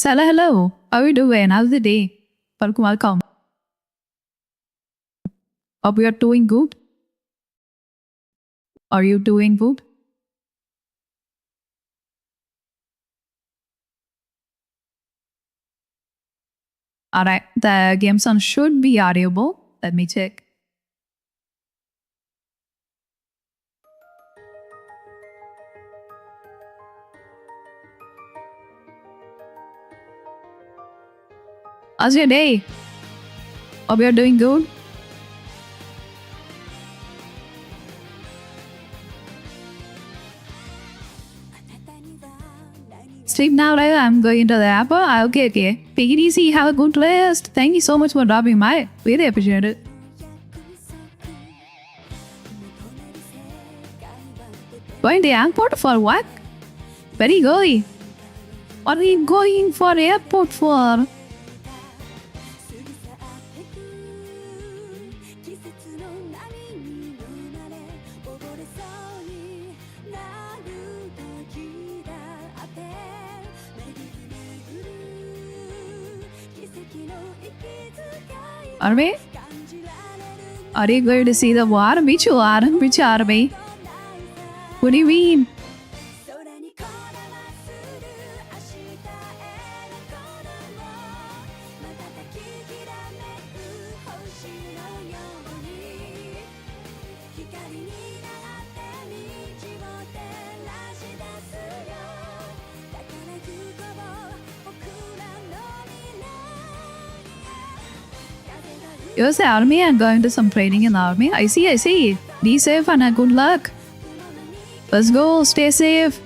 Hello, hello. How are you doing? How's the day? Welcome, welcome. Hope you are doing good. Are you doing good? Alright, the game sound should be audible. Let me check. How's your day? Hope you're doing good. Sleep now, right? I'm going into the app. Okay, okay. Take it easy. Have a good rest. Thank you so much for dropping by. Really appreciate it. Going to the airport for what? Very good. What are you going for airport for? Are we? Are you going to see the war? Which war? Which army? What do you mean? You're the army and going to some training in the army. I see, I see. Be safe and good luck. Let's go. Stay safe.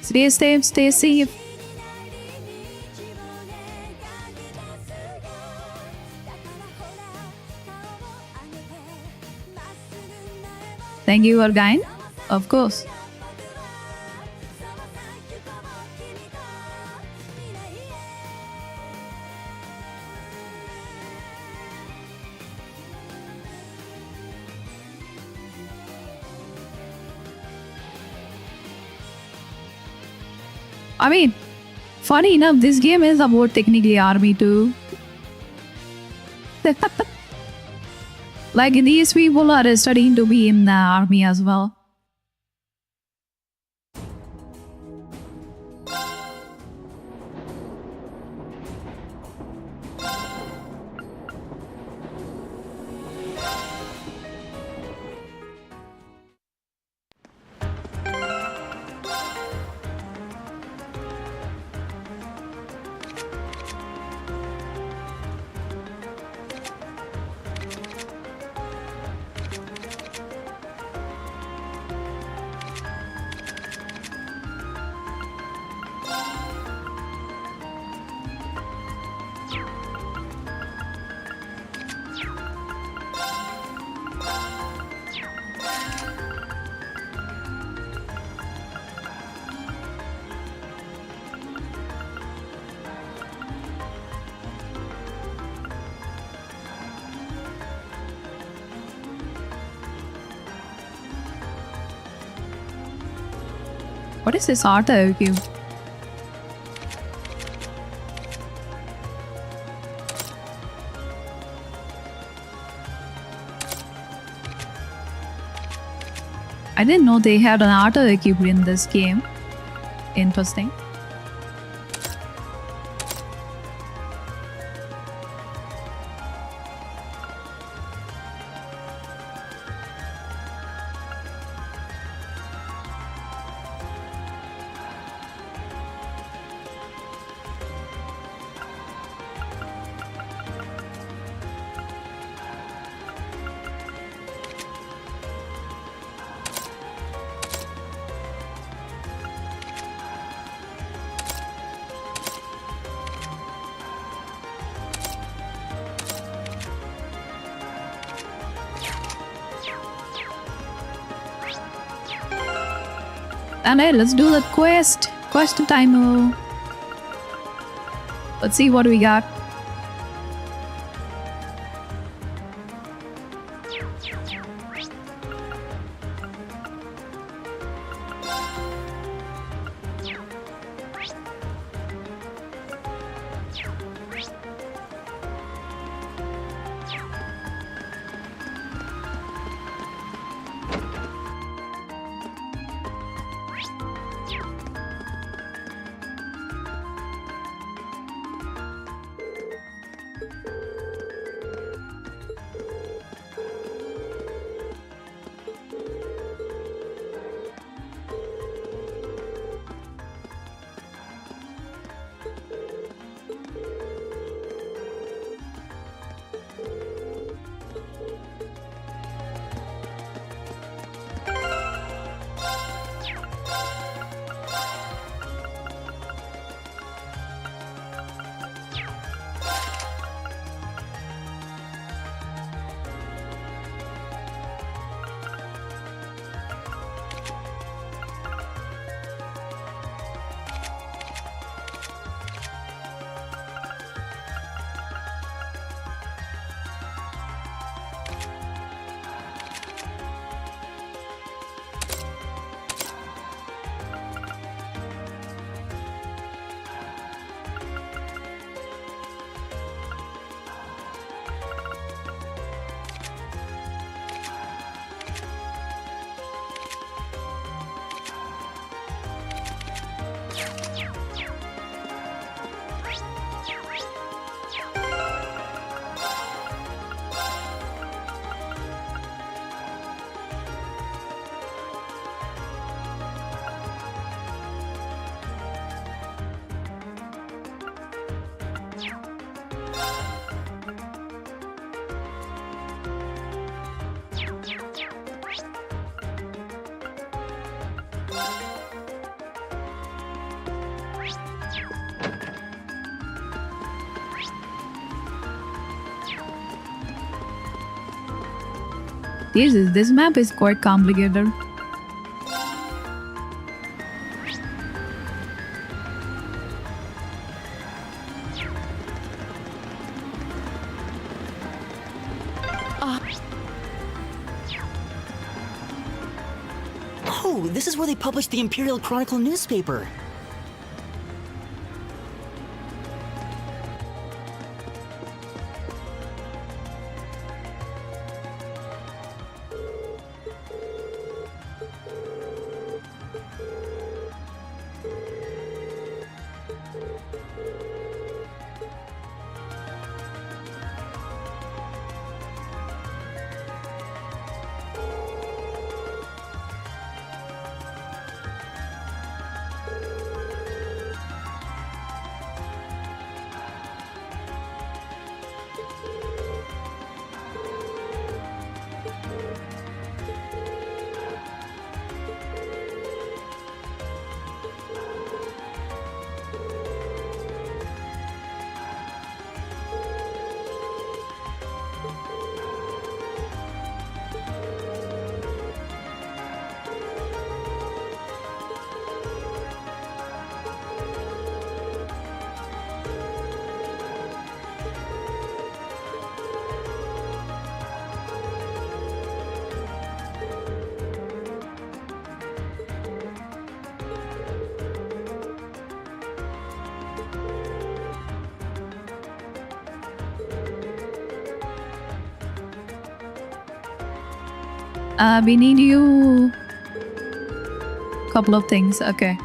Stay safe. Stay safe. Thank you, Orgain. Of course. I mean, funny enough, this game is about technically army too. Like these people are studying to be in the army as well. What is this art cube? I didn't know they had an art cube in this game. Interesting. And hey, let's do the quest. Quest time. Let's see what we got. This map is quite complicated. Oh, this is where they published the Imperial Chronicle newspaper. We need you. Couple of things. Okay.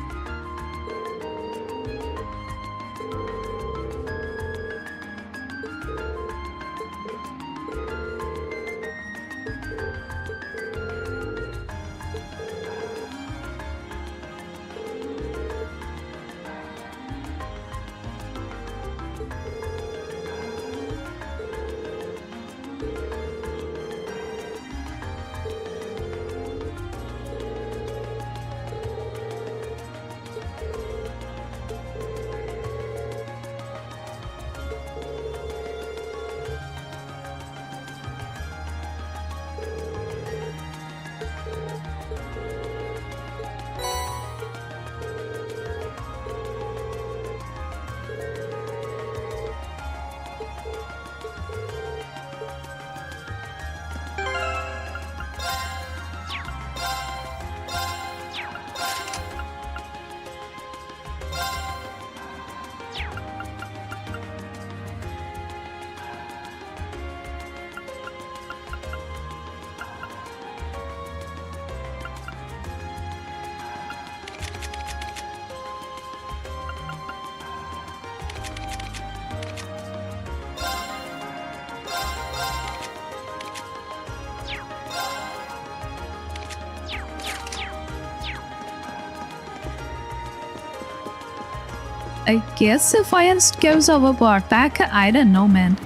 I guess if I gives our part back, I don't know, man.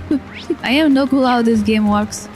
I have no clue how this game works.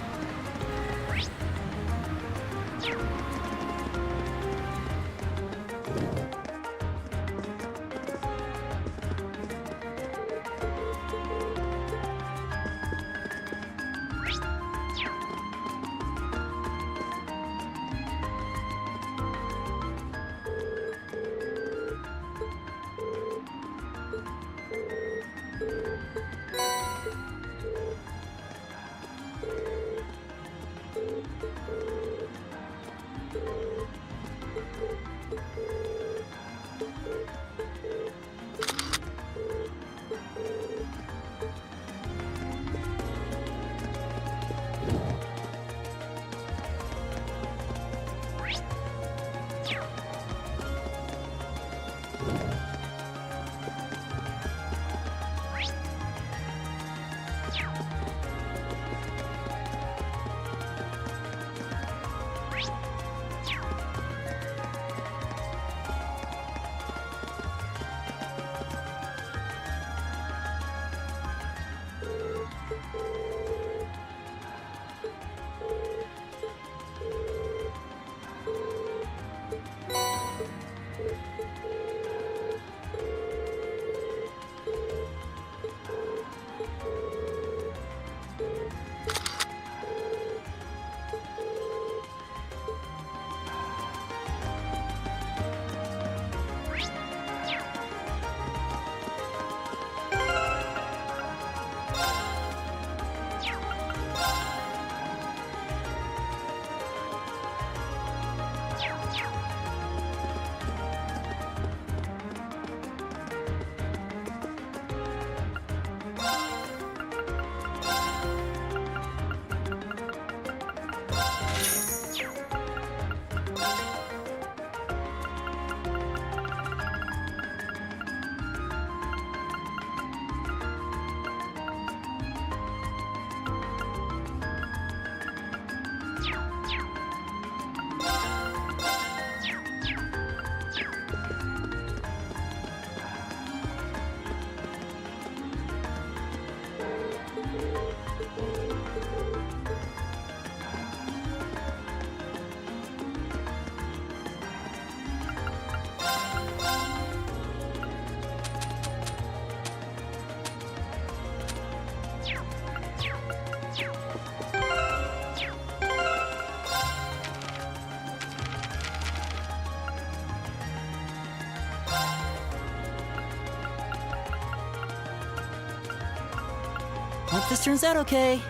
Hope this turns out okay.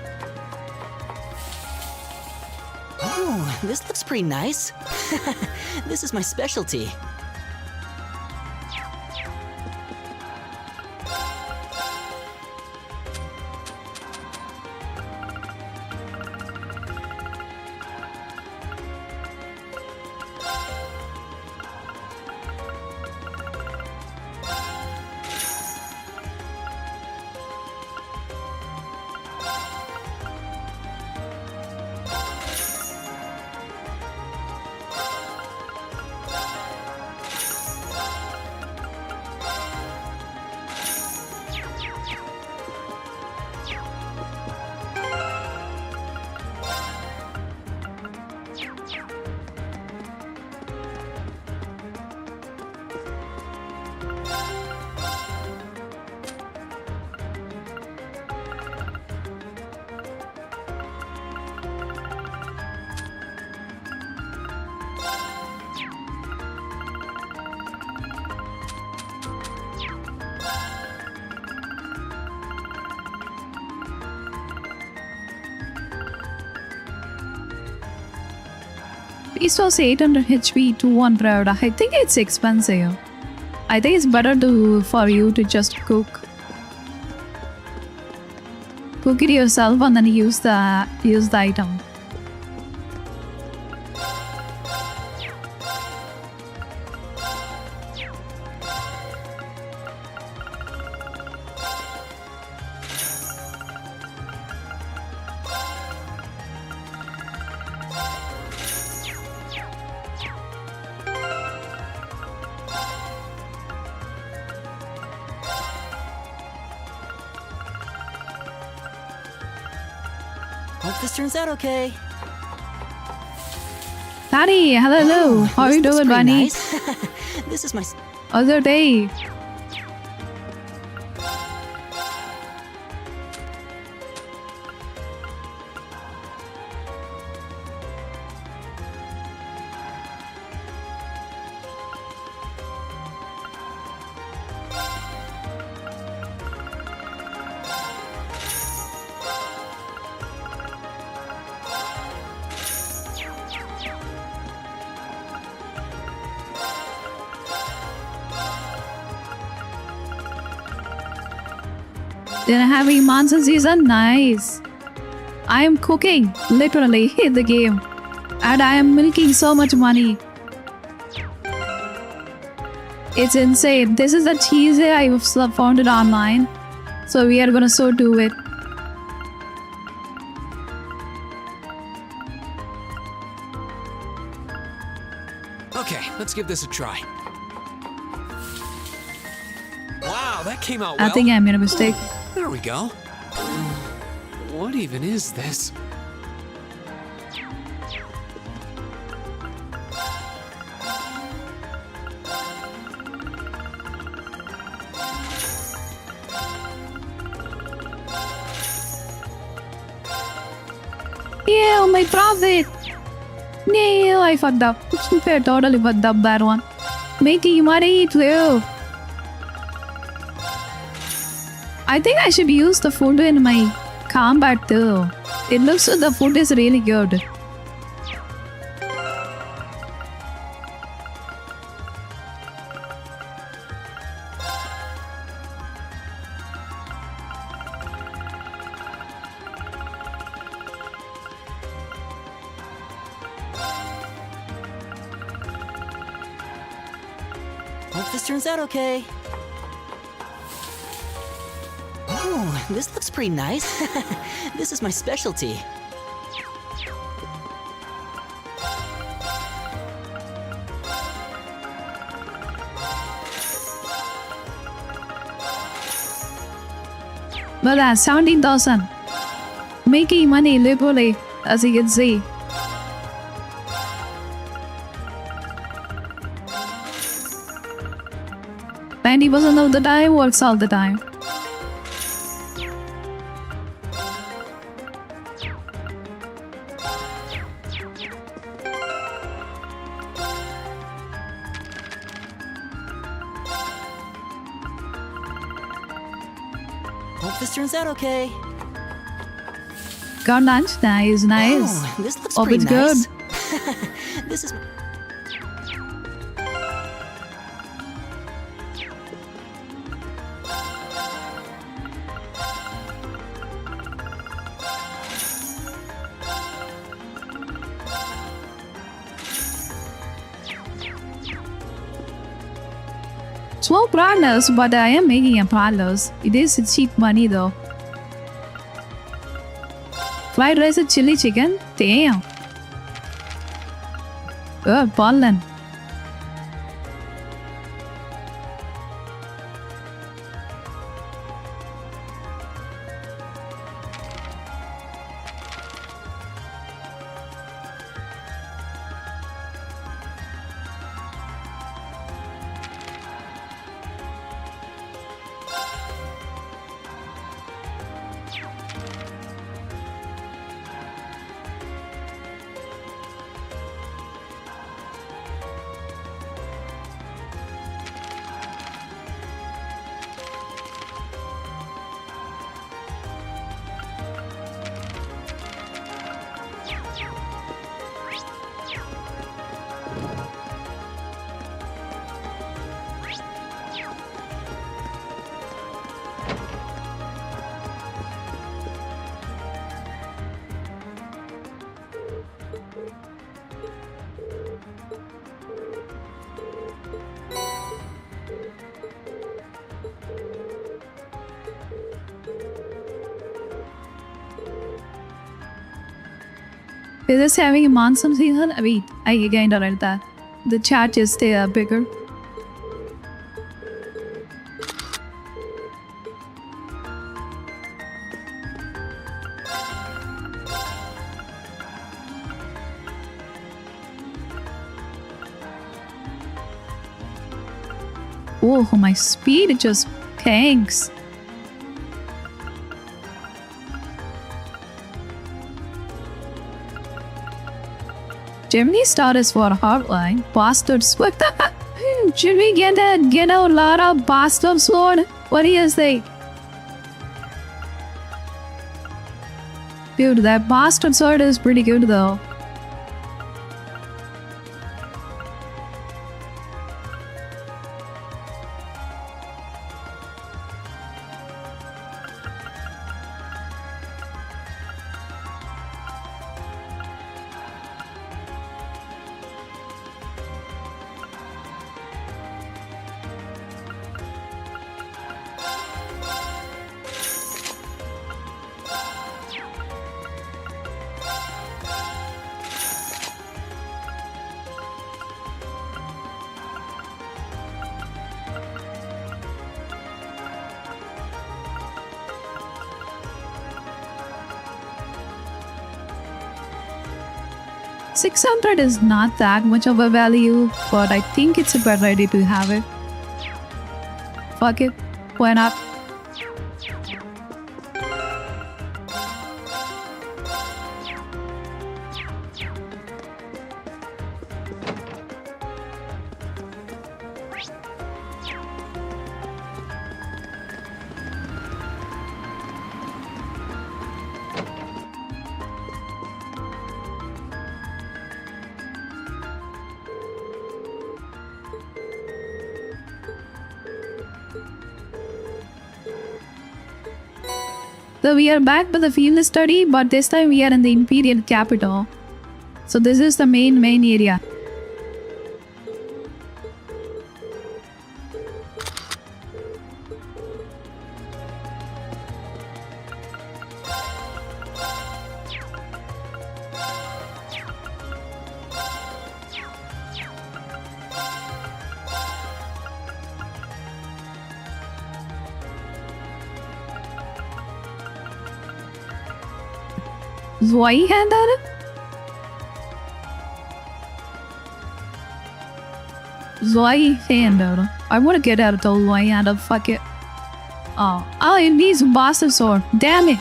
Oh, this looks pretty nice. This is my specialty. Resource 800 HP to 100. I think it's expensive. I think it's better for you to just cook it yourself and then use the item. Hope this turns out okay. Daddy, hello. How are you This looks doing, pretty Bunny? nice. This is my... Other day. Then having monster season, nice. I am cooking literally in the game, and I am milking so much money. It's insane. This is the cheese I found it online, so we are gonna so do it. Okay, let's give this a try. Wow, that came out I well. think I made a mistake. There we go. What even is this? Yeah, my profit. No, I fucked up. I totally fucked up that one. Making money too. I think I should use the food in my combat too. It looks like the food is really good. Hope this turns out okay. Oh, this looks pretty nice. This is my specialty. But that's 17,000. Making money literally, as you can see. %90 of the time works all the time. Hope this turns out okay. Got lunch? Nice, nice. Oh, this looks Hope pretty it's good. nice. This is. Small partners, but I am making a partners. It is cheap money though. Fried rice and chili chicken? Damn. Oh, pollen. Is this having a monsoon season? Wait, I kind of read that. The chat is bigger. Oh, my speed just tanks. Germany started for hardline. Bastards. What the? Should we get a lot of bastard sword? What do you say? Dude, that bastard sword is pretty good though. $600 is not that much of a value, but I think it's a better idea to have it. Fuck it. Why not? So we are back with the field study, but this time we are in the imperial capital. So this is the main area. Zoe had that? Zoe handed. I want to get out of the Zoe hand up. Fuck it. Oh, it needs a bastard sword. Damn it.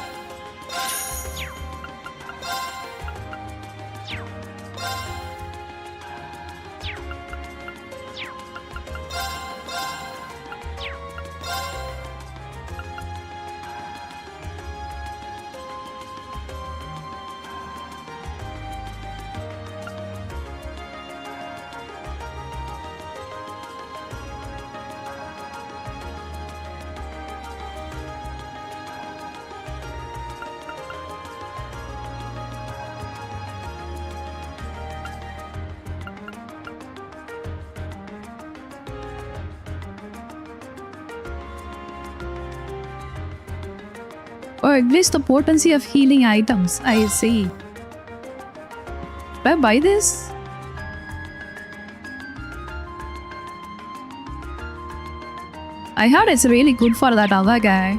Or increase the potency of healing items. I see. Do I buy this? I heard it's really good for that other guy.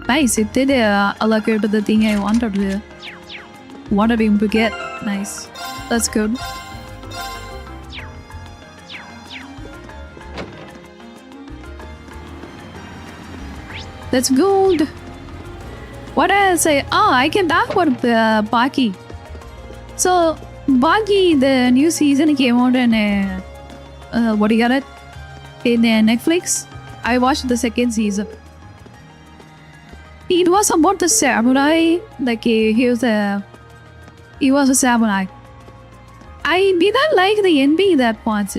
Nice, it did allocate to the thing I wanted him to get. Nice. That's good. That's gold. What did I say? Oh, I can talk about Baki. So, Baki, the new season came out in what do you got it? In Netflix. I watched the second season. It was about the samurai. Like he was a samurai. I didn't like the ending that part.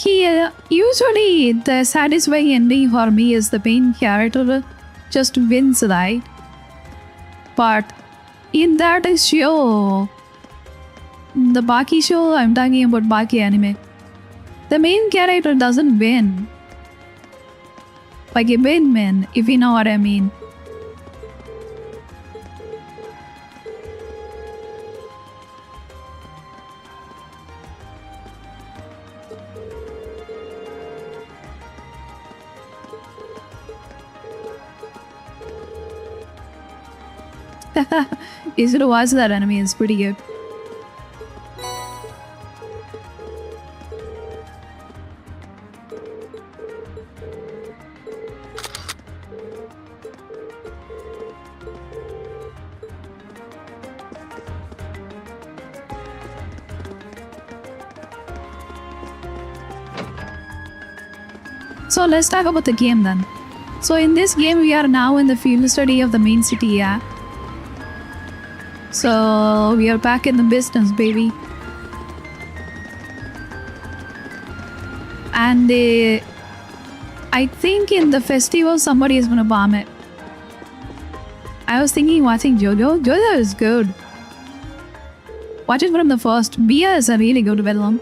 Usually the satisfying ending for me is the main character just wins, right? But in that show, the Baki show, I'm talking about Baki anime, the main character doesn't win. Like a win, if you know what I mean. You should watch that anime, it's pretty good. So let's talk about the game then. So in this game we are now in the field study of the main city, yeah? So we are back in the business, baby. And I think in the festival somebody is gonna bomb it. I was thinking watching JoJo. JoJo is good. Watch it from the first. Bia is a really good villain.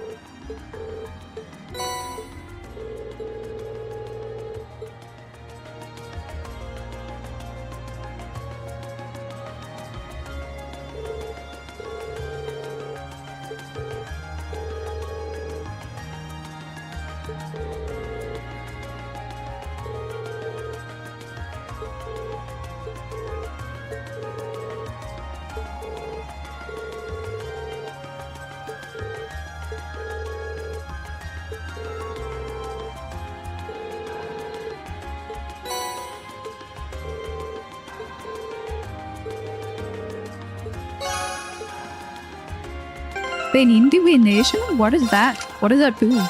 Pain intimidation? What is that? What does that do?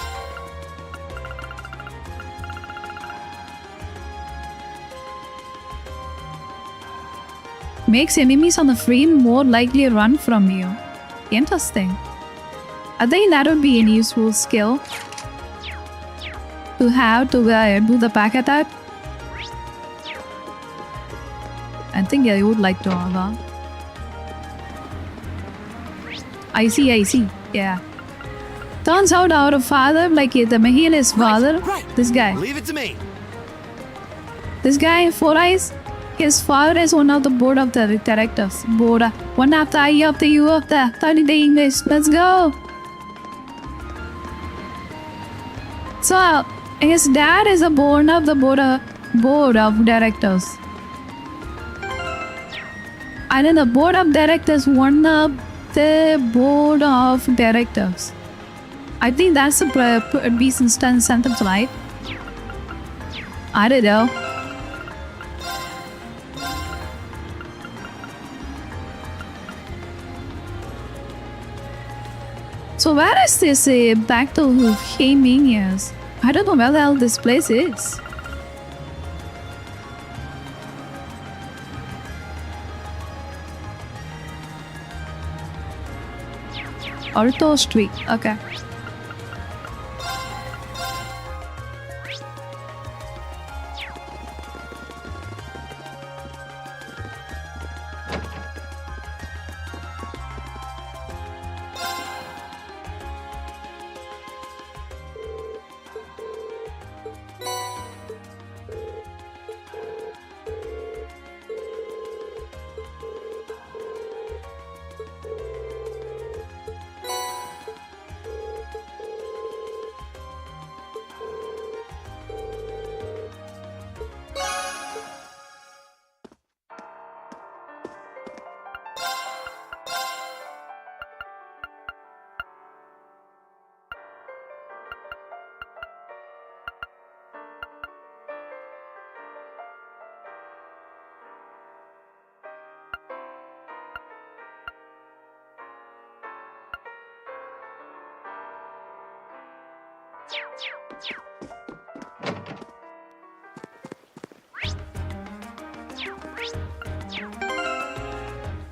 Makes enemies on the frame more likely to run from you. Interesting. I think that would be a useful skill to have to do the back attack. I think I would like to have that. I see. Yeah. Turns out our father, like the Mahil is father. Right. This guy. Leave it to me. This guy, Four Eyes, his father is one of the board of the directors. Board. One after I up the you up the 30 day English. Let's go. So his dad is a board of the board of directors. And then the board of directors, one of the board of directors. I think that's a decent sentence, right? I don't know. So where is this back to Heminius? I don't know where the hell this place is. Orto Street, okay.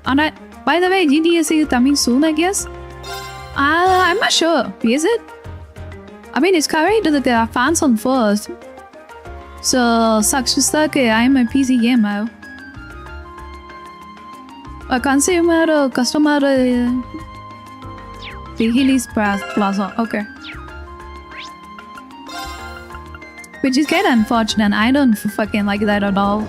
And by the way, GDS is coming soon, I guess. I'm not sure. Is it? I mean, it's coming to the fans on first. So, success that I'm a PC gamer. A consumer or customer release plaza. Okay. Which is kind of unfortunate. I don't fucking like that at all.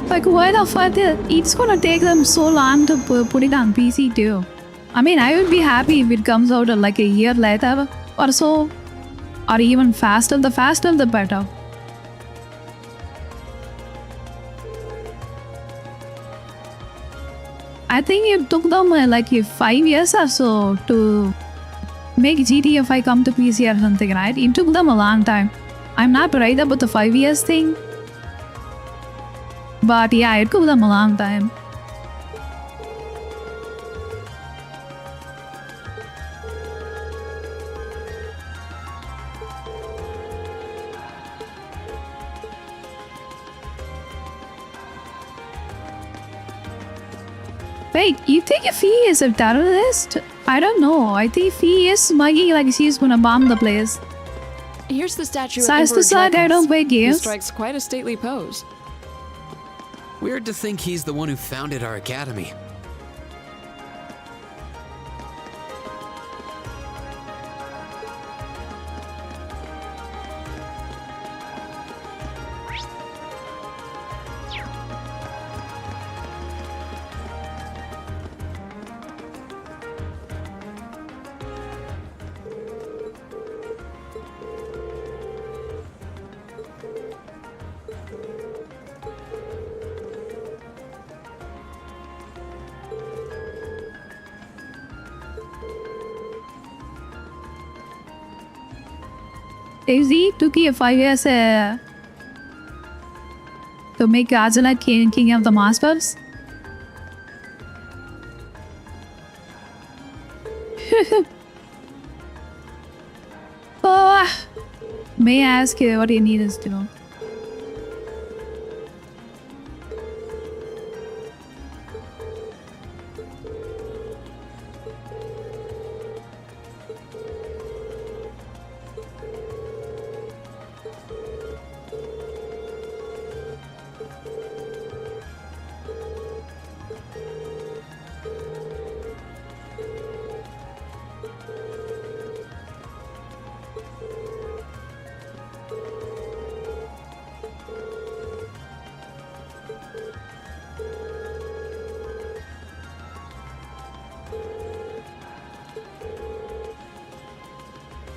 Like, why the fuck? It's gonna take them so long to put it on PC too. I mean, I would be happy if it comes out like a year later or so, or even faster. The faster, the better. I think it took them like 5 years or so to make GTA 5 come to PC or something, right? It took them a long time. I'm not right about the 5 years thing. But yeah, it took them a long time. Wait, you think if he is a terrorist? I don't know. I think if he is smuggy, like he's gonna bomb the place. Here's the statue of Size to side, I don't play He games. strikes quite a stately pose. Weird to think he's the one who founded our academy. Is he took you 5 years to make Ajala king of the masters? May I ask you what you need us to do?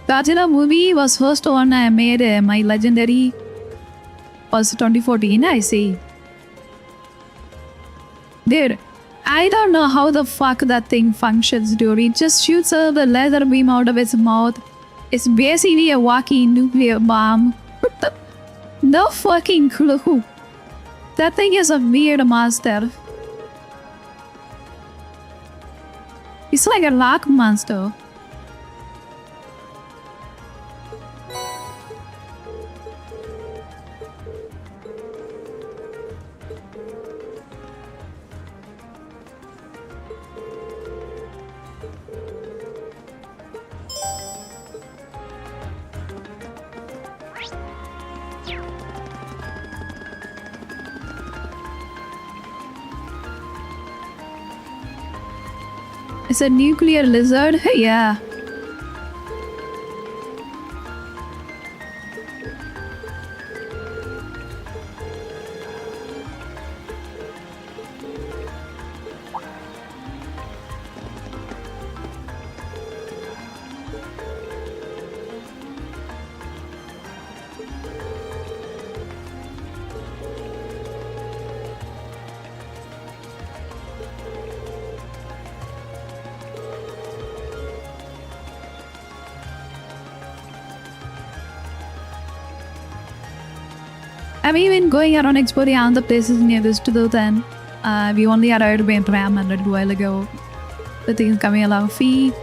Godzilla movie was first one I made my legendary was 2014, I see. Dude, I don't know how the fuck that thing functions, dude. It just shoots a laser beam out of its mouth. It's basically a walking nuclear bomb. What the? No fucking clue. That thing is a weird monster. It's like a rock monster. It's a nuclear lizard? Yeah. I've been going around exploring all the places near this to do then. We only arrived by tram a little while ago. The thing's coming along feet.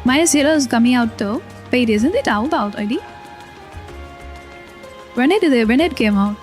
-0 is coming out too. Wait, isn't it out already? When it came out?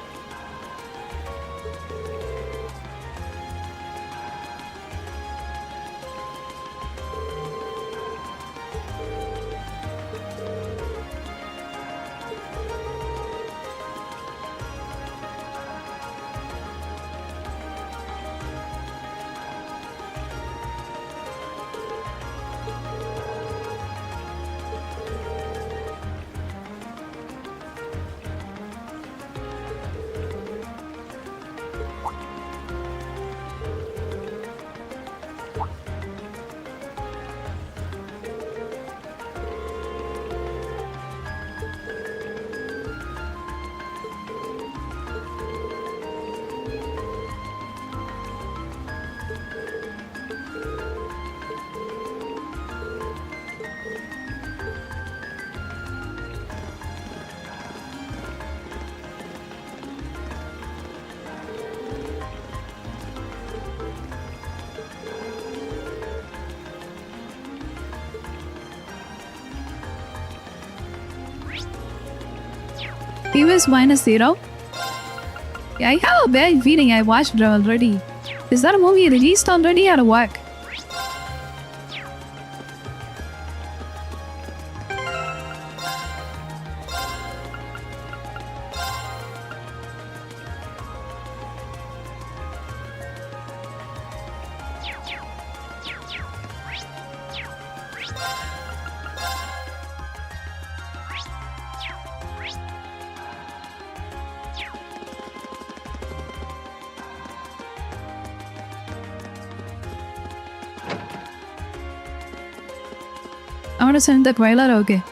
He was -0? Yeah, I have a bad feeling I watched it already. Is that a movie released already or what? I want to send the trailer, okay.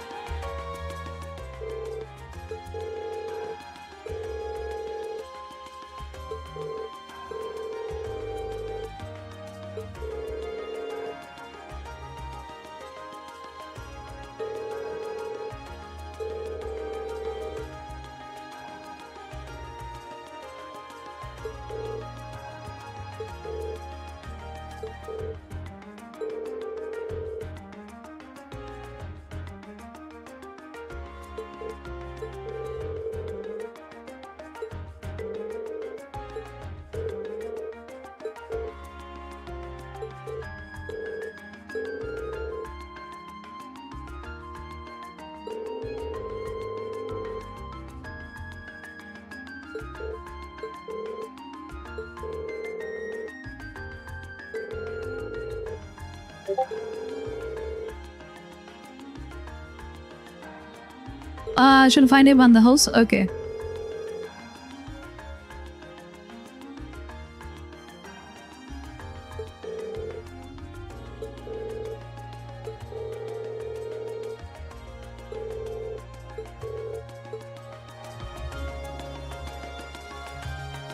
I should find him on the house. Okay.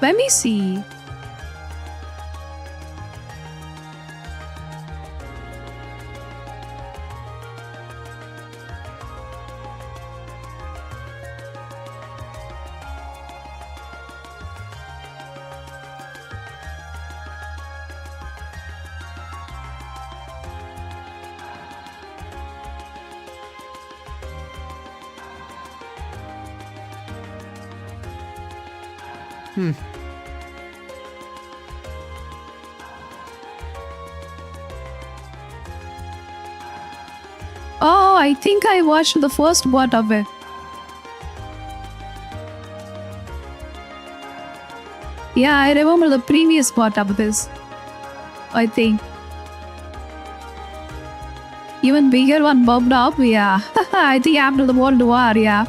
Let me see. Oh, I think I watched the first part of it. Yeah, I remember the previous part of this. I think. Even bigger one popped up, yeah. I think after the World War, yeah.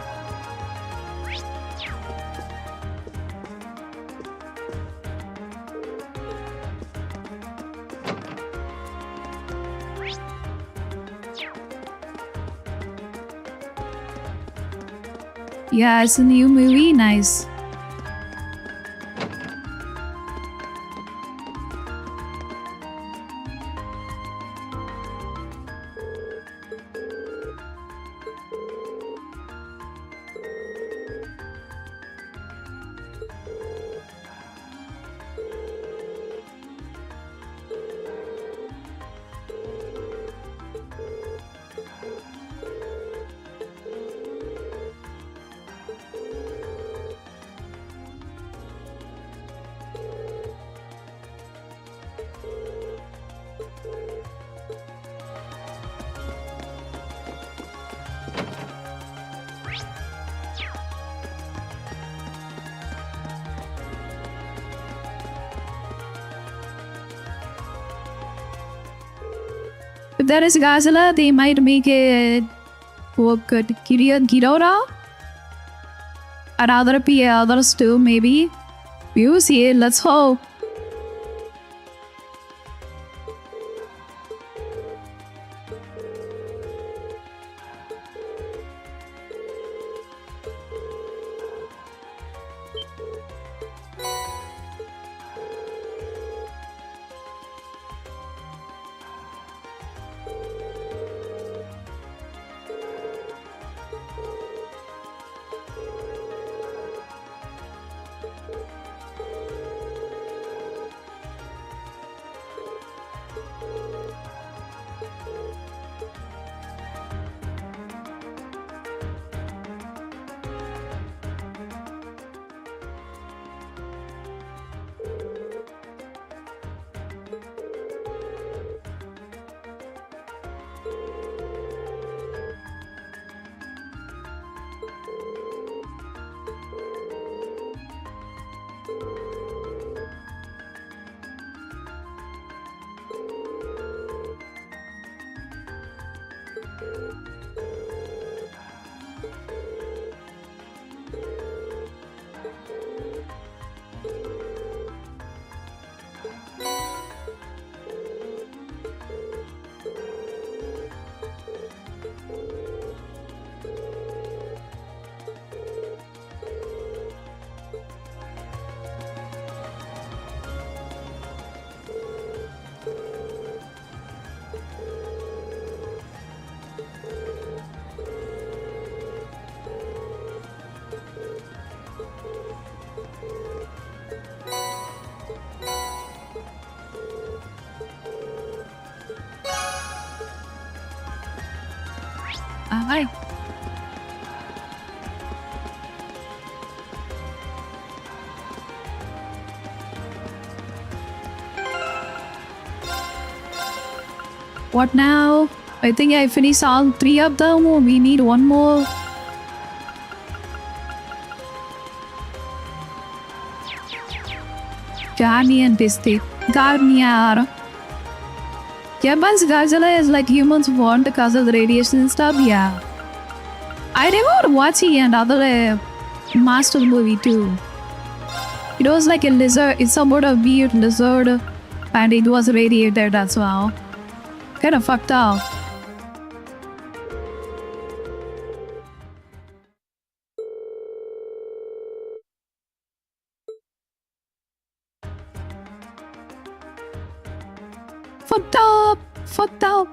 Yeah, it's a new movie, nice. If there is Gazella, they might make it work good. Girora? And other others too, maybe. We'll see, let's hope. What now? I think I finished all 3 of them. We need one more. Garnier biscuit. Garnier. Yeah, but Godzilla is like humans want because of the radiation and stuff. Yeah. I remember watching another Master movie too. It was like a lizard. It's about a weird lizard, and it was radiated as well. Kind of fucked up. Fucked up. Fucked up.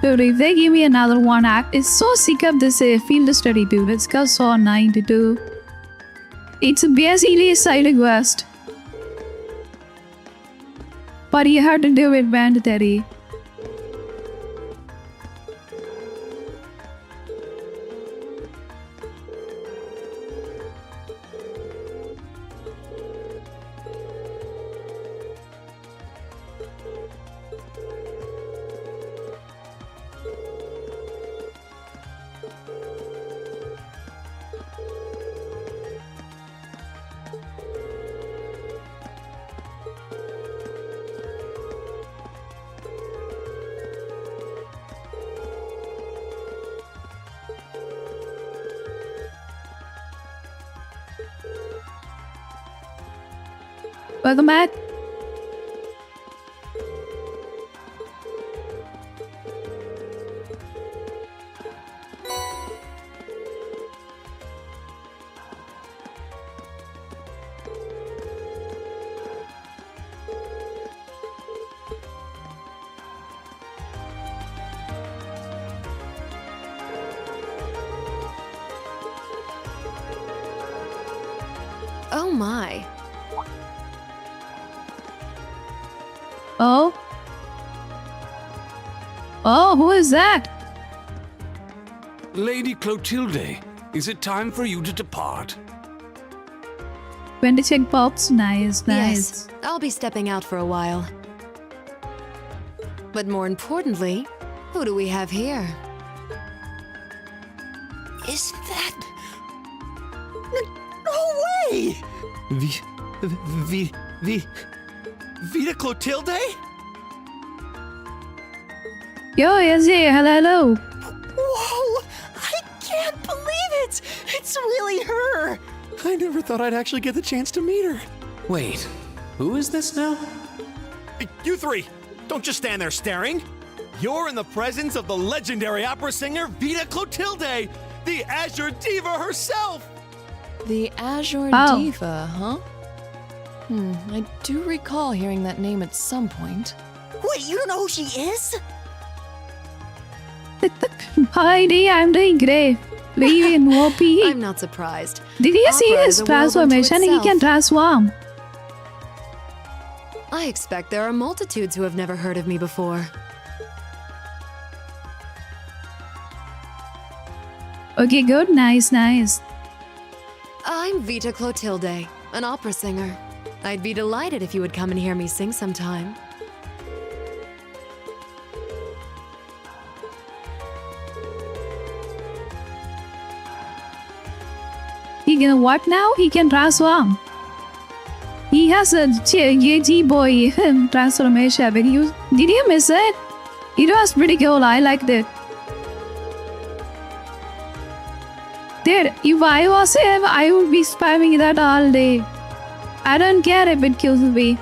Dude, if they give me another one act, it's so sick of this field study, dude. It's got so annoying to do. It's basically a side quest. But you have to do it mandatory. Welcome back. Oh my. Oh? Oh, who is that? Lady Clotilde, is it time for you to depart? 20 check pops. Nice, nice. Yes, I'll be stepping out for a while. But more importantly, who do we have here? Is that... No way! Vita Clotilde? Yo, yes, yeah, hello, hello. Whoa! It's really her! I never thought I'd actually get the chance to meet her. Wait, who is this now? Hey, you three, don't just stand there staring. You're in the presence of the legendary opera singer Vita Clotilde, the Azure Diva herself! The Azure Oh. Diva, huh? I do recall hearing that name at some point. Wait, you don't know who she is? Hi, Dee, I'm doing great. Leave in OP. I'm not surprised. Did you see Opera his is a world unto transformation? He can itself. transform. I expect there are multitudes who have never heard of me before. Okay, good. Nice, nice. I'm Vita Clotilde, an opera singer. I'd be delighted if you would come and hear me sing sometime. He can what now? He can transform. He has a G boy transformation. Did you miss it? It was pretty cool. I liked it. Dude, if I was him, I would be spamming that all day. I don't care if it kills me.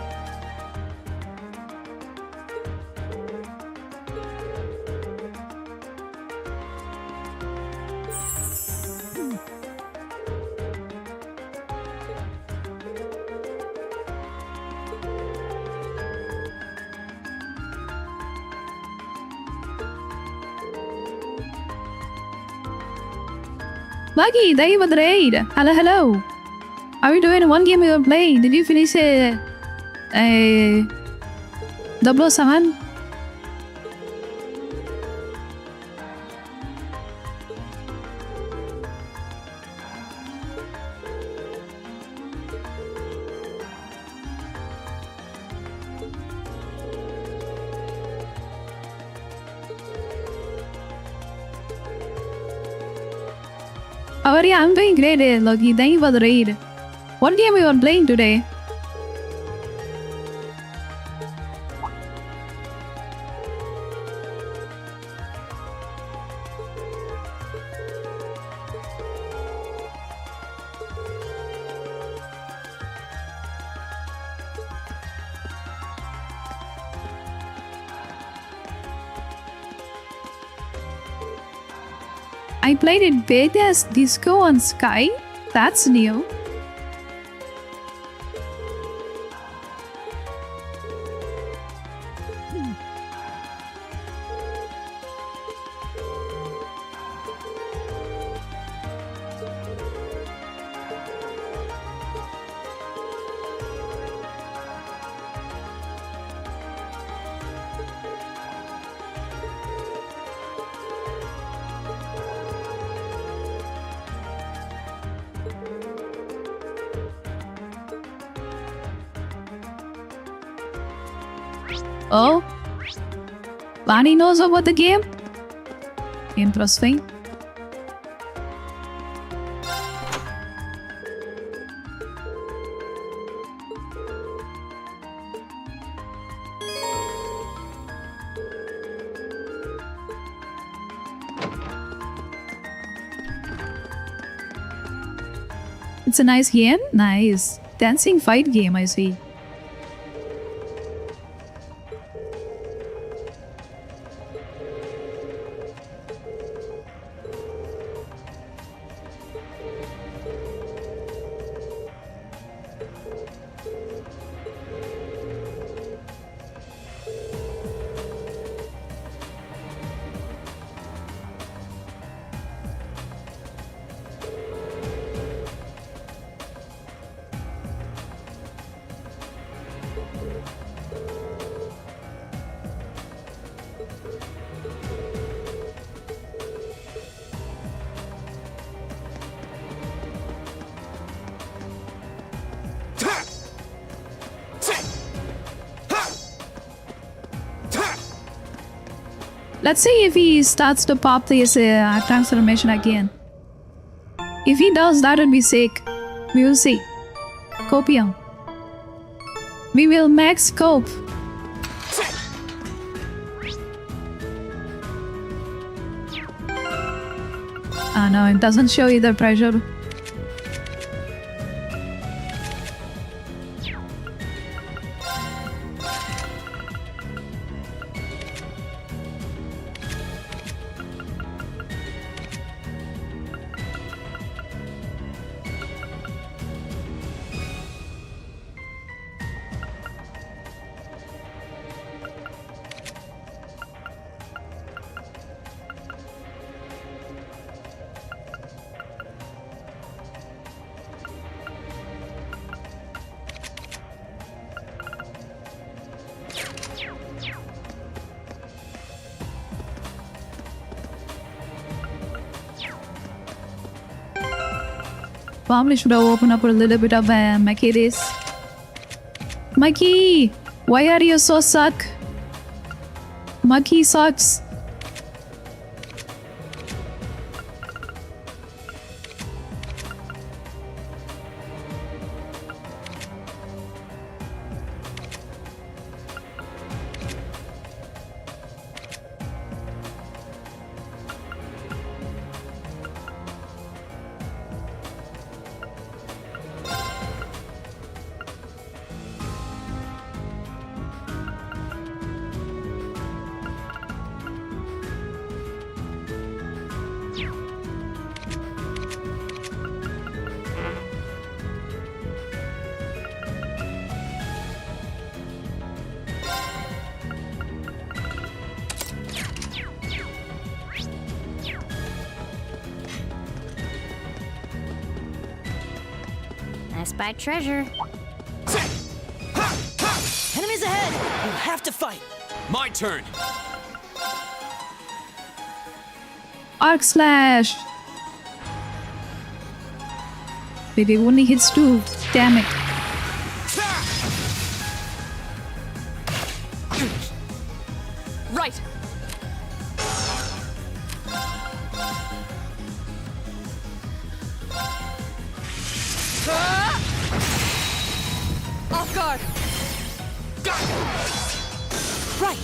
Lucky, thank you for the raid. Hello, hello. Are we doing one game we were playing? Did you finish a 007? Oh yeah, I'm doing great, Lucky. Thank you for the raid. What game we were playing today? I played it Vegas Disco on Sky. That's new. Oh, Vani knows about the game? Interesting. It's a nice game? Nice. Dancing fight game, I see. Let's see if he starts to pop this transformation again. If he does, that would be sick. We will see. Copium. We will max cope. no, it doesn't show you the pressure. Probably should have opened up a little bit of Mikey this. Mikey! Why are you so suck? Mikey sucks. I spy treasure. Enemies ahead! You have to fight! My turn. Arc slash! Wait, it only hits 2. Damn it. Right. Off guard. Right!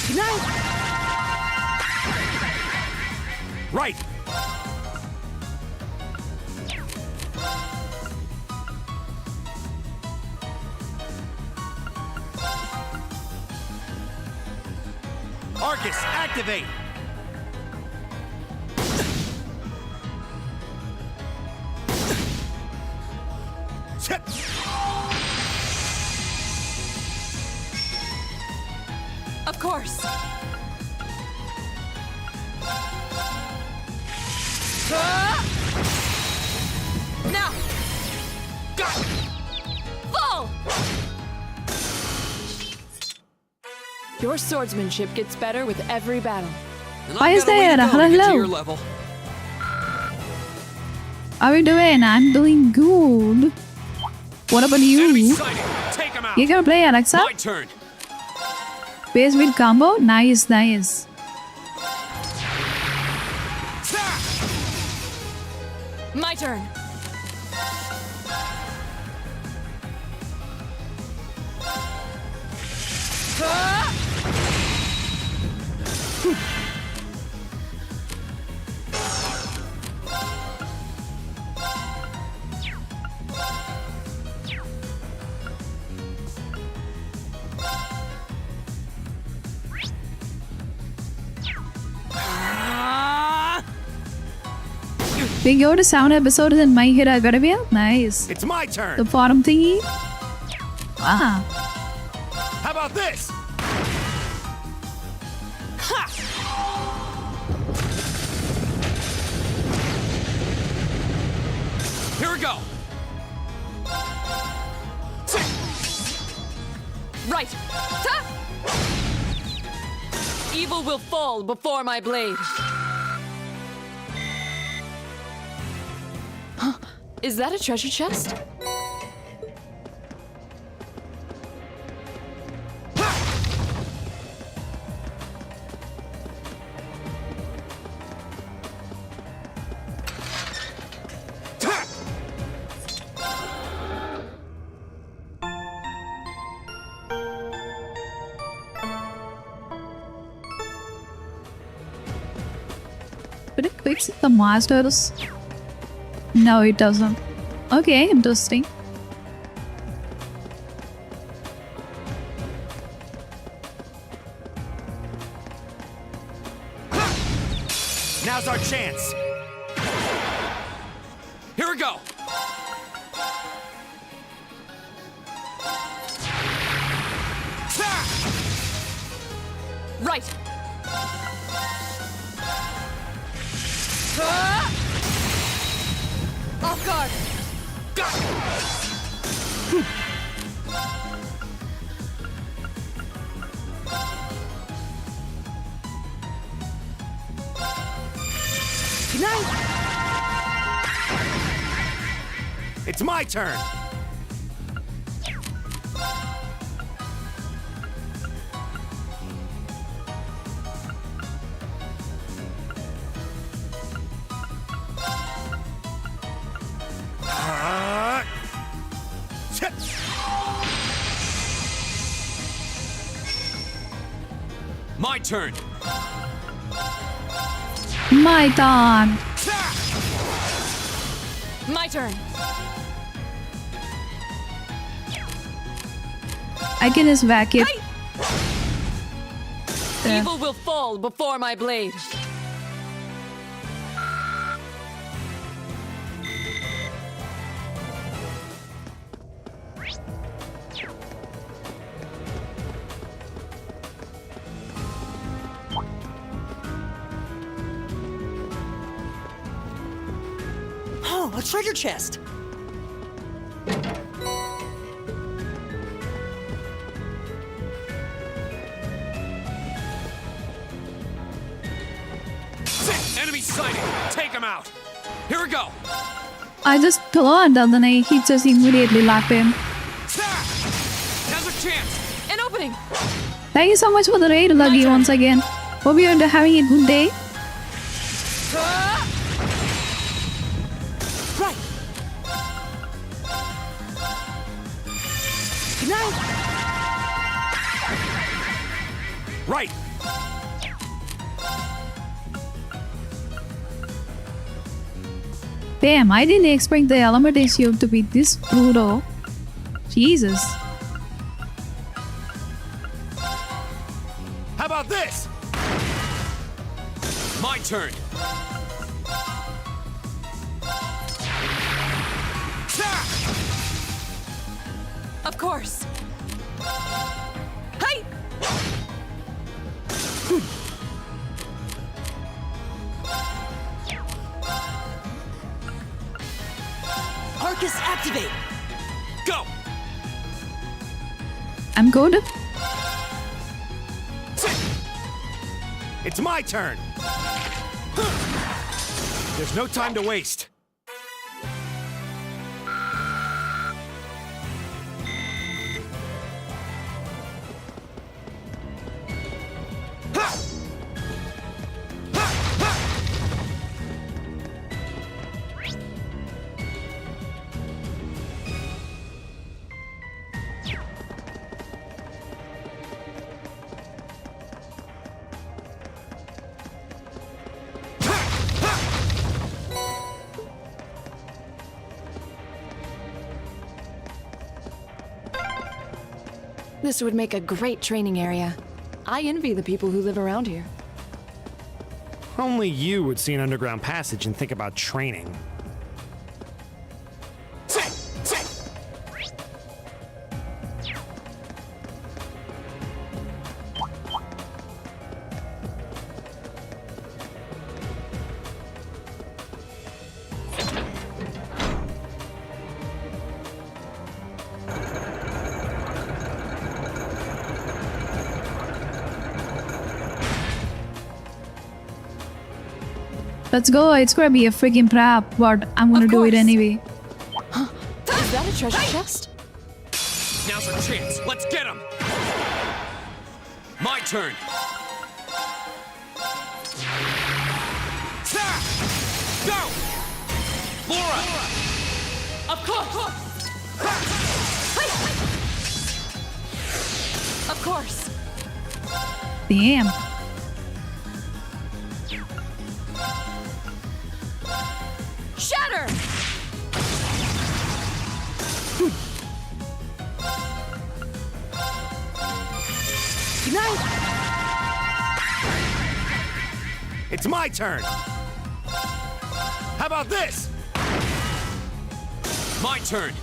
Good night! Right. Arcus, activate. Of course. Now. Fall. Your swordsmanship gets better with every battle. Why is there? Hello. level. How are we doing? I'm doing good. What about Enemy you? sighted. Take him out. You gonna play Alexa? My turn. Base with combo? Nice, nice. My turn. We go to sound episodes in My Hero Academia? Nice. It's my turn. The bottom thingy? Wow. How about this? Ha! Here we go. Right. Ta! Evil will fall before my blade. Huh? Is that a treasure chest? affects the masters? No, it doesn't. Okay, interesting. Now's our chance. Here we go. Right. Off guard. Good night. It's my turn. Tip. My turn. My turn. My turn. I can just whack it. There. Evil will fall before my blade. Oh, a treasure chest. Enemy sighted. Take him out. Here we go. I just thought and then he just immediately lapped him. Now's a chance. An opening. Thank you so much for the raid, Luggy, once again. Hope you're having a good day. Right. Good night. Right. Damn, I didn't expect the element issue to be this brutal. Jesus. How about this? My turn. Of course. Hey! Arcus activate. Go. I'm good. It's my turn. There's no time to waste. This would make a great training area. I envy the people who live around here. Only you would see an underground passage and think about training. Let's go. It's gonna be a freaking trap, but I'm gonna Of do it course. anyway. Is that a treasure chest? Now's our chance. Let's get him. My turn. Go! Laura! Of course. Of course. Shatter! Good night. It's my turn. How about this? My turn.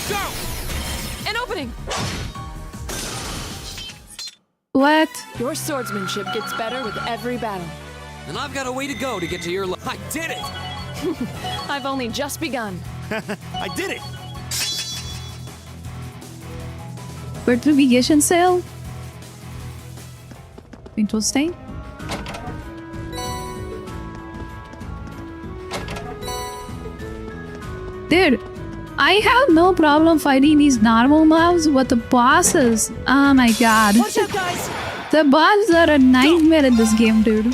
Go! An opening! What? Your swordsmanship gets better with every battle. And I've got a way to go to get to your I did it! I've only just begun. I did it! Petrification cell? Interesting. Dude, I have no problem fighting these normal mobs, but the bosses, oh my god. Watch out, guys! The bosses are a nightmare in this game, dude.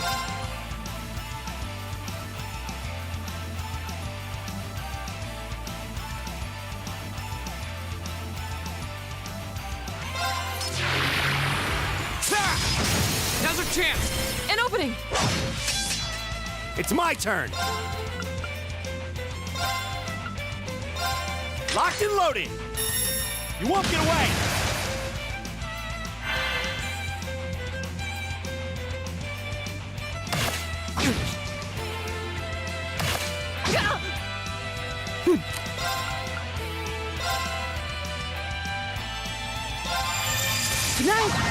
Now's our chance! An opening! It's my turn. Locked and loaded. You won't get away. Good night.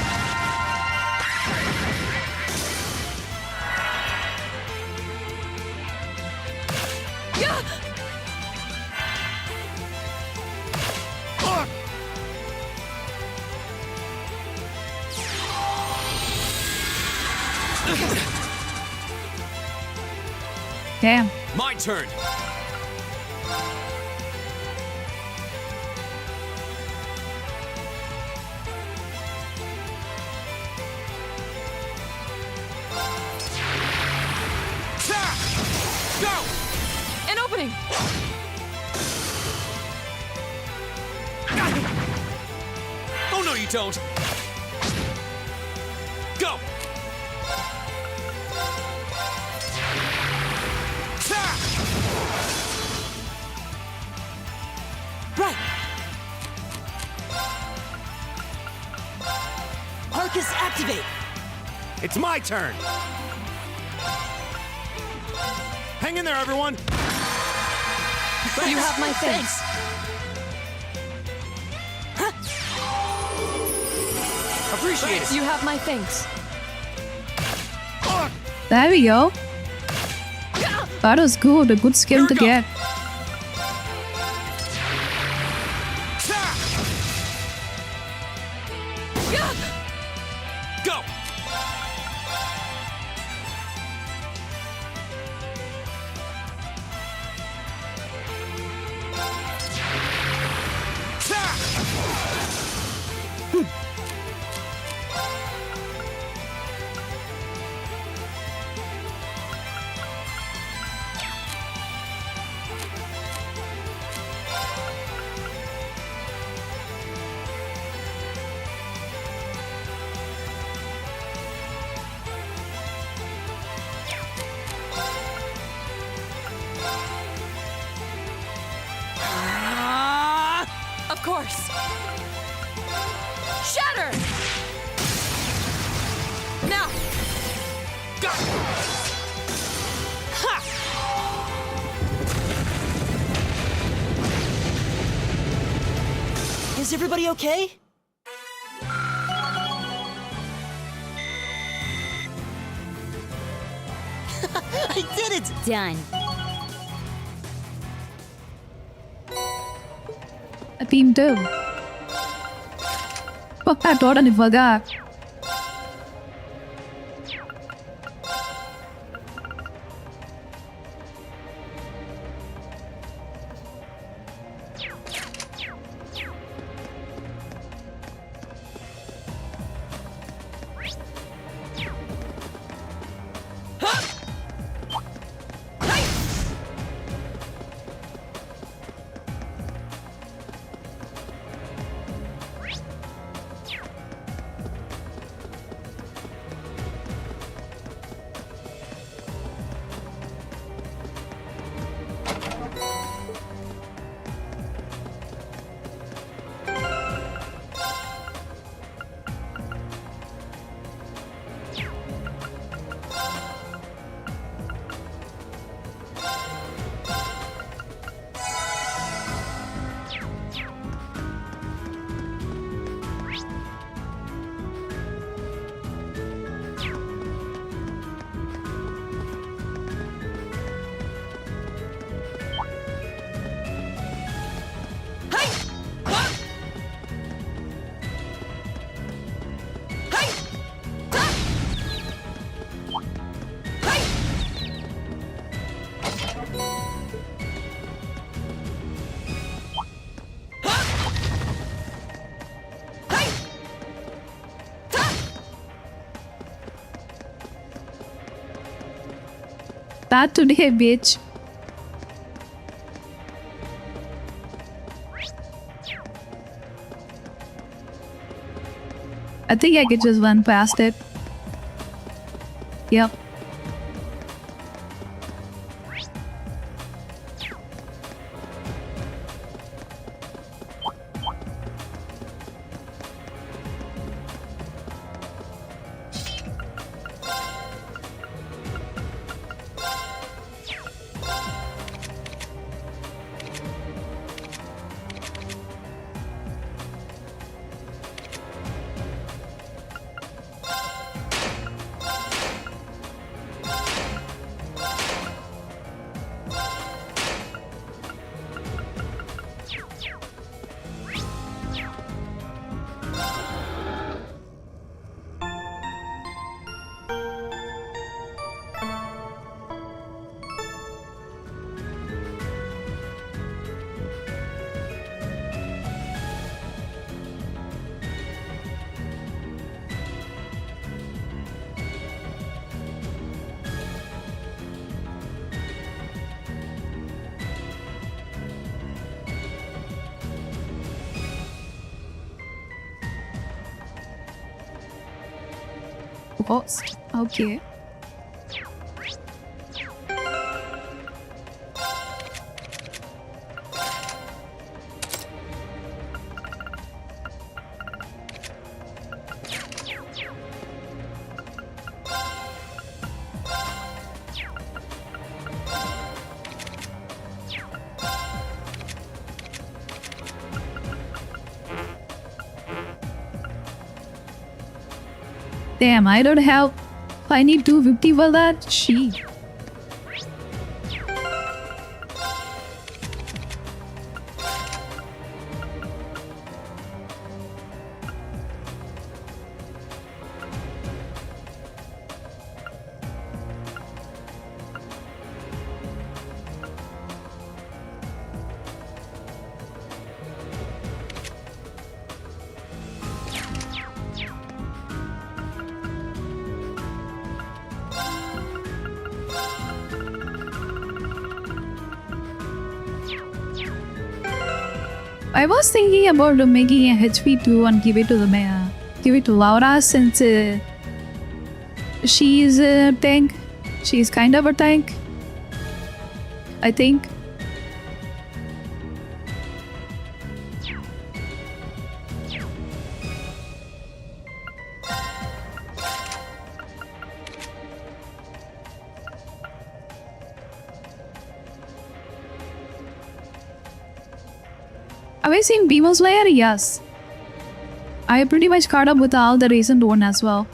Damn. My turn! Go! An opening! Oh no, you don't! Go! Right. Arcus activate. It's my turn. Hang in there, everyone. You have my thanks. Appreciate it! You have my thanks. There we go. That was good, a good skill Here to we go. get. Go! Of course. Shatter! Now! Go! Is everybody okay? I did it! Done. A team too. Fuck that door and devagar. that today, bitch. I think I could just run past it. Yep. Ghost. Okay. Damn, I don't have. I need 250 for that. Shit. I was thinking about making a HP2 and give it to Laura since she is a tank. She's kind of a tank, I think. Have I seen Demon Slayer? Yes. I pretty much caught up with all the recent one as well.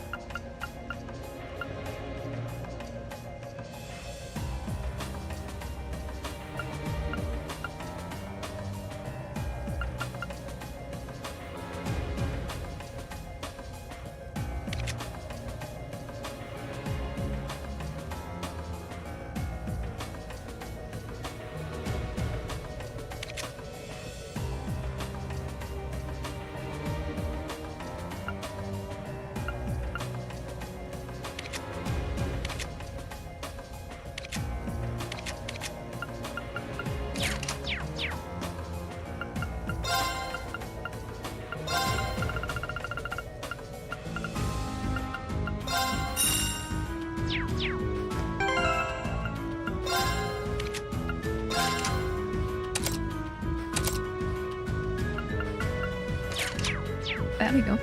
There we go.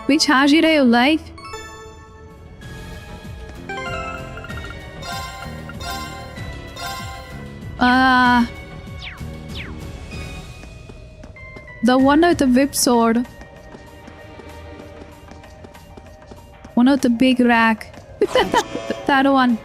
Which Hajira you like? The one with the whip sword. One with the big rack. That one.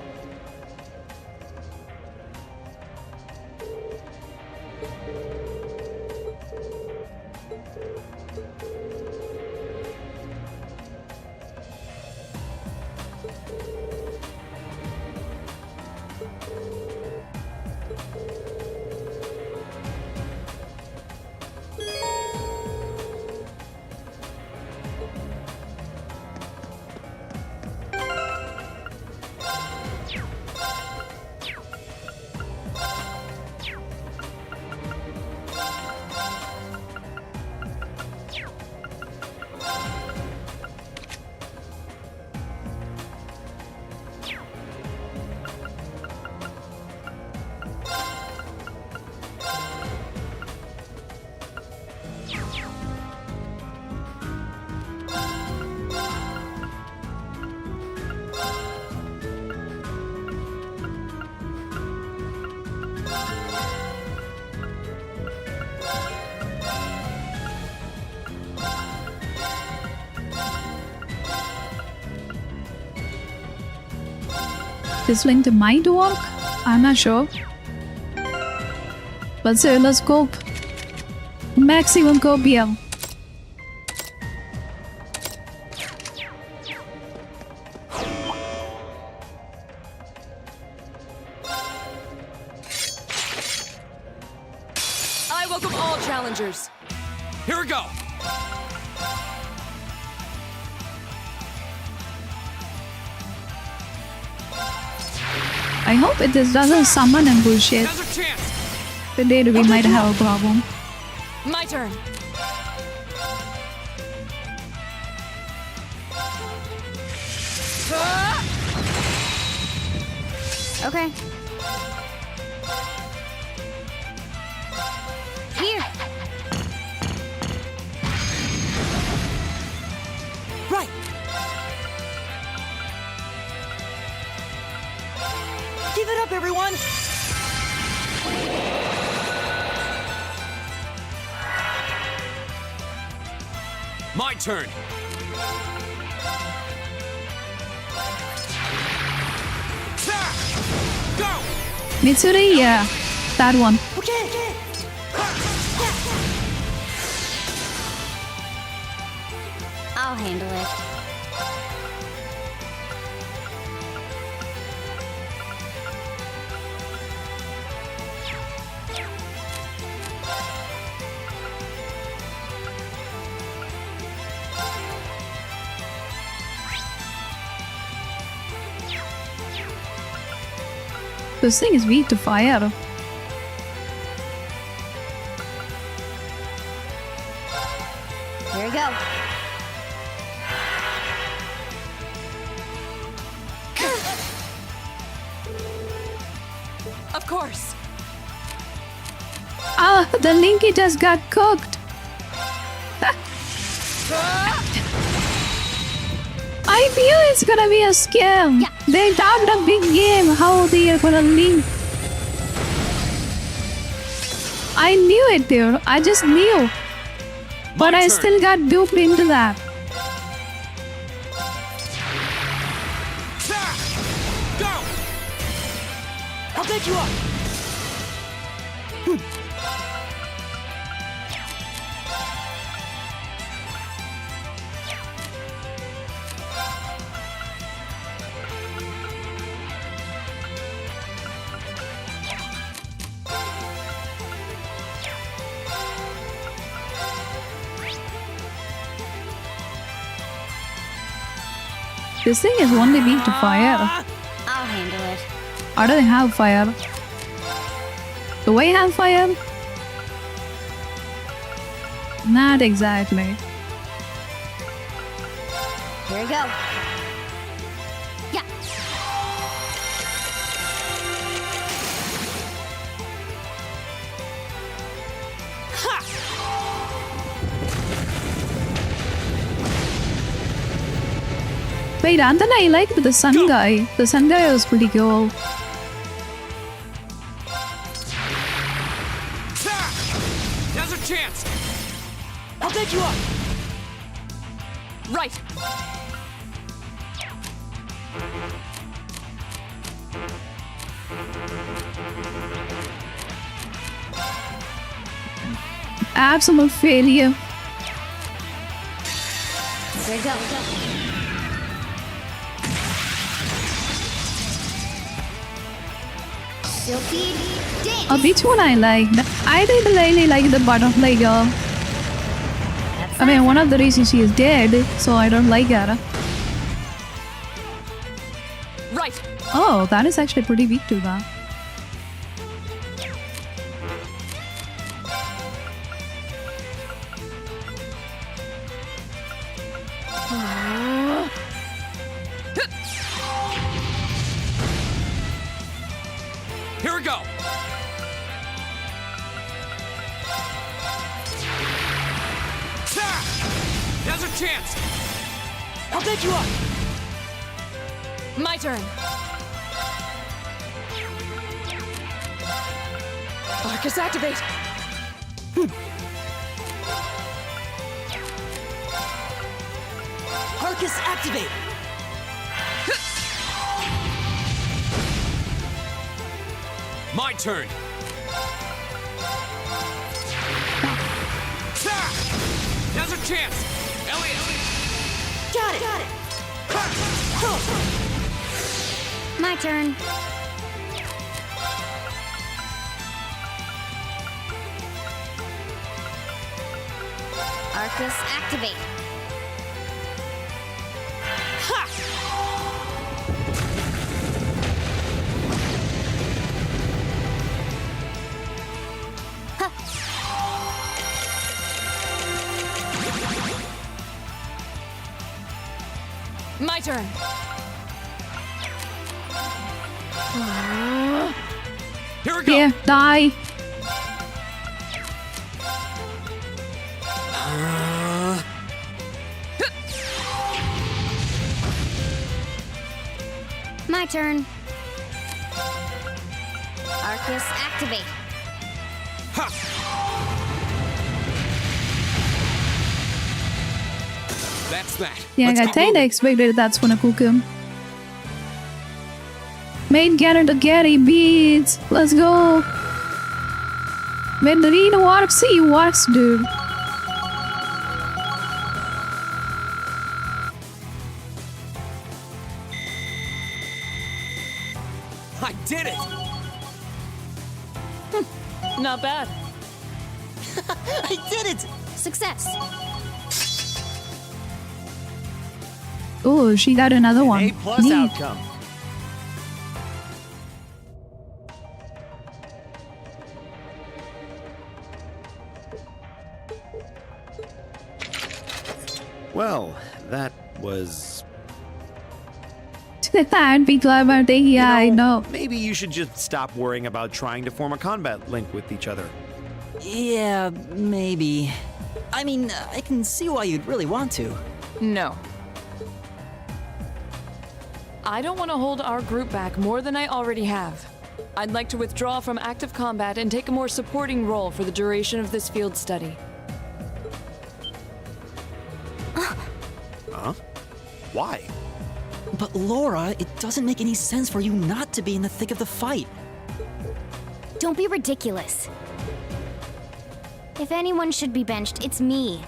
this link might work. I'm not sure. But so let's go. Maximum copium. I welcome all challengers. Here we go. I hope it doesn't summon and bullshit. Now's our chance. Today we might have a problem. My turn. Okay. Here. Right. Give it up, everyone. My turn. Go. Mitsuri, yeah. That one. Okay. I'll handle it. This thing is weak to fire. Here we go. Of course. Ah, the Linky just got cooked. I knew it's gonna be a scam. Yeah. They dubbed a big game. How they are gonna link? I knew it, dude. I just knew. But I turn. still got duped into that. Go. I'll take you up. This thing is only weak to fire. I'll handle it. Or do they have fire? Do we have fire? Not exactly. Here we go. Yeah. Wait, and then I liked the sun guy. The sun guy was pretty cool. Now's our chance. I'll take you up. Right. Absolute failure. Here we go. Silky dance. Which one I liked? I didn't really like the butterfly girl. I mean, one of the reasons she is dead, so I don't like her. Right. Oh, that is actually pretty weak to that. Here we go. Now's our chance. I'll take you up. My turn. Arcus activate. Arcus activate. My turn. Now's our chance. Elliot. Got it! My turn. Arcus, activate. My turn. Here we go. Here, die. My turn. Arcus, activate. That's that. Yeah, Let's I get kinda moving. expected that's gonna cook him. Main character Gary beats. Let's go. When the Reno works, he works, dude. I did it. Not bad. I did it! Success. Oh, she got another one. A+ Neat. outcome. Well, that was. I'd be clever, yeah, I know. Maybe you should just stop worrying about trying to form a combat link with each other. Yeah, maybe. I mean, I can see why you'd really want to. No. I don't want to hold our group back more than I already have. I'd like to withdraw from active combat and take a more supporting role for the duration of this field study. Huh? Why? But Laura, it doesn't make any sense for you not to be in the thick of the fight. Don't be ridiculous. If anyone should be benched, it's me.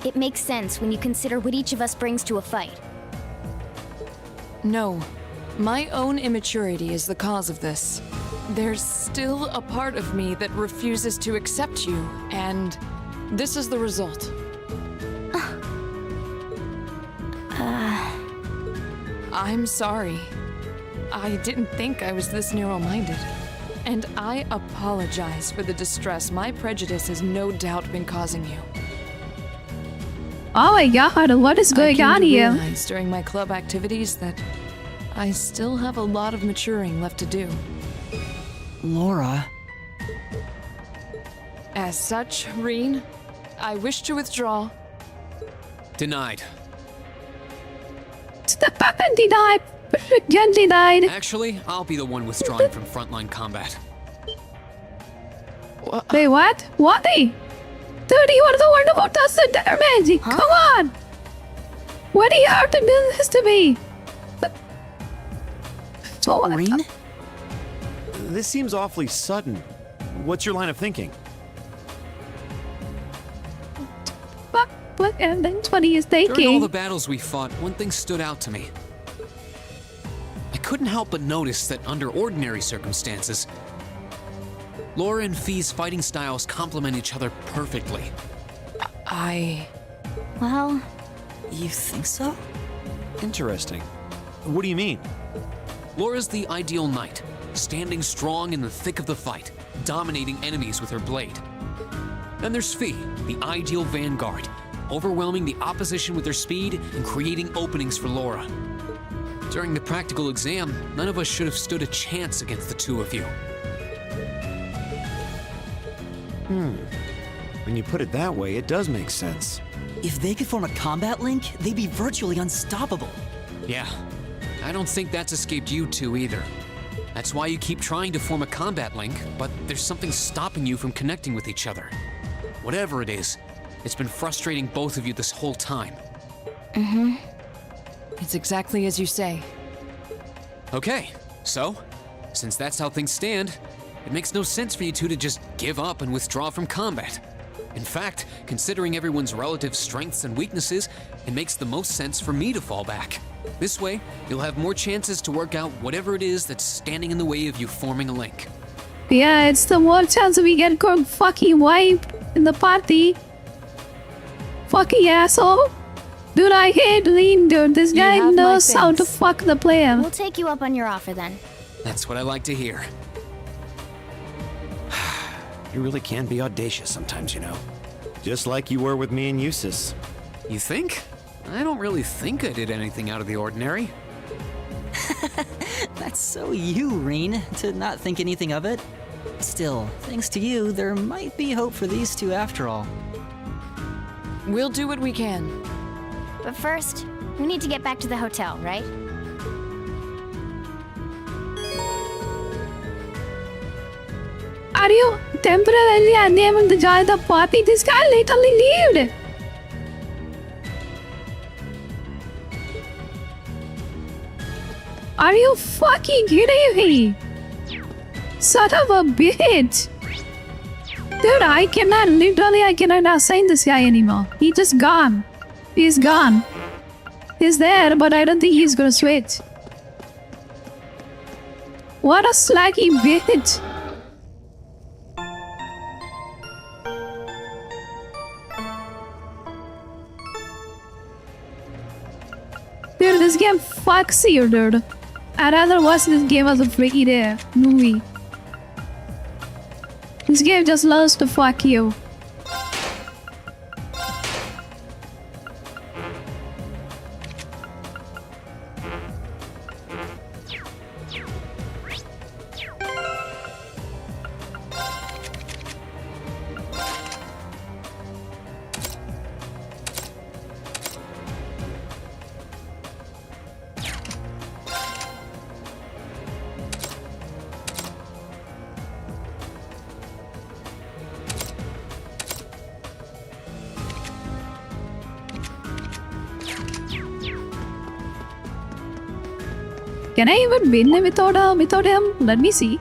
It makes sense when you consider what each of us brings to a fight. No. My own immaturity is the cause of this. There's still a part of me that refuses to accept you, and this is the result. I'm sorry. I didn't think I was this narrow-minded. And I apologize for the distress my prejudice has no doubt been causing you. Oh my god, what is I going came on to here? realize during my club activities that I still have a lot of maturing left to do. Laura. As such, Reen, I wish to withdraw. Denied. Denied. Gently died. Actually, I'll be the one withdrawing from frontline combat. Wait, what? What? Dude, you are the one about us the damage. Come on. What do you have to do this to me? Reen? This seems awfully sudden. What's your line of thinking? What? And that's what he is During all thinking. the battles we fought, one thing stood out to me. I couldn't help but notice that under ordinary circumstances, Laura and Fee's fighting styles complement each other perfectly. Well, You think so? Interesting. What do you mean? Laura's the ideal knight, standing strong in the thick of the fight, dominating enemies with her blade. Then there's Fee, the ideal vanguard, overwhelming the opposition with her speed and creating openings for Laura. During the practical exam, none of us should have stood a chance against the two of you. When you put it that way, it does make sense. If they could form a combat link, they'd be virtually unstoppable. Yeah, I don't think that's escaped you two either. That's why you keep trying to form a combat link, but there's something stopping you from connecting with each other. Whatever it is, it's been frustrating both of you this whole time. It's exactly as you say. Okay, so, Since that's how things stand, it makes no sense for you two to just give up and withdraw from combat. In fact, considering everyone's relative strengths and weaknesses, it makes the most sense for me to fall back. This way, you'll have more chances to work out whatever it is that's standing in the way of you forming a link. Yeah, it's the more chance we get called fucking wipe in the party. Fucking asshole. Dude, I hate Lean, dude. This guy have my knows how to thanks. fuck the player. We'll take you up on your offer then. That's what I like to hear. You really can be audacious sometimes, you know. Just like you were with me and Eustace. You think? I don't really think I did anything out of the ordinary. That's so you, Reen, to not think anything of it. Still, thanks to you, there might be hope for these two after all. We'll do what we can. But first, we need to get back to the hotel, right? Are you temporarily unable to join the party? This guy literally lived. Are you fucking kidding me? Son of a bitch. Dude, I cannot assign this guy anymore. He's just gone. He's gone. He's there, but I don't think he's gonna switch. What a slacky bitch. Dude, this game fucks you, dude. I'd rather watch this game as a freaky day movie. This game just loves to fuck you. Can I even win without him? Let me see.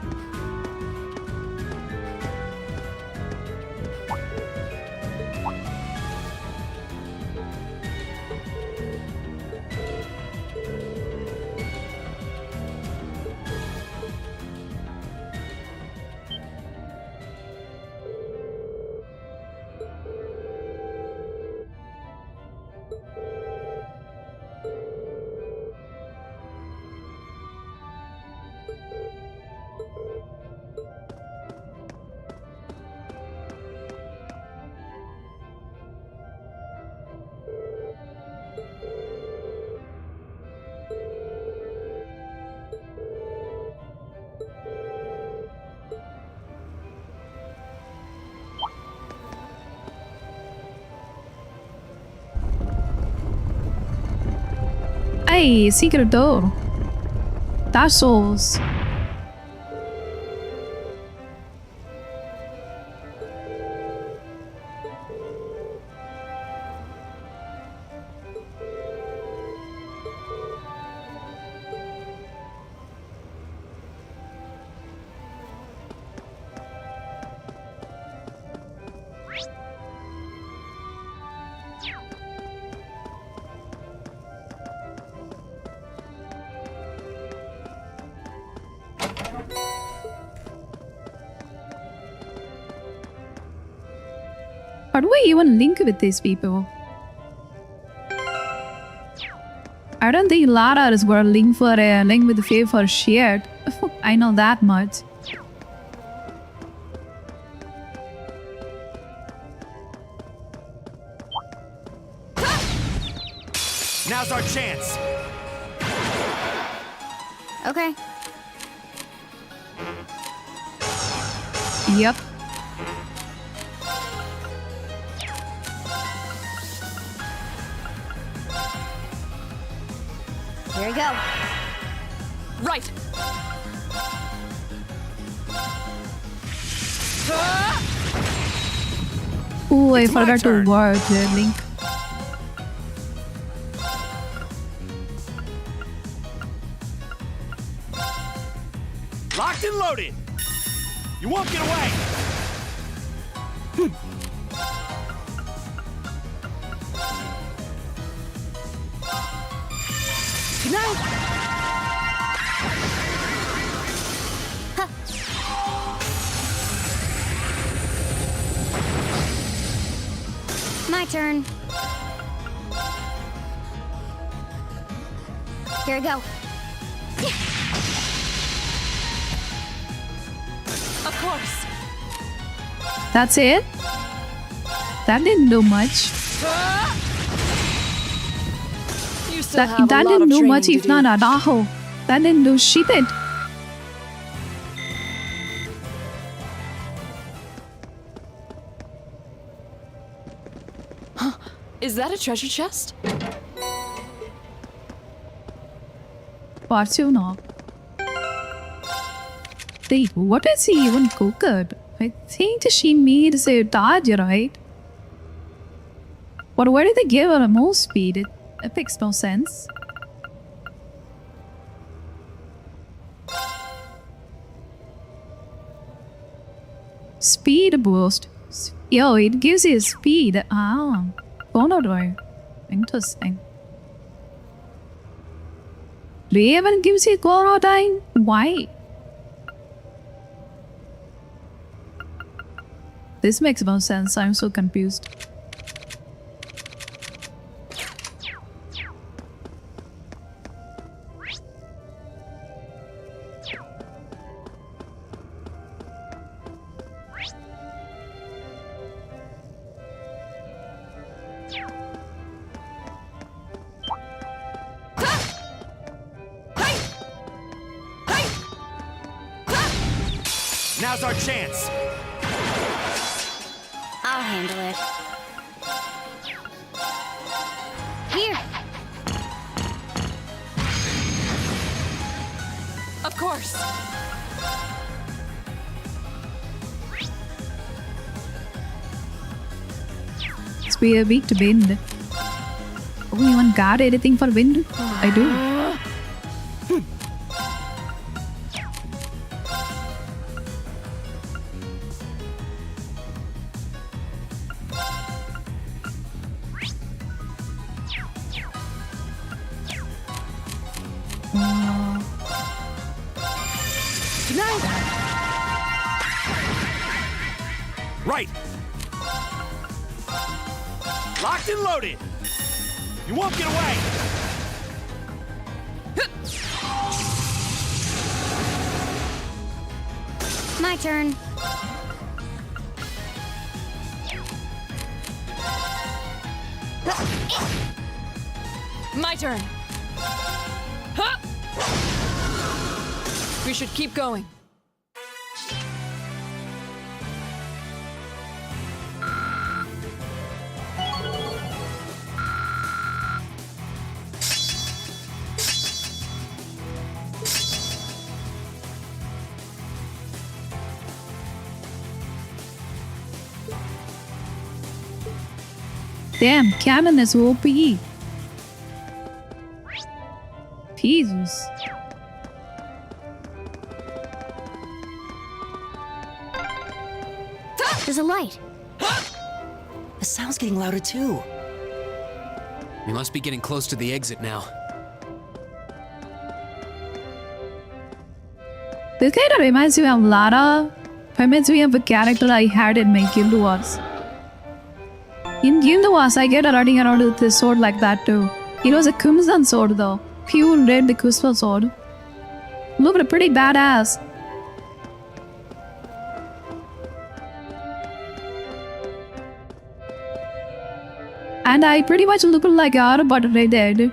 Hey, secret door. Dark Souls. How do I even link with these people? I don't think Lara is gonna link with Faye for shit. I know that much. Now's our chance. Okay. Yep. Here we go. Right. Ooh, I It's my forgot to turn. word the link. Lock Locked and loaded! You won't get away! Good night. My turn. Here I go. Of course. That's it? That didn't do much. You still have a That lot didn't of do training much to if do. not a daho. That didn't do shit. Is that a treasure chest? What's you know? What is he even cooked? I think she needs a dodge, right? But why did they give her a move speed? It makes no sense. Speed boost. Yo, it gives you speed. Ah, Bonodor. Interesting. Raven gives you Gorodine? Why? This makes no sense. I'm so confused. Now's our chance! I'll handle it. Here. Of course. It's be a weak to wind. Oh, you want guard anything for wind? I do. Good night. Right! Locked and loaded! You won't get away! My turn. My turn. Huh! We should keep going. Damn, cannon is OP. Jesus. There's a light. The sound's getting louder too. We must be getting close to the exit now. This kind of reminds me of Lara. Reminds me of a character I had in my Guild Wars. In Guild Wars, I get running around with this sword like that too. It was a crimson sword though. Pure red crystal sword. Looked pretty badass. And I pretty much look like her, but redhead.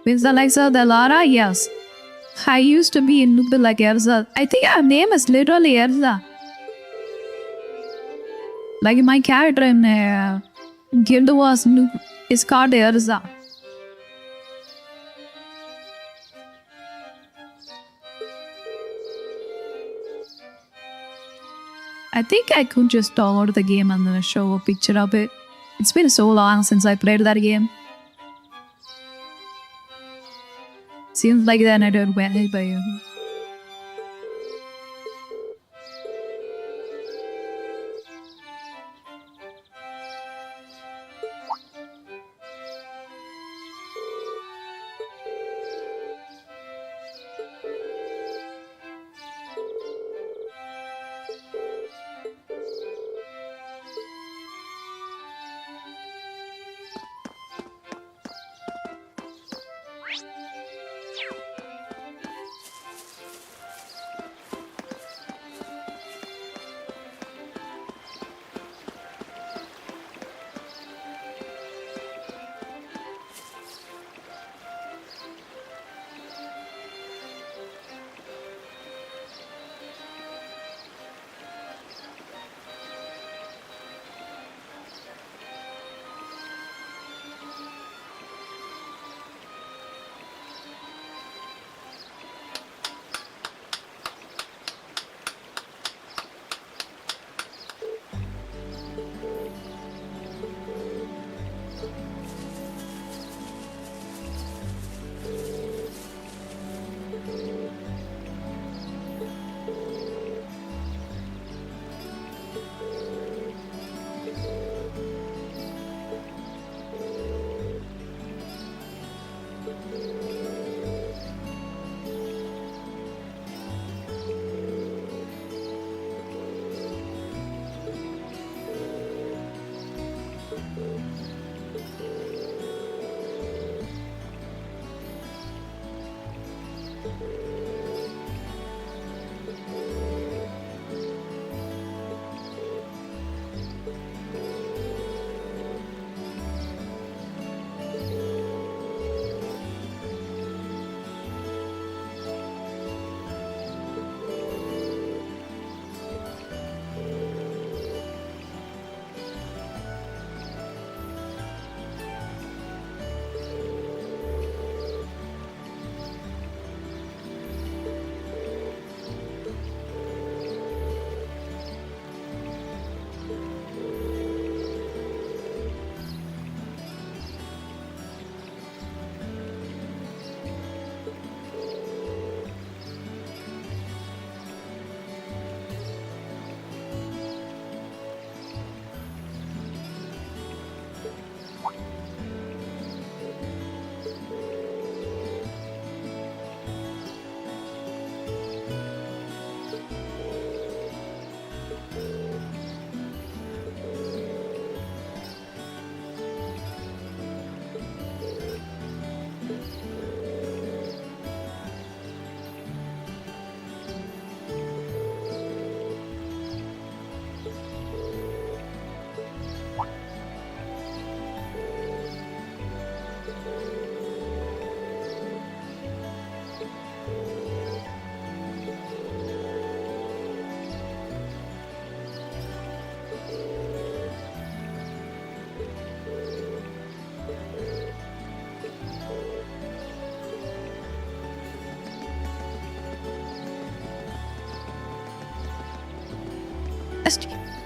With the Alexa, the Lara, yes. I used to be a noob like Erza. I think her name is literally Erza. Like my character in Guild Wars noob is called Erza. I think I could just download the game and then show a picture of it. It's been so long since I played that game. Seems like that I don't win it by you.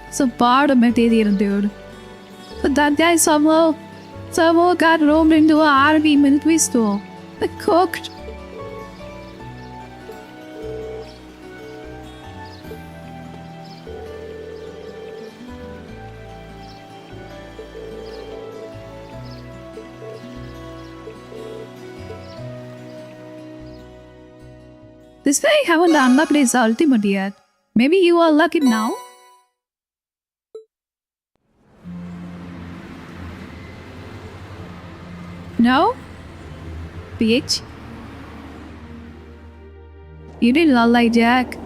It's a part of material, dude. But that guy somehow got roped into an army military store. Cooked. This guy haven't unlocked his ultimate yet. Maybe you unlock it now? No? Bitch? You did not like Jack.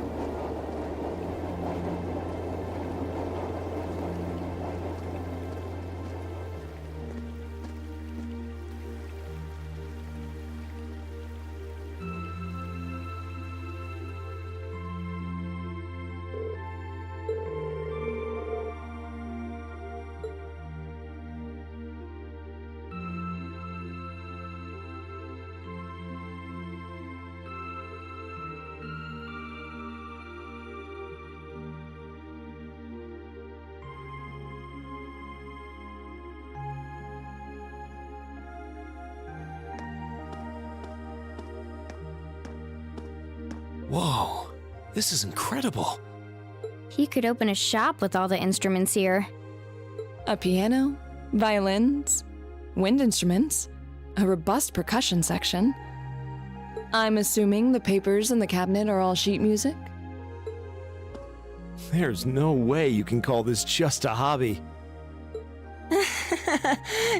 Whoa, this is incredible. He could open a shop with all the instruments here. A piano, violins, wind instruments, a robust percussion section. I'm assuming the papers in the cabinet are all sheet music? There's no way you can call this just a hobby.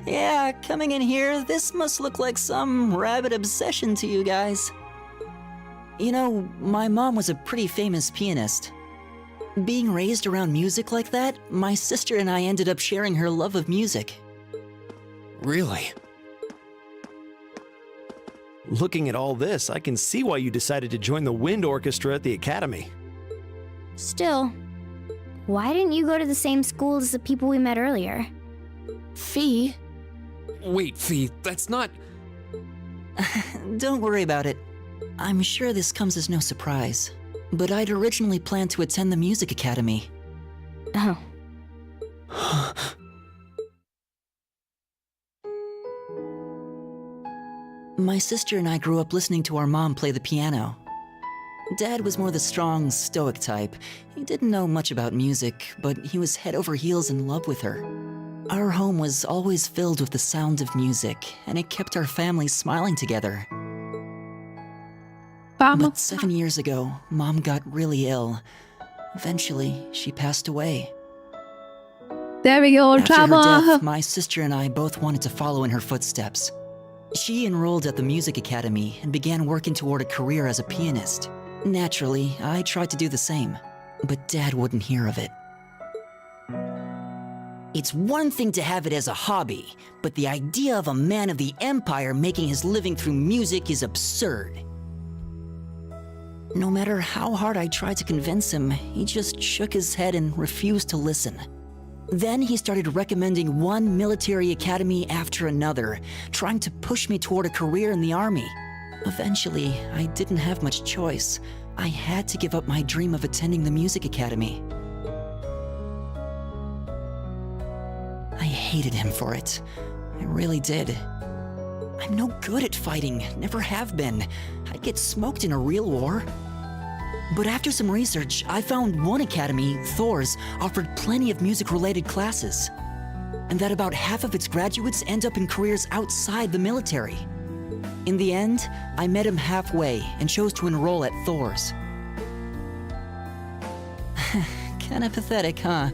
Yeah, coming in here, this must look like some rabid obsession to you guys. You know, my mom was a pretty famous pianist. Being raised around music like that, my sister and I ended up sharing her love of music. Really? Looking at all this, I can see why you decided to join the wind orchestra at the academy. Still, why didn't you go to the same school as the people we met earlier? Fee? Wait, Fee, that's not... Don't worry about it. I'm sure this comes as no surprise, but I'd originally planned to attend the music academy. Oh. My sister and I grew up listening to our mom play the piano. Dad was more the strong, stoic type. He didn't know much about music, but he was head over heels in love with her. Our home was always filled with the sound of music, and it kept our family smiling together. But 7 years ago, Mom got really ill. Eventually, she passed away. There we go, After her drama. death, my sister and I both wanted to follow in her footsteps. She enrolled at the music academy and began working toward a career as a pianist. Naturally, I tried to do the same, but Dad wouldn't hear of it. It's one thing to have it as a hobby, but the idea of a man of the Empire making his living through music is absurd. No matter how hard I tried to convince him, he just shook his head and refused to listen. Then he started recommending one military academy after another, trying to push me toward a career in the army. Eventually, I didn't have much choice. I had to give up my dream of attending the music academy. I hated him for it. I really did. I'm no good at fighting, never have been. I'd get smoked in a real war. But after some research, I found one academy, Thor's, offered plenty of music-related classes. And that about half of its graduates end up in careers outside the military. In the end, I met him halfway and chose to enroll at Thor's. Kinda pathetic, huh?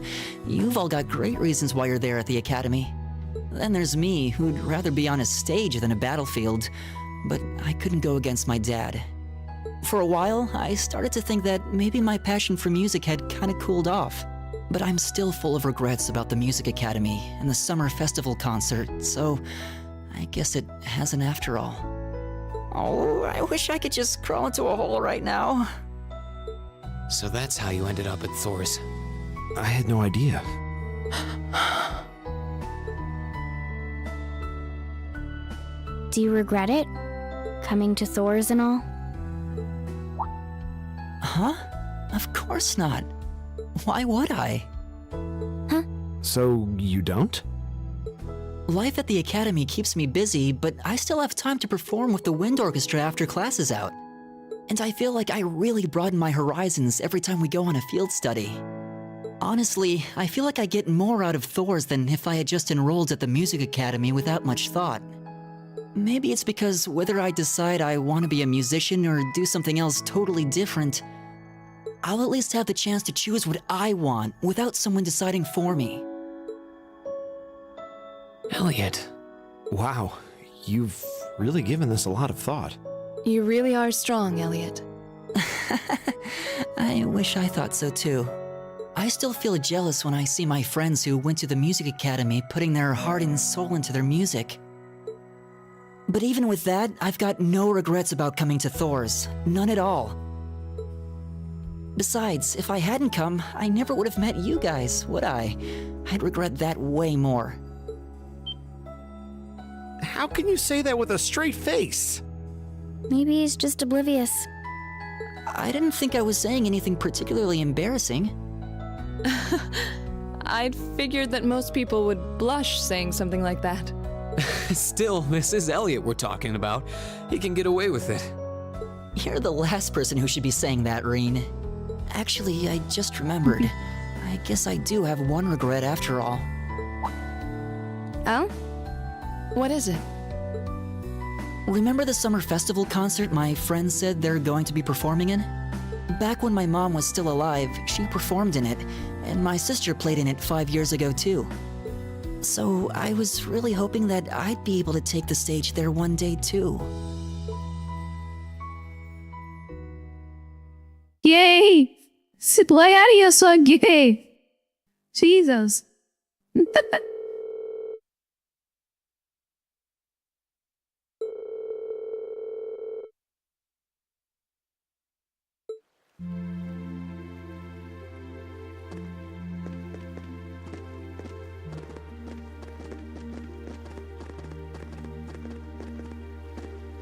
You've all got great reasons why you're there at the academy. Then there's me, who'd rather be on a stage than a battlefield, but I couldn't go against my dad. For a while, I started to think that maybe my passion for music had kinda cooled off. But I'm still full of regrets about the music academy and the summer festival concert, so I guess it hasn't after all. Oh, I wish I could just crawl into a hole right now. So that's how you ended up at Thor's. I had no idea. Do you regret it? Coming to Thor's and all? Huh? Of course not. Why would I? So, you don't? Life at the academy keeps me busy, but I still have time to perform with the wind orchestra after class is out. And I feel like I really broaden my horizons every time we go on a field study. Honestly, I feel like I get more out of Thor's than if I had just enrolled at the music academy without much thought. Maybe it's because whether I decide I want to be a musician or do something else totally different, I'll at least have the chance to choose what I want without someone deciding for me. Elliot. Wow, you've really given this a lot of thought. You really are strong, Elliot. I wish I thought so too. I still feel jealous when I see my friends who went to the music academy putting their heart and soul into their music. But even with that, I've got no regrets about coming to Thor's. None at all. Besides, if I hadn't come, I never would have met you guys, would I? I'd regret that way more. How can you say that with a straight face? Maybe he's just oblivious. I didn't think I was saying anything particularly embarrassing. I'd figured that most people would blush saying something like that. Still, this is Elliot we're talking about. He can get away with it. You're the last person who should be saying that, Reen. Actually, I just remembered. I guess I do have one regret after all. Oh? What is it? Remember the summer festival concert my friends said they're going to be performing in? Back when my mom was still alive, she performed in it, and my sister played in it 5 years ago too. So I was really hoping that I'd be able to take the stage there one day too. Yay! Play so gay. Jesus.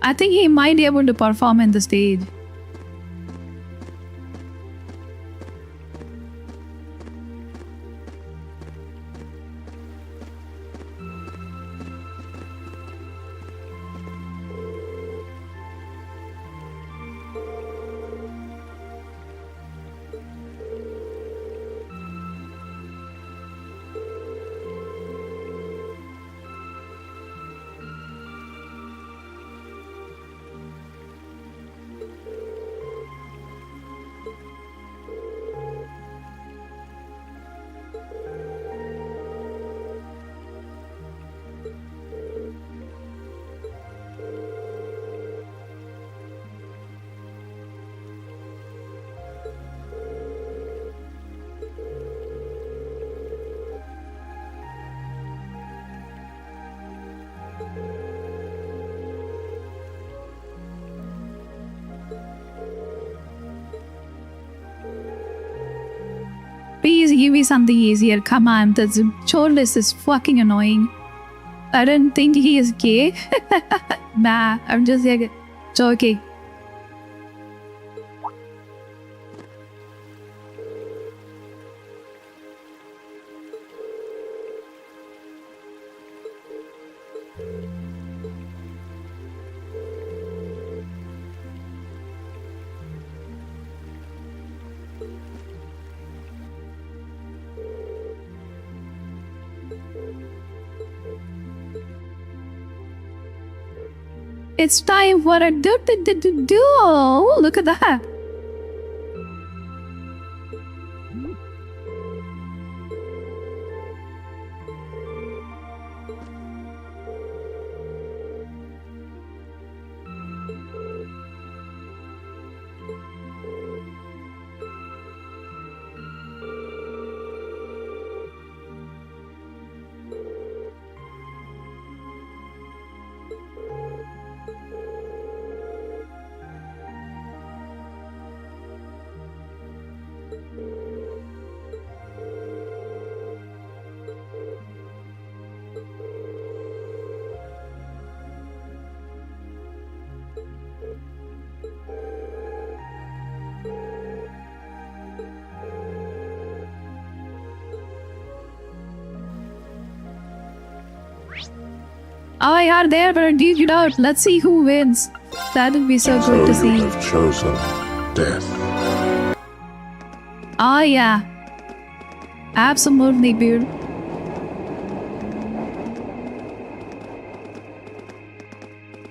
I think he might be able to perform in the stage. Please give me something easier. Come on, this chore list is fucking annoying. I didn't think he is gay. Nah, I'm just like joking. It's time for a do. Oh, look at that. Oh, you're there, but dude, you know, let's see who wins. That would be so good to So you see. have chosen death. Oh yeah, absolutely, dude.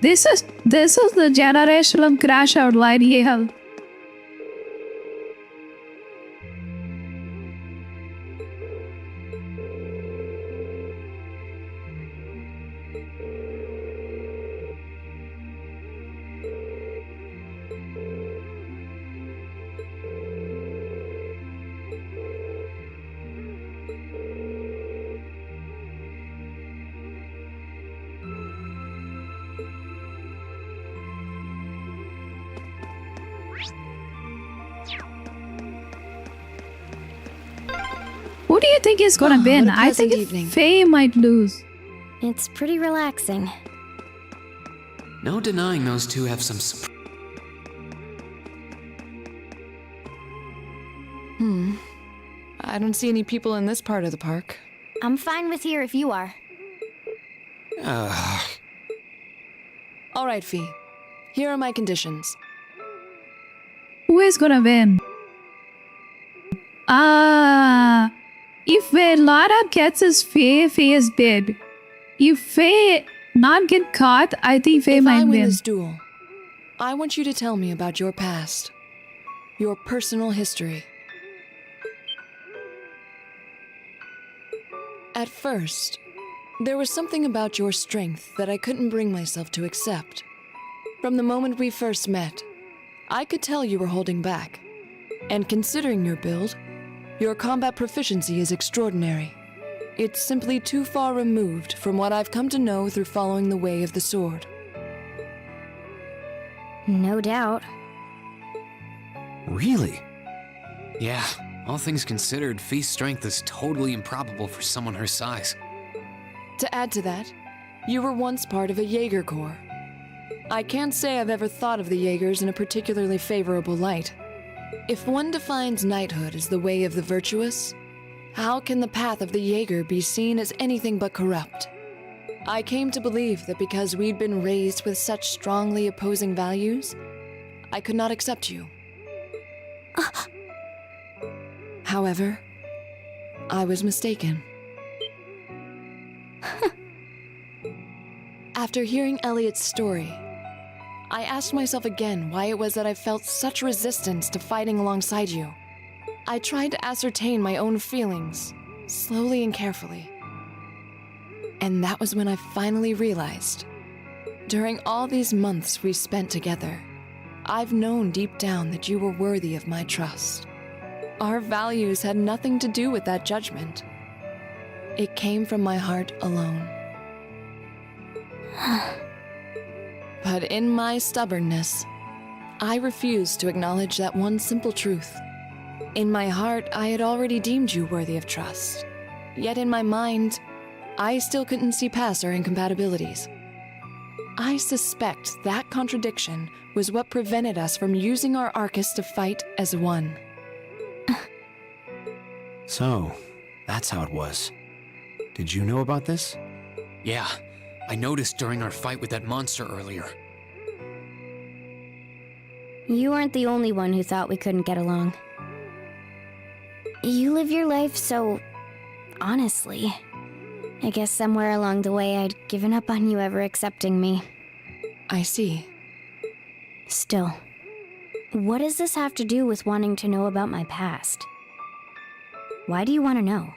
This is the generational crash out line here. Who do you think is gonna win? what a I think pleasant evening. Faye might lose. It's pretty relaxing. No denying those two have some. I don't see any people in this part of the park. I'm fine with here if you are. All right, Fee. Here are my conditions. Who is gonna win? If Lara gets his Faye is dead. If Faye not get caught, I think Faye If I might win win. this duel, I want you to tell me about your past, your personal history. At first, there was something about your strength that I couldn't bring myself to accept. From the moment we first met, I could tell you were holding back. And considering your build, your combat proficiency is extraordinary. It's simply too far removed from what I've come to know through following the way of the sword. No doubt. Really? Yeah, all things considered, Fee's strength is totally improbable for someone her size. To add to that, you were once part of a Jaeger Corps. I can't say I've ever thought of the Jaegers in a particularly favorable light. If one defines knighthood as the way of the virtuous, how can the path of the Jaeger be seen as anything but corrupt? I came to believe that because we'd been raised with such strongly opposing values, I could not accept you. However, I was mistaken. After hearing Elliot's story, I asked myself again why it was that I felt such resistance to fighting alongside you. I tried to ascertain my own feelings, slowly and carefully. And that was when I finally realized. During all these months we spent together, I've known deep down that you were worthy of my trust. Our values had nothing to do with that judgment. It came from my heart alone. But in my stubbornness, I refused to acknowledge that one simple truth. In my heart, I had already deemed you worthy of trust. Yet in my mind, I still couldn't see past our incompatibilities. I suspect that contradiction was what prevented us from using our Arcus to fight as one. So, that's how it was. Did you know about this? Yeah, I noticed during our fight with that monster earlier. You weren't the only one who thought we couldn't get along. You live your life so honestly. I guess somewhere along the way I'd given up on you ever accepting me. I see. Still, what does this have to do with wanting to know about my past? Why do you want to know?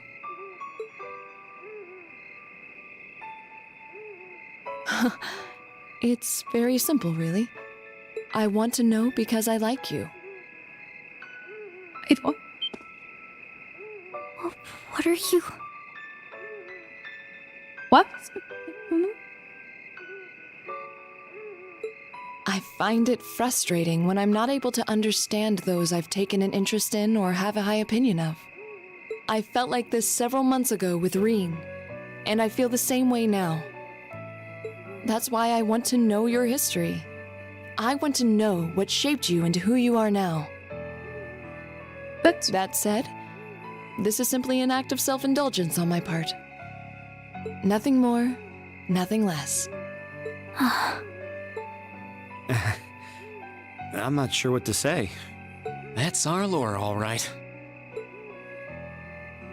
It's very simple, really. I want to know because I like you. It was. What are you... What? I find it frustrating when I'm not able to understand those I've taken an interest in or have a high opinion of. I felt like this several months ago with Reen, and I feel the same way now. That's why I want to know your history. I want to know what shaped you into who you are now. But That said, this is simply an act of self-indulgence on my part. Nothing more, nothing less. I'm not sure what to say. That's our lore, all right.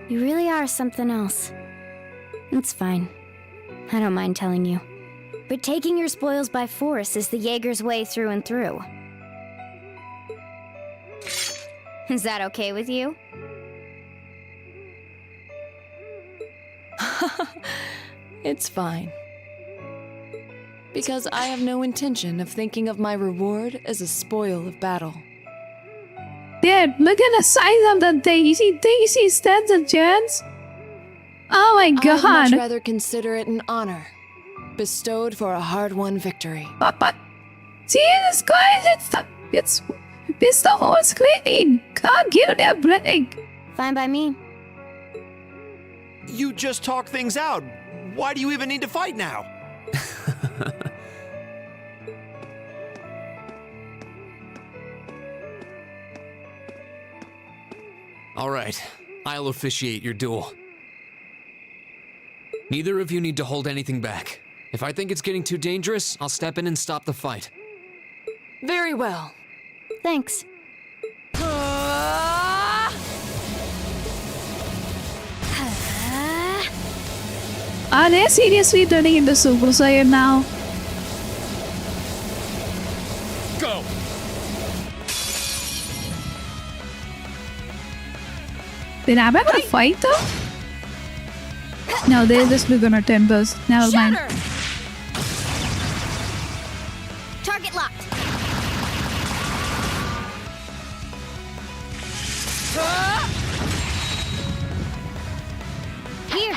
You really are something else. It's fine. I don't mind telling you. But taking your spoils by force is the Jaeger's way through and through. Is that okay with you? It's fine. Because I have no intention of thinking of my reward as a spoil of battle. Dad, look at the size of the thing. You think he stands a chance? Oh my I'd much god. rather consider it an honor, bestowed for a hard-won victory. But Jesus Christ, it's the whole screen. Can't give that break. Fine by me. You just talk things out. Why do you even need to fight now? All right, I'll officiate your duel. Neither of you need to hold anything back. If I think it's getting too dangerous, I'll step in and stop the fight. Very well. Thanks. Are they seriously turning into Super Saiyan now? Go! Then am I gonna fight though? No, they're just gonna tempt us. Never mind. Shatter! Target locked. Here.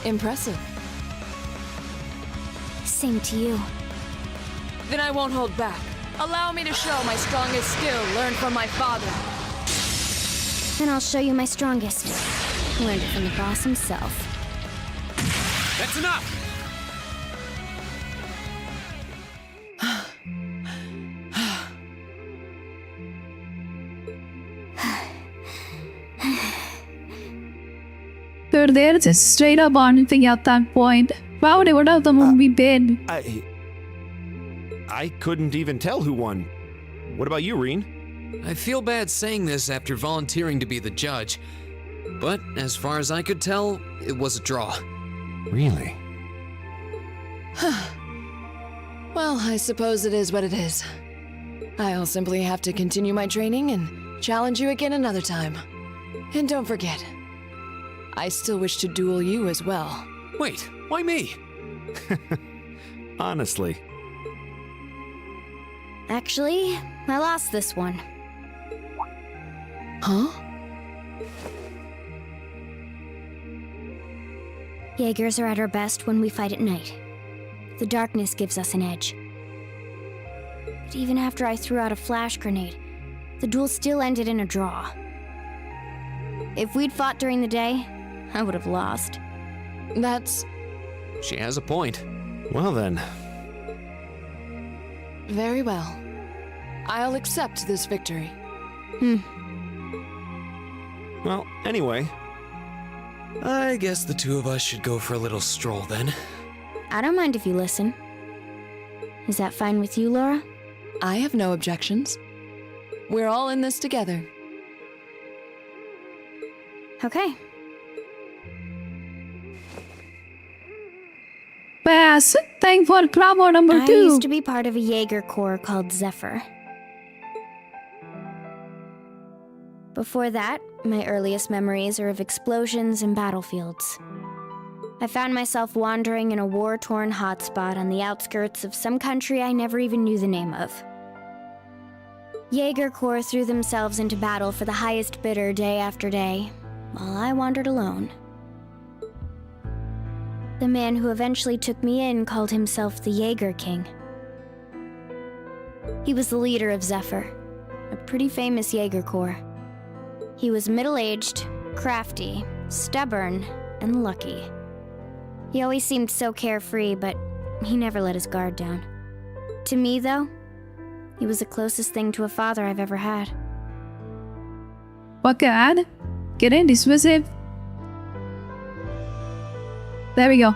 Impressive. Same to you. Then I won't hold back. Allow me to show my strongest skill learned from my father. Then I'll show you my strongest. Learned it from the boss himself. That's enough! So they're just straight up bonding at that point. Why would one of them be dead? I couldn't even tell who won. What about you, Reen? I feel bad saying this after volunteering to be the judge, but as far as I could tell, it was a draw. Really? Well, I suppose it is what it is. I'll simply have to continue my training and challenge you again another time. And don't forget, I still wish to duel you as well. Wait, why me? Honestly. Actually, I lost this one. Huh? Jaegers are at our best when we fight at night. The darkness gives us an edge. But even after I threw out a flash grenade, the duel still ended in a draw. If we'd fought during the day, I would have lost. That's She has a point. Well then. very well. I'll accept this victory. Well, anyway. I guess the two of us should go for a little stroll then. I don't mind if you listen. Is that fine with you, Laura? I have no objections. We're all in this together. Okay. Pass. Thank for promo number I 2. used to be part of a Jaeger corps called Zephyr. Before that, my earliest memories are of explosions and battlefields. I found myself wandering in a war-torn hotspot on the outskirts of some country I never even knew the name of. Jaeger corps threw themselves into battle for the highest bidder day after day, while I wandered alone. The man who eventually took me in called himself the Jaeger King. He was the leader of Zephyr, a pretty famous Jaeger corps. He was middle-aged, crafty, stubborn, and lucky. He always seemed so carefree, but he never let his guard down. To me, though, he was the closest thing to a father I've ever had. What god? Getting dismissive. There we go.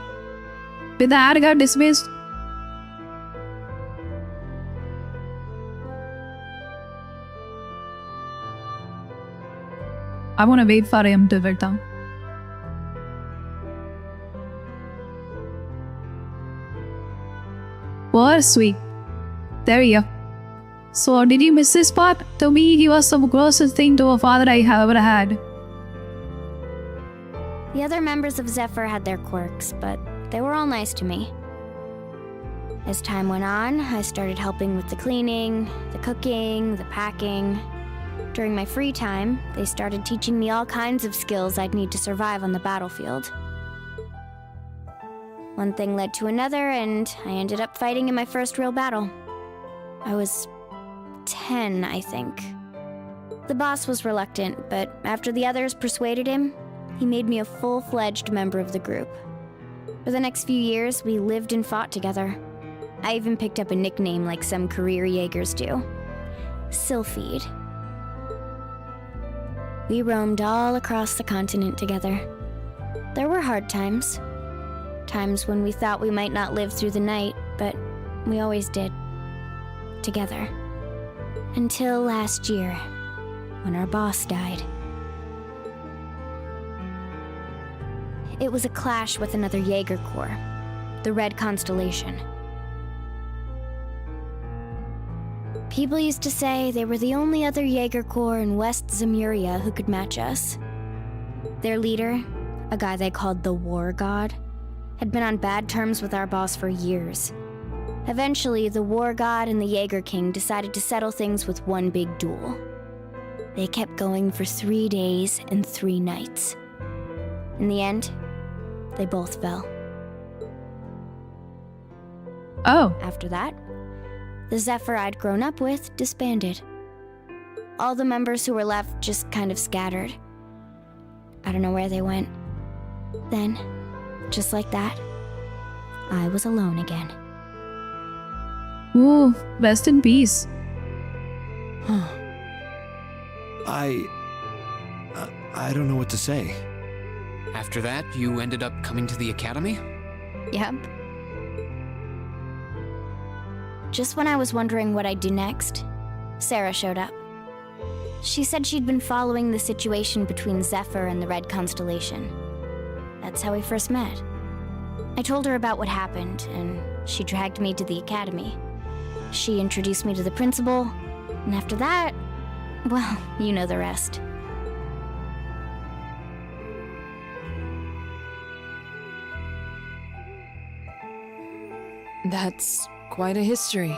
With the ad got dismissed. I wanna wait for him to get down. What sweet. There we go. So did you miss this part? To me, he was the closest thing to a father I have ever had. The other members of Zephyr had their quirks, but they were all nice to me. As time went on, I started helping with the cleaning, the cooking, the packing. During my free time, they started teaching me all kinds of skills I'd need to survive on the battlefield. One thing led to another, and I ended up fighting in my first real battle. I was 10, I think. The boss was reluctant, but after the others persuaded him, he made me a full-fledged member of the group. For the next few years, we lived and fought together. I even picked up a nickname like some career Jaegers do. Sylphide. We roamed all across the continent together. There were hard times. Times when we thought we might not live through the night, but we always did. Together. Until last year, when our boss died. it was a clash with another Jaeger Corps, the Red Constellation. People used to say they were the only other Jaeger Corps in West Zemuria who could match us. Their leader, a guy they called the War God, had been on bad terms with our boss for years. Eventually, the War God and the Jaeger King decided to settle things with one big duel. They kept going for 3 days and 3 nights. In the end, they both fell. Oh. After that, the Zephyr I'd grown up with disbanded. All the members who were left just kind of scattered. I don't know where they went. Then, just like that, I was alone again. Ooh, rest in peace. I don't know what to say. After that, you ended up coming to the academy? Yep. Just when I was wondering what I'd do next, Sarah showed up. She said she'd been following the situation between Zephyr and the Red Constellation. That's how we first met. I told her about what happened, and she dragged me to the academy. She introduced me to the principal, and after that, well, you know the rest. That's quite a history.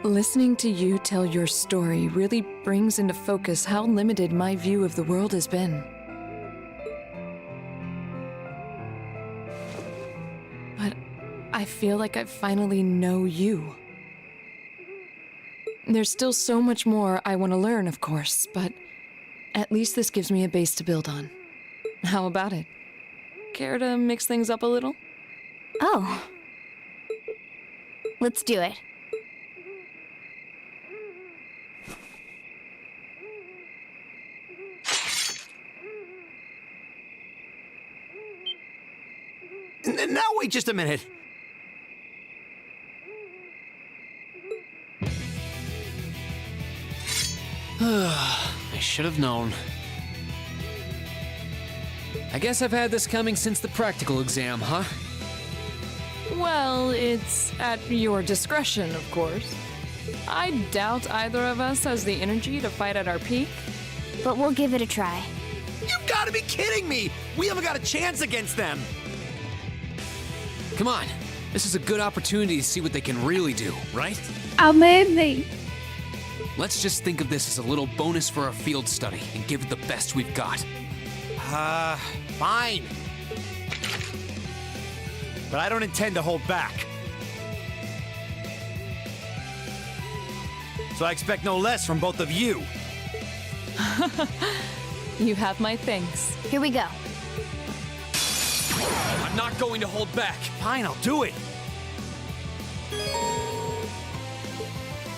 Listening to you tell your story really brings into focus how limited my view of the world has been. But I feel like I finally know you. There's still so much more I want to learn, of course, but at least this gives me a base to build on. How about it? Care to mix things up a little? Oh. Let's do it. Now wait just a minute. I should have known. I guess I've had this coming since the practical exam, huh? Well, it's at your discretion, of course. I doubt either of us has the energy to fight at our peak. But we'll give it a try. You've got to be kidding me! We haven't got a chance against them! Come on. This is a good opportunity to see what they can really do, right? Amazing. Let's just think of this as a little bonus for our field study and give it the best we've got. Fine. But I don't intend to hold back. So I expect no less from both of you. You have my thanks. Here we go. I'm not going to hold back. Fine, I'll do it.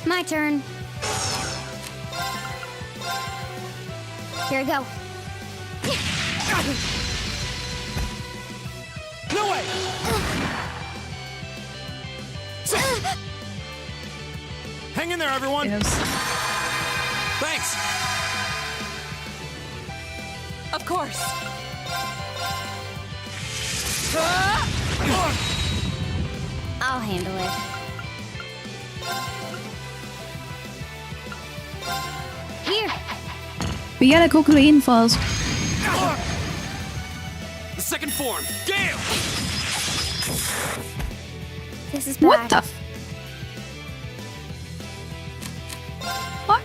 My turn. Here we go. No way! Hang in there, everyone! Yes. Thanks! Of course. I'll handle it. Here. We gotta cook rain first. The second form, Gale! This is bad. What the What?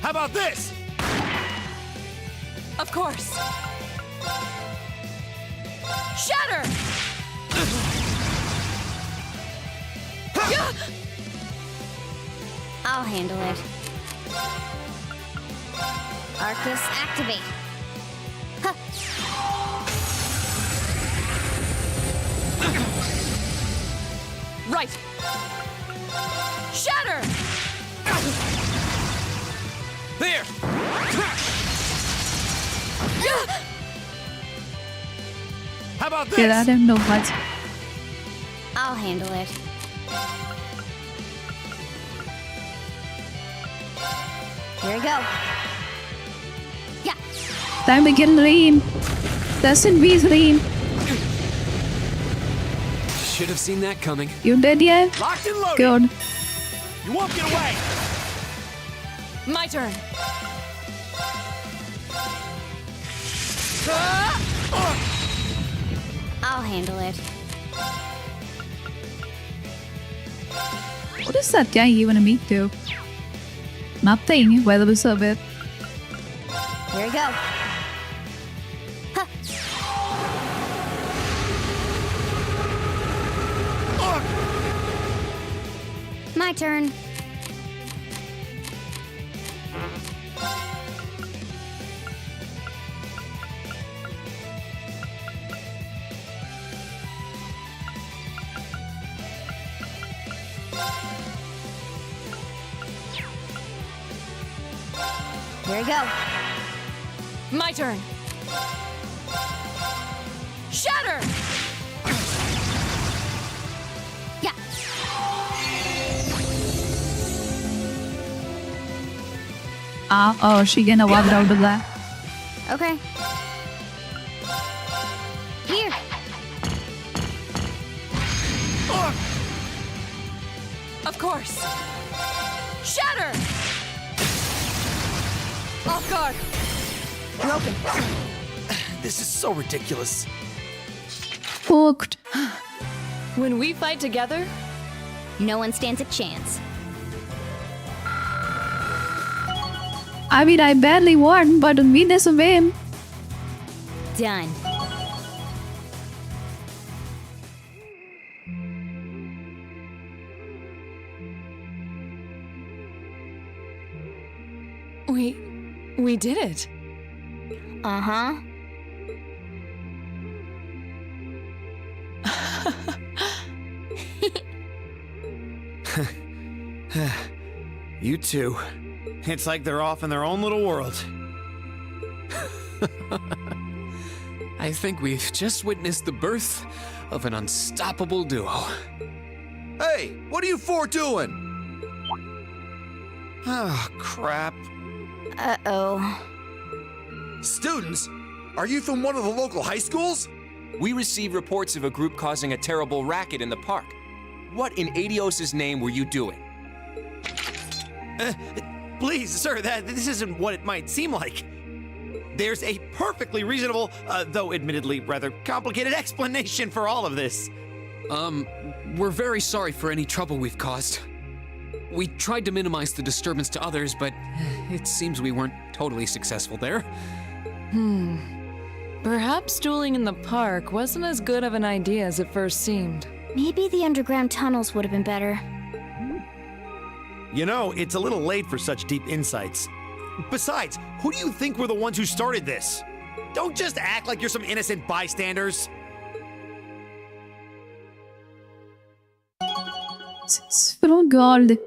How about this? Of course. Shatter! I'll handle it. Arcus, activate. Huh. Right. Shatter! There! How about this? Get at him, no buts. I'll handle it. Here we go. Yeah. Time to kill Reem. That's in V's Reem. Should have seen that coming. You did yet? Locked and loaded. Good. You won't get away. My turn. I'll handle it. What is that guy even a meat to? Nothing. Weather was a bit. Here we go. Huh. My turn. Here we go. My turn. Shatter! Yeah. Oh, she gonna walk out of that. Okay. Here. Of course. Shatter! Off guard. Broken. This is so ridiculous. Hooked. When we fight together, No one stands a chance. I mean, I barely won, but Venus of him. Done. we did it. Uh-huh. You two. It's like they're off in their own little world. I think we've just witnessed the birth of an unstoppable duo. Hey, what are you four doing? Oh, crap. Uh-oh. Students? Are you from one of the local high schools? We received reports of a group causing a terrible racket in the park. What in Adios' name were you doing? Please, sir, this isn't what it might seem like. There's a perfectly reasonable, though admittedly rather complicated explanation for all of this. We're very sorry for any trouble we've caused. We tried to minimize the disturbance to others, but it seems we weren't totally successful there. Perhaps dueling in the park wasn't as good of an idea as it first seemed. Maybe the underground tunnels would have been better. You know, it's a little late for such deep insights. Besides, who do you think were the ones who started this? Don't just act like you're some innocent bystanders. From gold.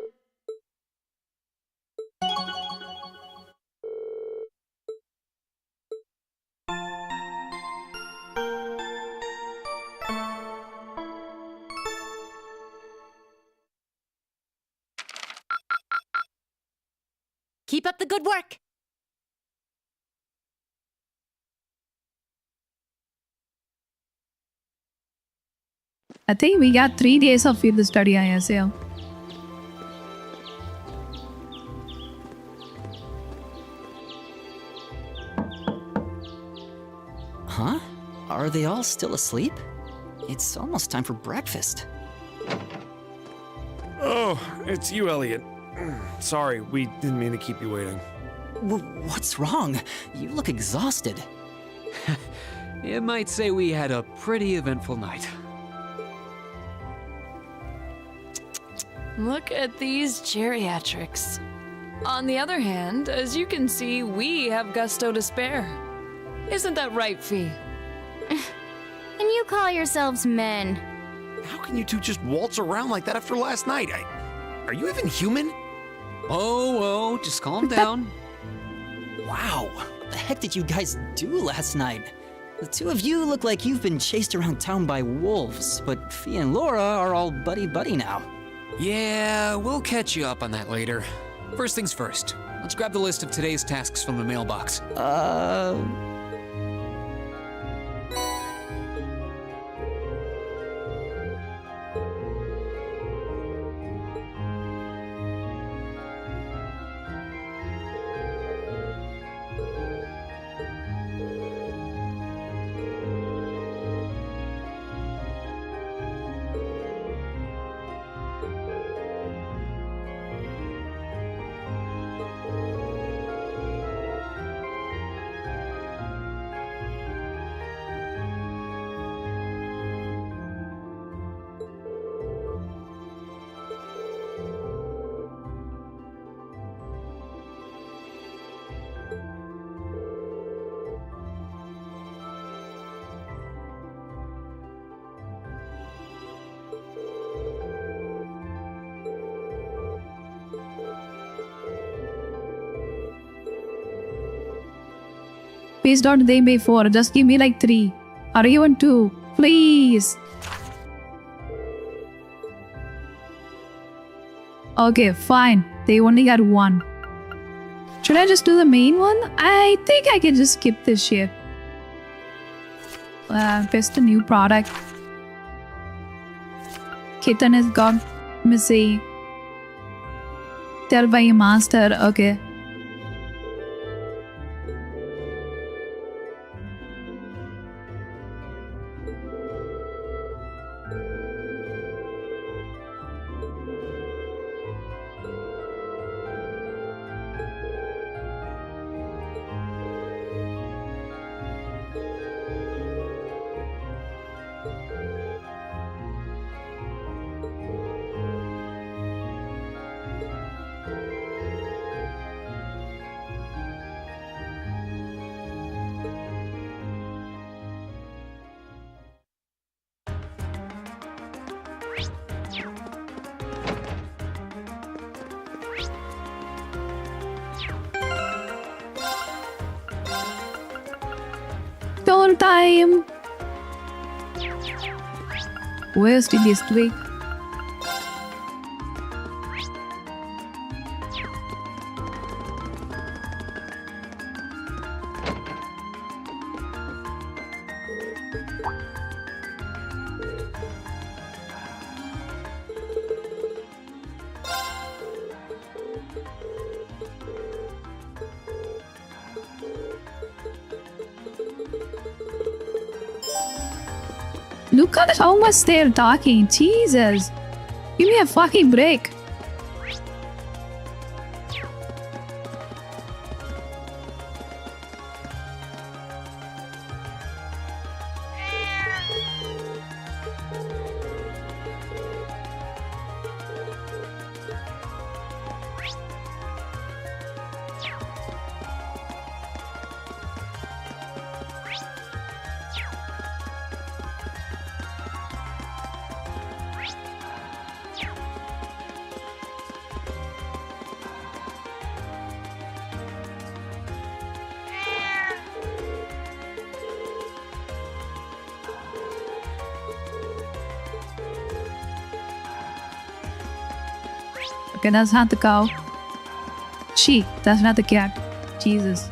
Keep up the good work. I think we got 3 days of field study, I assume. Huh? Are they all still asleep? It's almost time for breakfast. Oh, it's you, Elliot. Sorry, we didn't mean to keep you waiting. What's wrong? You look exhausted. You might say we had a pretty eventful night. Look at these geriatrics. On the other hand, as you can see, we have gusto to spare. Isn't that right, Fee? And you call yourselves men. How can you two just waltz around like that after last night? Are you even human? Oh, just calm down. Wow, what the heck did you guys do last night? The two of you look like you've been chased around town by wolves, but Fee and Laura are all buddy-buddy now. Yeah, we'll catch you up on that later. First things first, let's grab the list of today's tasks from the mailbox. Please don't name me 4, just give me like 3 or even 2, please. Okay, fine, they only got 1. Should I just do the main one? I think I can just skip this shit. Best new product. Kitten is gone. Missy. Tell by a master, okay. Tour time! Where's the list week? Look at how much they're talking. Jesus. Give me a fucking break. Okay, that's not the cow. She, that's not the cat. Jesus.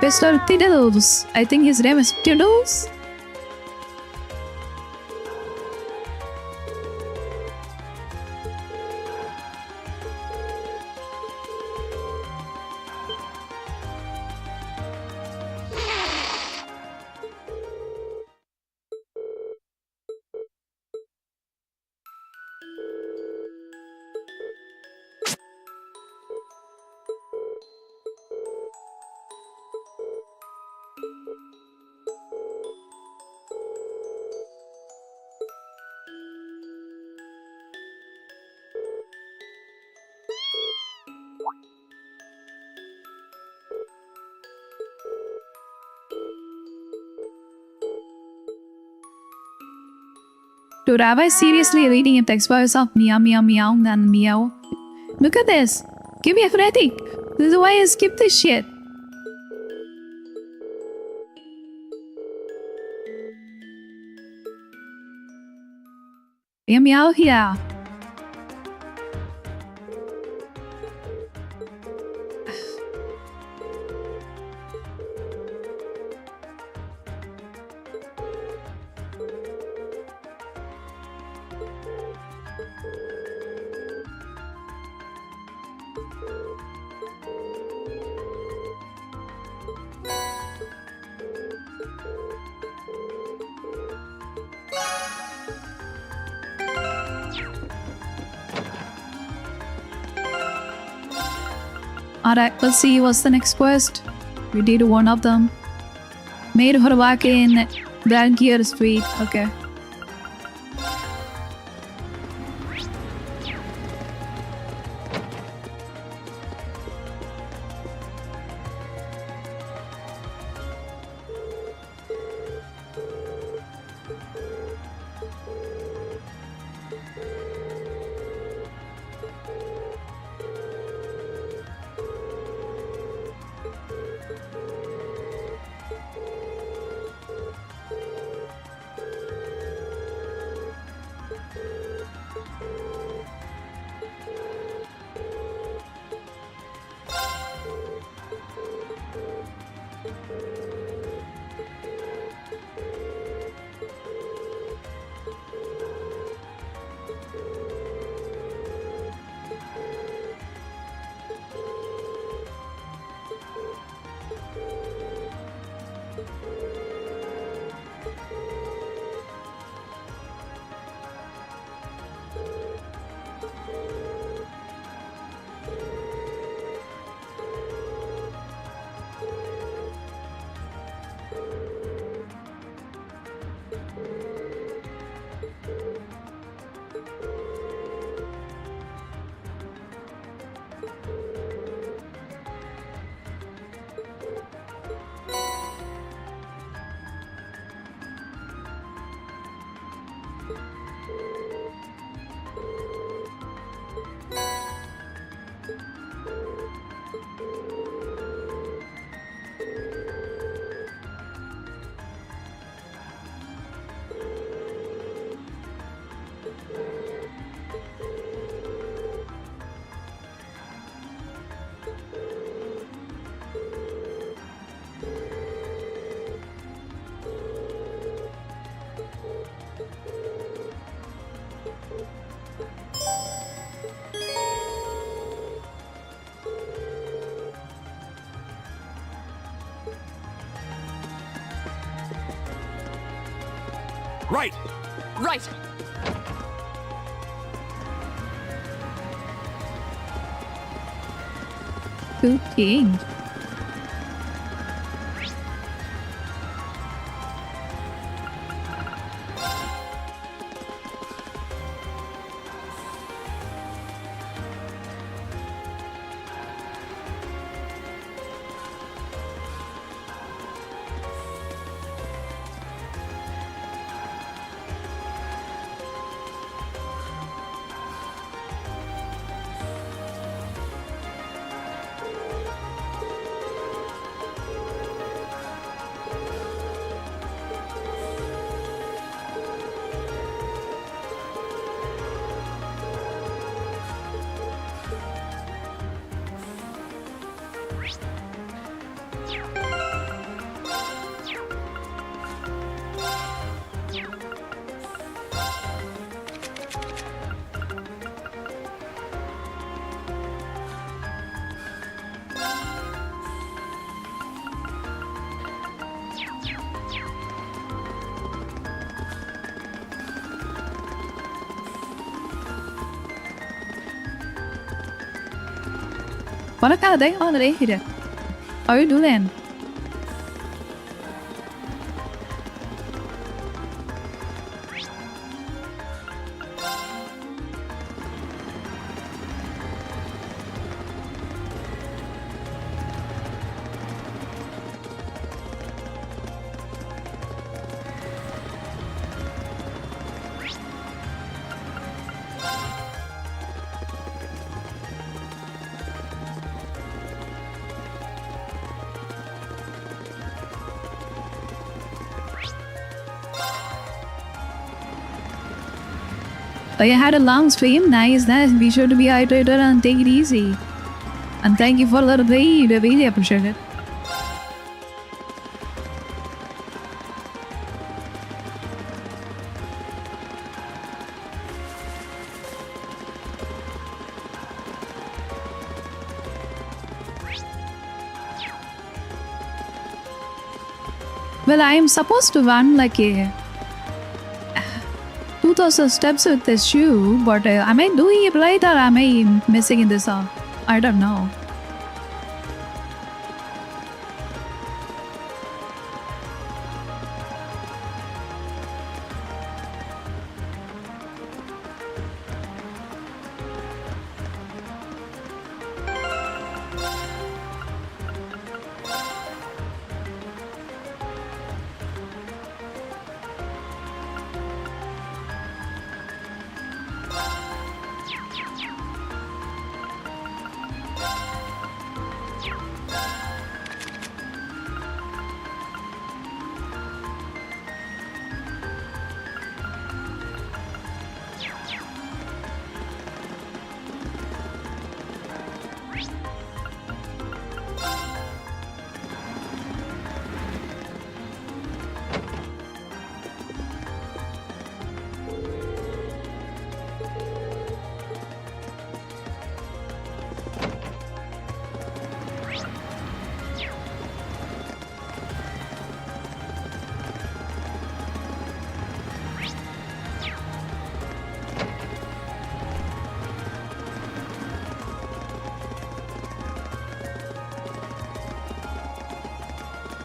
Mr. Tiddles. I think his name is Tiddles. Dude, am I seriously reading a text by yourself? Meow, meow, meow, and meow. Look at this. Give me a phonetic. This is why I skip this shit. Meow, meow here. Alright, let's see what's the next quest. We did one of them. Made her back in Brankier Street. Okay. Right! Right! Good king. What a car day on the day here. How you doing? Oh, you had a long stream? Nice. Be sure to be hydrated and take it easy. And thank you for the raid. I really appreciate it. Well, I am supposed to run like a 2000 steps with this shoe, but am I doing it right or am I missing this out? I don't know.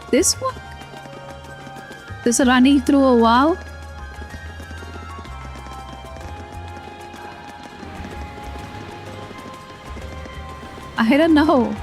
This one? This running through a wall? I don't know.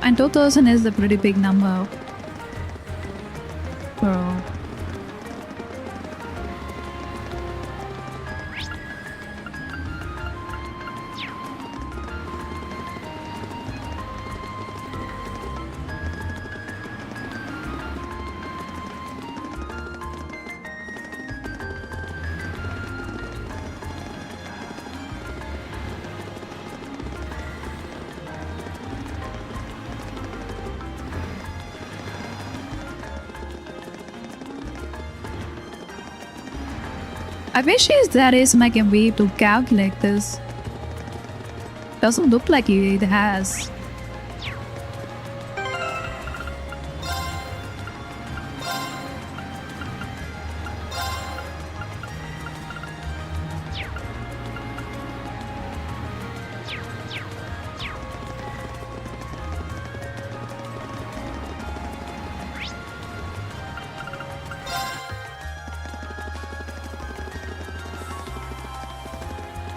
And 2000 is a pretty big number. Bro. I wish there is like a way to calculate this. Doesn't look like it has.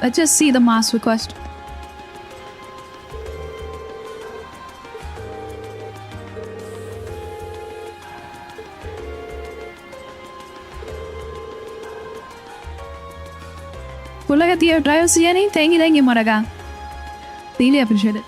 Let's just see the mass request. Look at the drive, Jenny. Thank you, Moraga. Really appreciate it.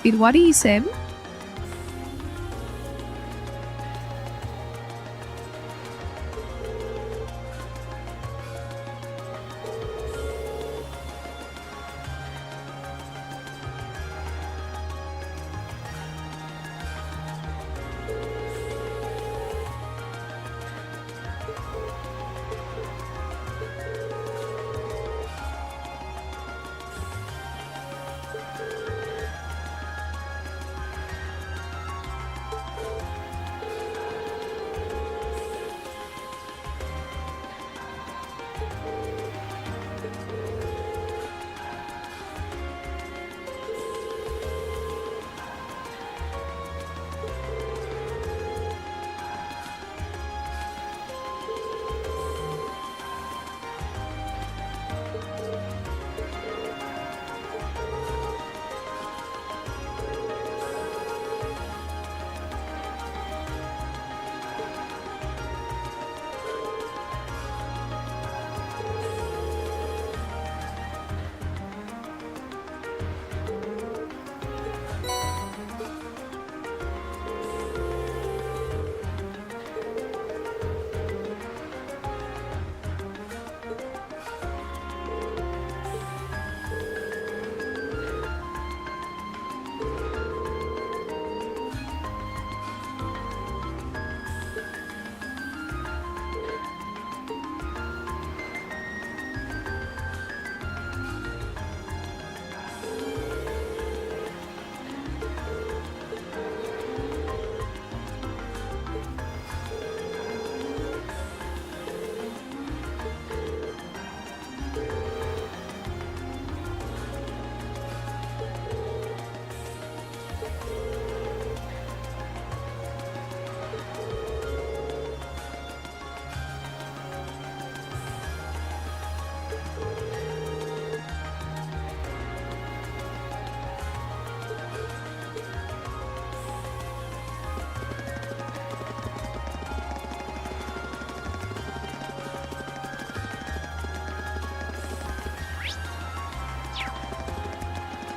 Wait, what he said?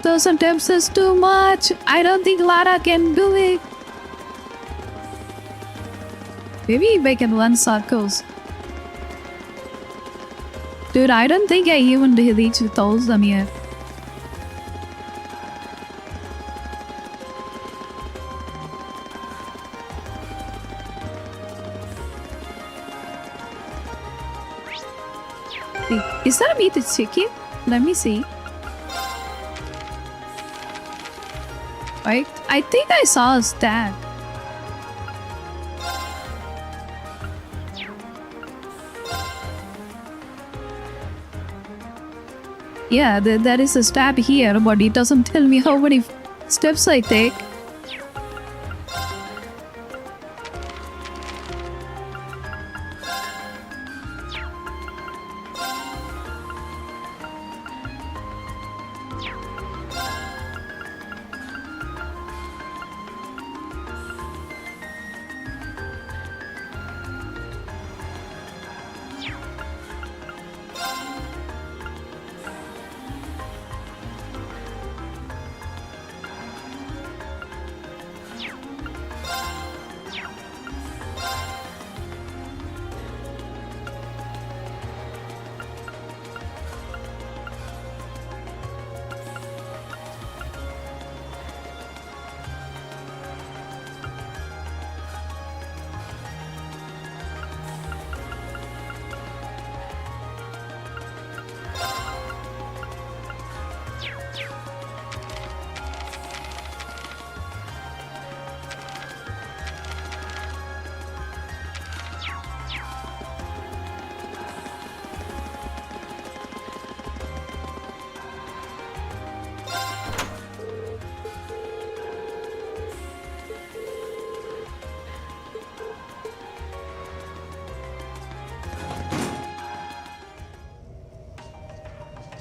Those attempts is too much. I don't think Lara can do it. Maybe if I can run circles. Dude, I don't think I even reached those them yet. Wait, is that a meat chicken? Let me see. Right? I think I saw a stat. Yeah, there is a stab here, but it doesn't tell me how many steps I take.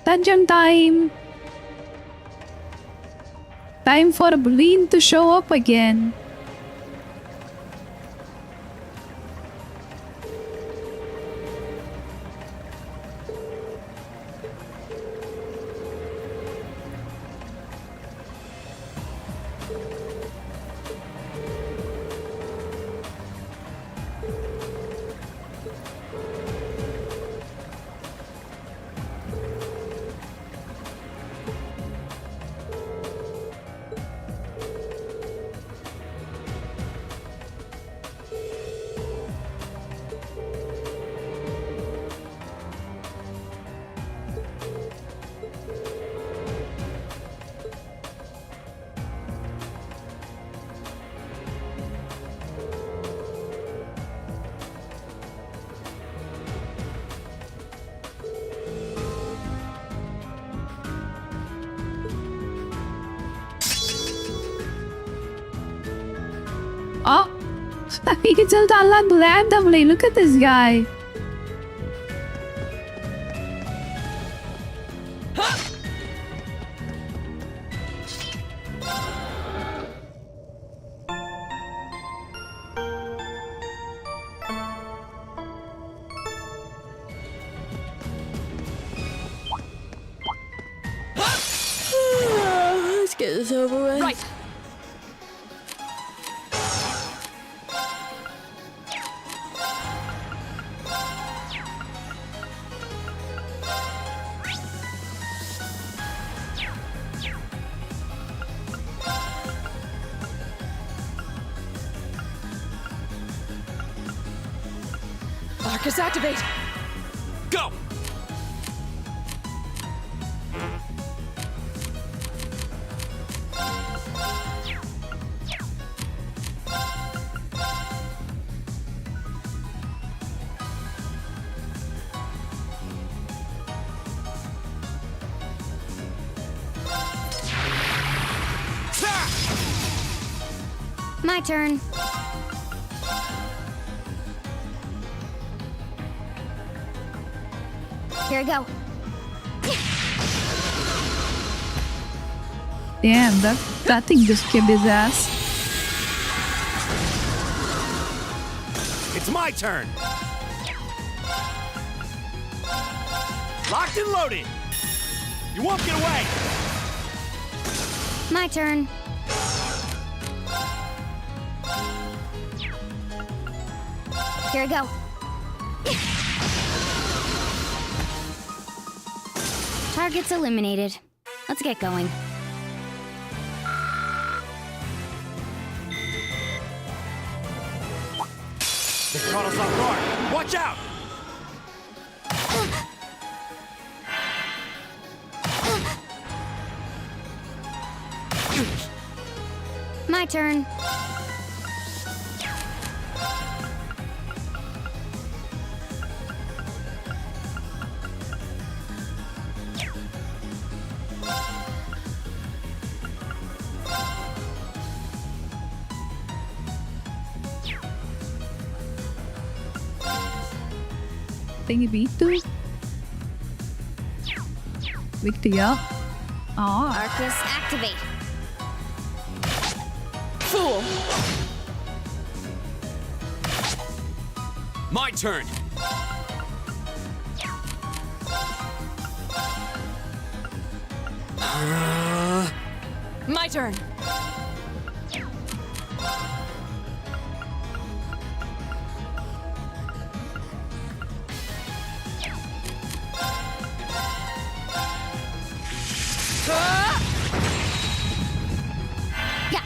Dungeon time! Time for Breen to show up again. Oh, he can tell that randomly. Look at this guy. Let's get this over with. Right. Arcus, activate! Go! My turn. Here I go. Damn, that thing just kicked his ass. It's my turn. Locked and loaded. You won't get away. My turn. Here I go. Targets eliminated. Let's get going. They caught us off guard. Watch out! My turn. Thingy beat Victor. Oh. Arcus, activate. Fool! My turn. My turn! Yeah.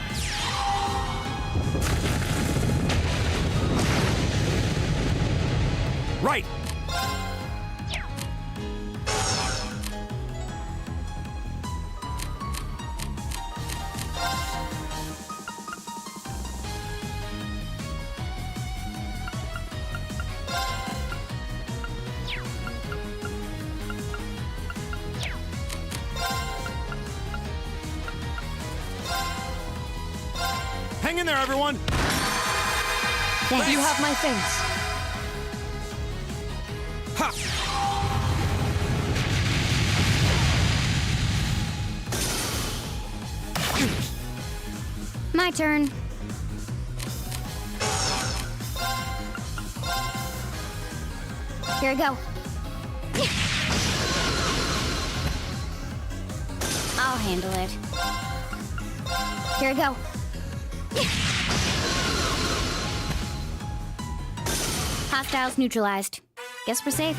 Right. Hang in there, everyone. Thanks. You have my thanks. Ha! My turn. Here I go. I'll handle it. Here I go. Hostiles neutralized. Guess we're safe.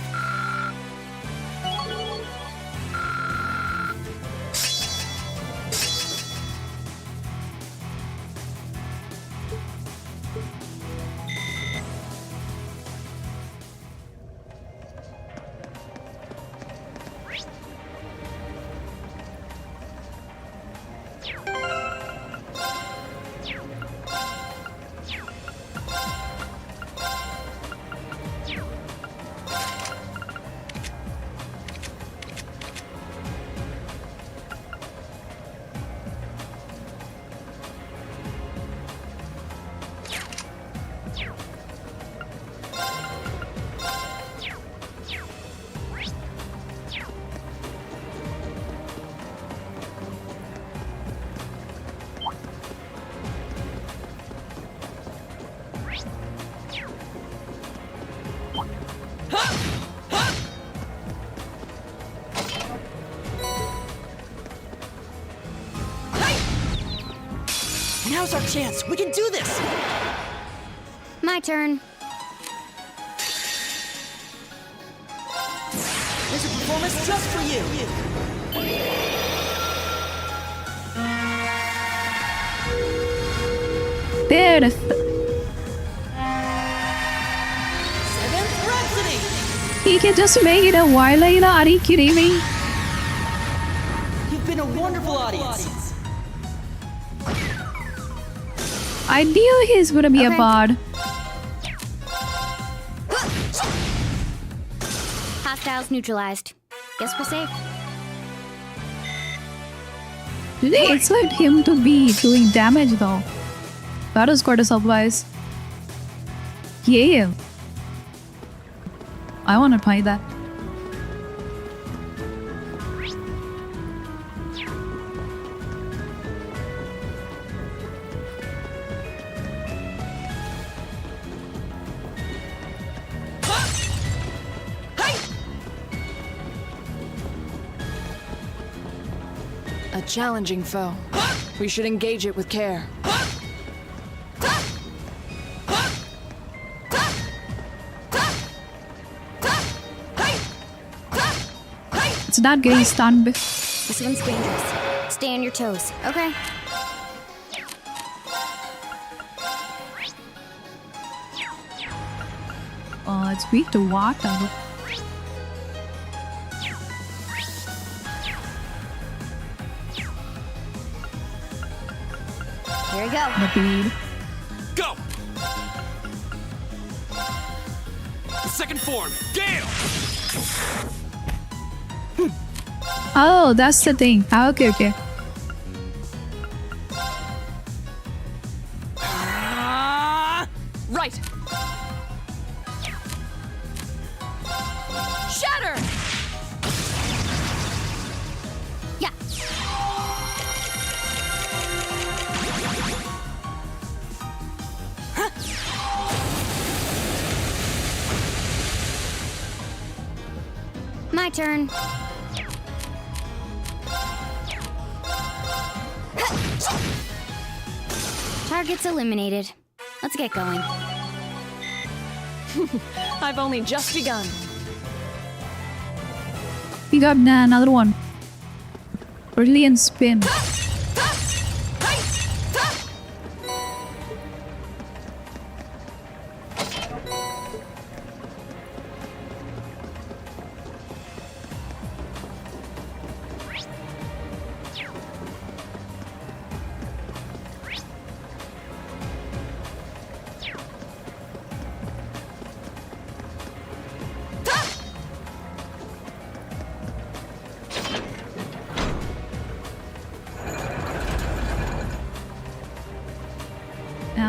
Now's our chance. We can do this. My turn. There's a performance just for you. There. Seventh Rhapsody. He can just make it a while. Are you kidding me? You've been a wonderful audience. I knew he's gonna be a bard. Hostiles neutralized. Guess we're safe. Did they expect him to be doing damage though? That is quite a surprise. Yeah. I wanna try that. A challenging foe. We should engage it with care. It's not getting stunned. This one's dangerous. Stay on your toes, okay? It's weak to water. Here we go. The bead. Go! The second form, Gale! Oh, that's the thing. Okay, okay. Right! Shatter! Yeah. My turn. Targets eliminated. Let's get going. I've only just begun. We got another one. Brilliant spin.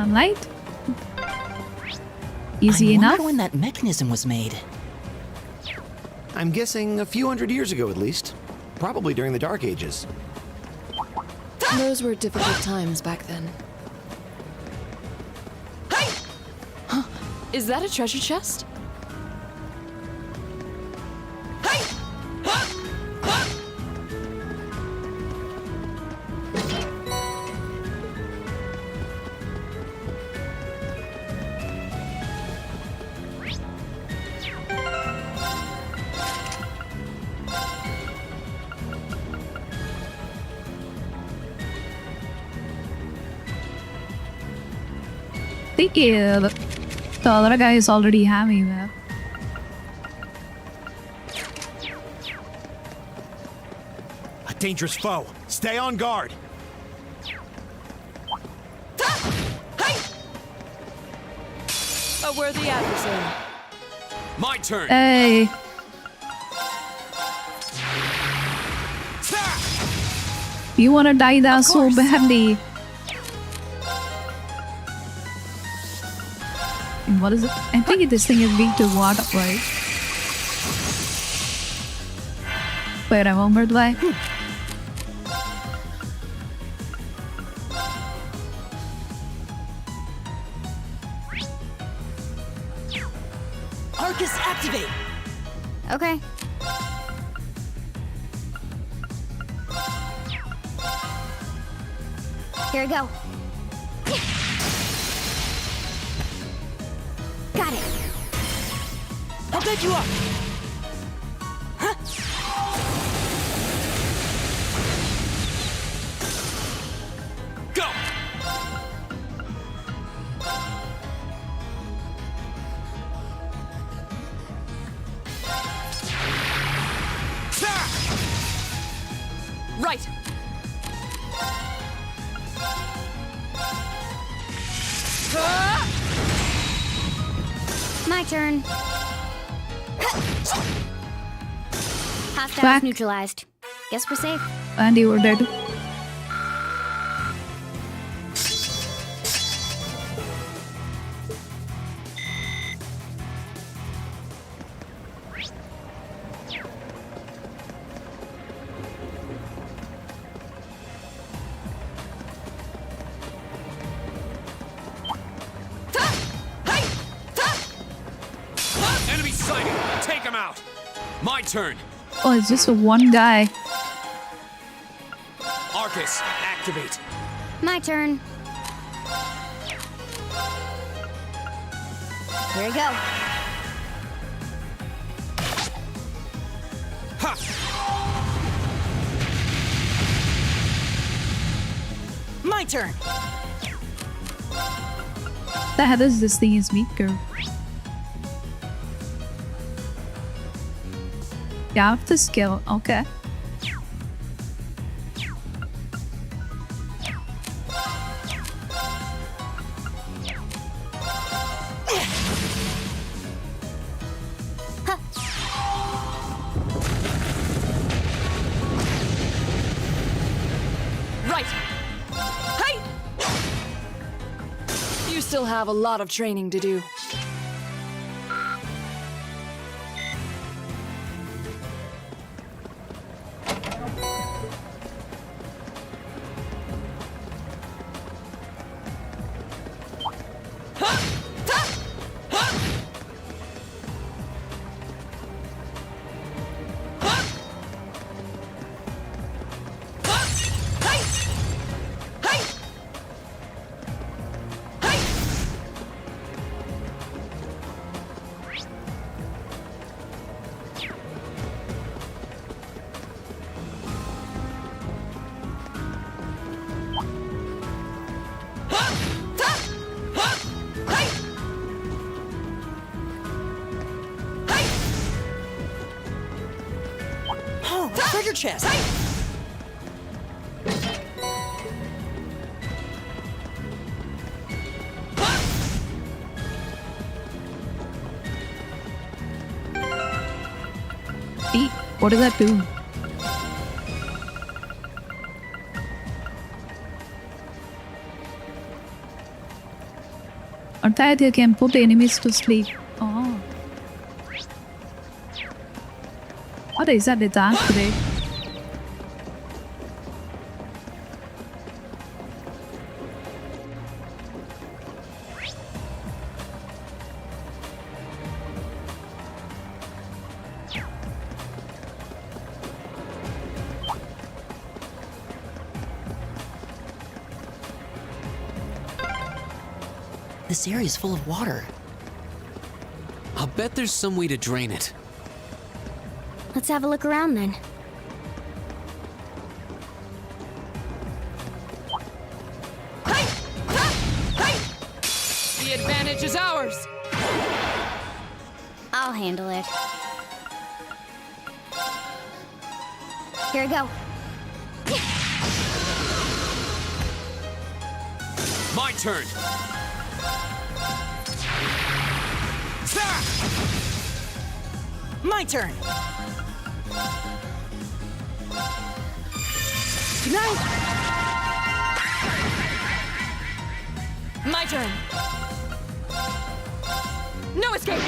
Light. Easy I enough. wonder when that mechanism was made. I'm guessing a few hundred years ago at least. Probably during the Dark Ages. Those were difficult times back then. Is that a treasure chest? I think the other guy is already having that. A dangerous foe. Stay on guard. A worthy adversary. My turn. Hey, you wanna die that so badly. And what is it? I think this thing is weak to water, right? Wait, I remembered why. Arcus, activate! Okay. Here we go. Got it. I'll pick you up! Go! Right. My turn. Hostiles Back. neutralized. Guess we're safe. And you were dead. Enemy sighted. Take him out. My turn. Oh, it's just one guy. Arcus, activate. My turn. Here we go. Ha! My turn! The hell is this thing is weaker? Yeah, I have the skill. Okay. Right. Hey! You still have a lot of training to do. Oh, a treasure chest! Eat. What does that do? On that you can put enemies to sleep. Oh. What is that? It's activate. This area is full of water. I'll bet there's some way to drain it. Let's have a look around then. The advantage is ours! I'll handle it. Here we go. My turn! My turn! Good night! My turn! No escape!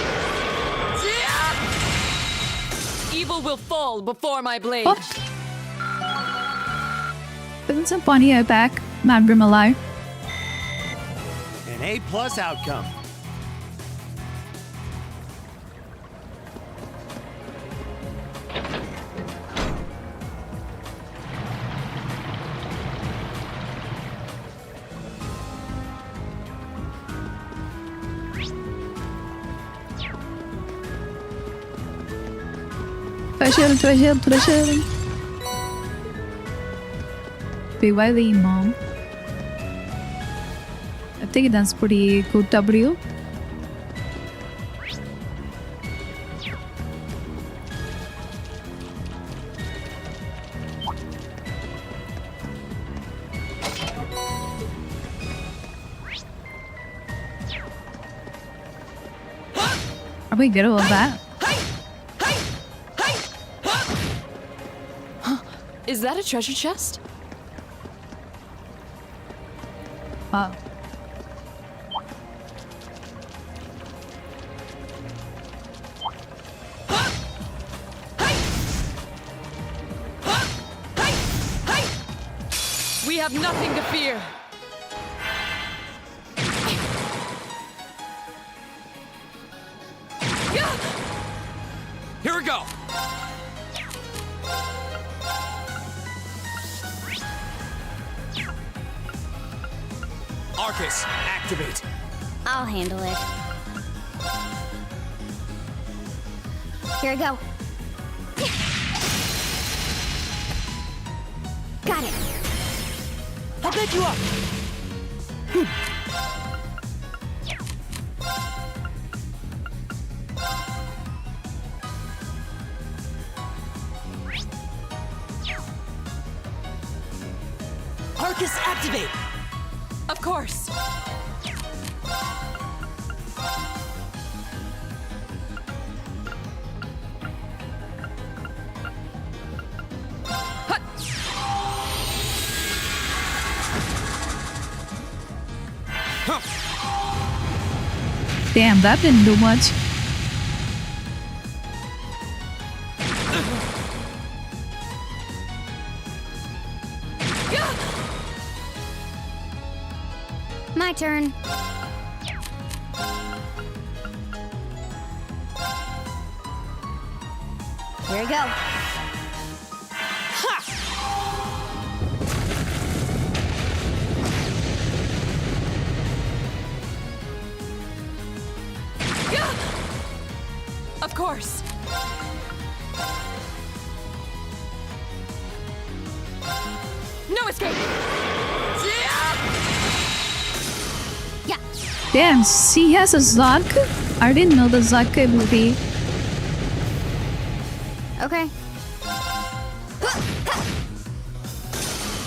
Evil will fall before my blade. Oh. Isn't some funny attack? Man, bring alive. An A+ outcome. Treasure. BYV mom. I think that's pretty good W. Are we good with that? Is that a treasure chest? Wow. We have nothing to fear. Here we go! Arcus, activate! I'll handle it. Here we go. Got it. I'll pick you up! Arcus, activate! Of course. Damn, that didn't do much. My turn. Here we go. Of course. No escape. Yeah. Damn, she has a Zark? I didn't know the Zark ability. Okay.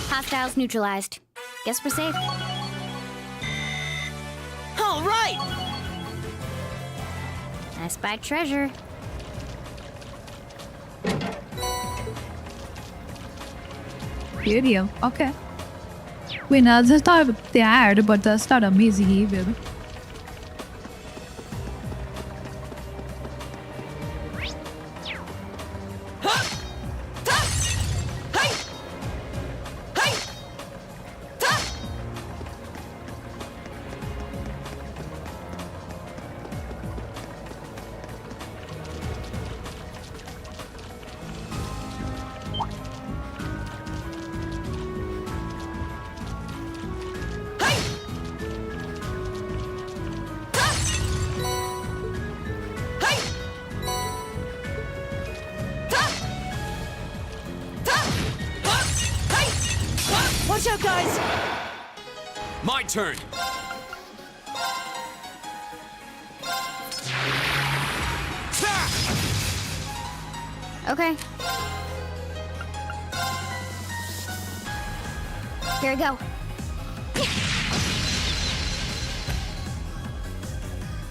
Hostiles neutralized. Guess we're safe. All right! I spied treasure. Video. Okay. Wait, now that's not the ad, but that's not amazing either. Watch out, guys! My turn. Okay. Here we go.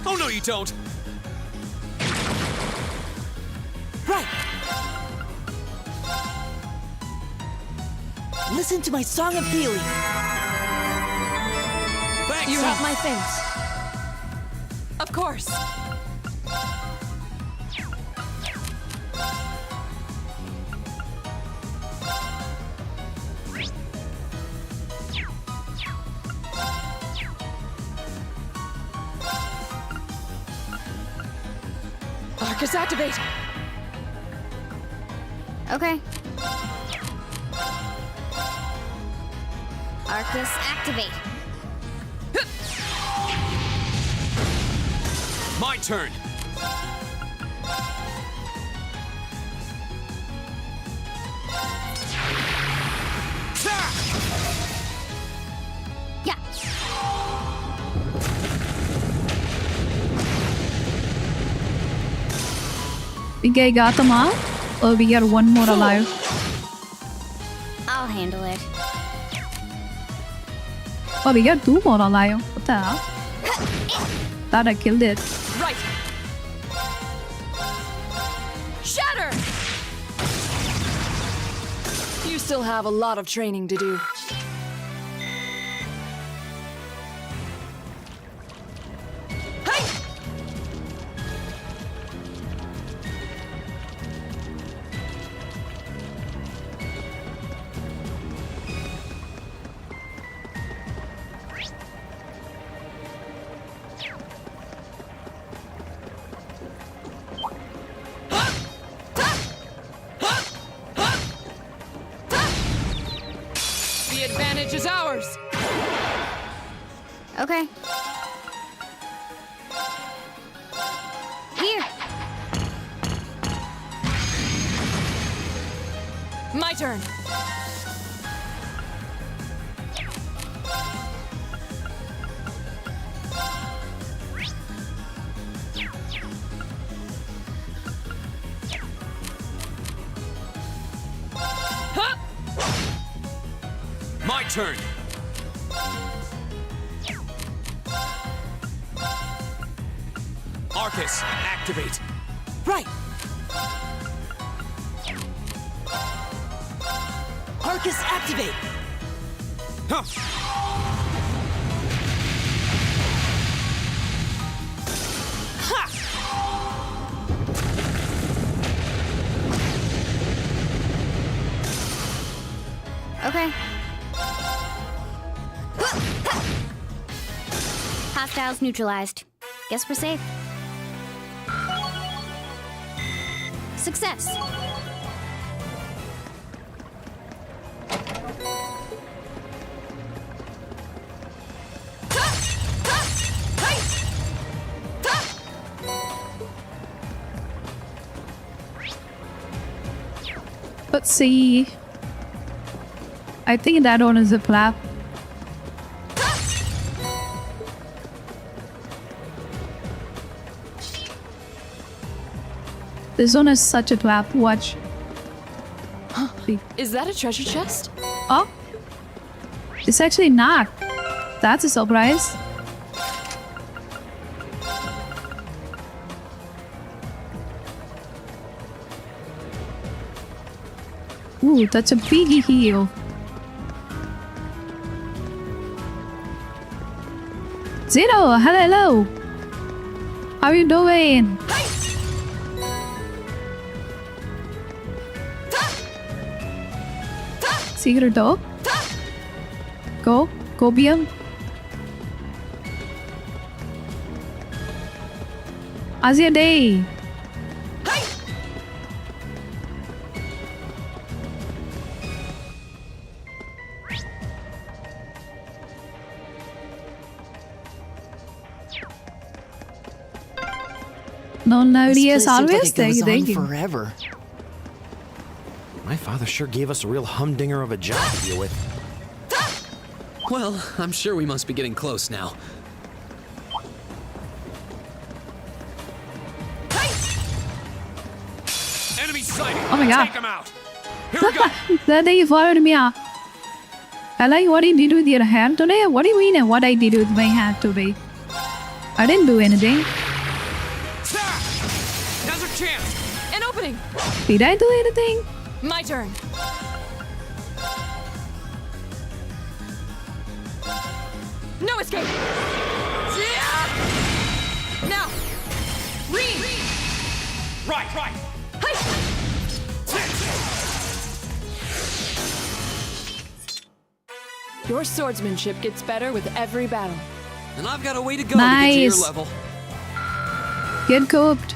Oh no, you don't. Right. Listen to my song of healing. Thanks. You have my things. Of course. Arcus, activate! Okay. Arcus, activate. My turn. Yeah. We got them all? Or we got one more alive? I'll handle it. Oh, we got two more alive. What the hell? Thought I killed it. Right! Shatter! You still have a lot of training to do. The advantage is ours! Okay. Here. My turn. My turn. Arcus, activate. Right. Arcus, activate. Huh. Okay. Hostiles neutralized. Guess we're safe. Success. Let's see. I think that one is a flap. This one is such a flap. Watch. Is that a treasure chest? Oh, it's actually not. That's a surprise. Ooh, that's a big heal. Zero, hello. How are you doing? Secret door. Go, BM. How's your day? No, This yes, place seems like always. it goes Thank you. Forever. My father sure gave us a real humdinger of a job to deal with. Well, I'm sure we must be getting close now. Enemy sighted. Oh my god. Take him out. Here we go. That day you followed me up. I like what you did with your hand today. What do you mean what I did with my hand today? I didn't do anything. Now's our chance. An opening! Did I do anything? My turn. No escape! Now! Read! Right. Your swordsmanship gets better with every battle. And I've got a way to go to get to your Nice. level. Get cooked.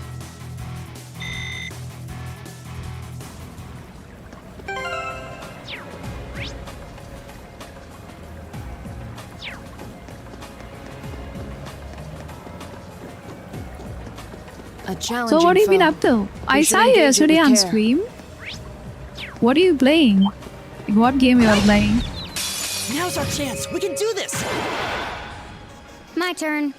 A challenging So what have you been foe. up to? I should saw you engage it yesterday with on care. stream. What are you playing? What game you are playing? Now's our chance. We can do this. My turn.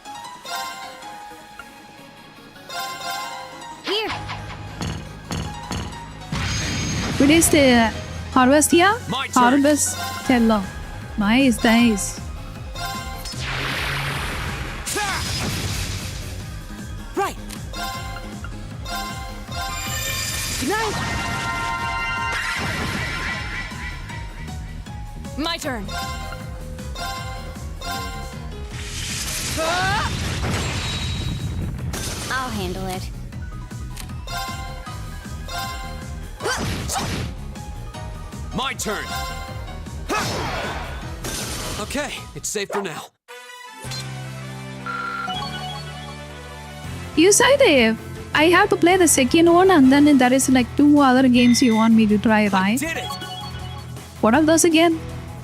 Here. What is the harvest here? My turn. Harvest teller. Nice. Right. Good night. My turn. I'll handle it. My turn. Okay, it's safe for now. You said I have to play the second one and then there is like 2 other games you want me to try, right? Did it. What are those again?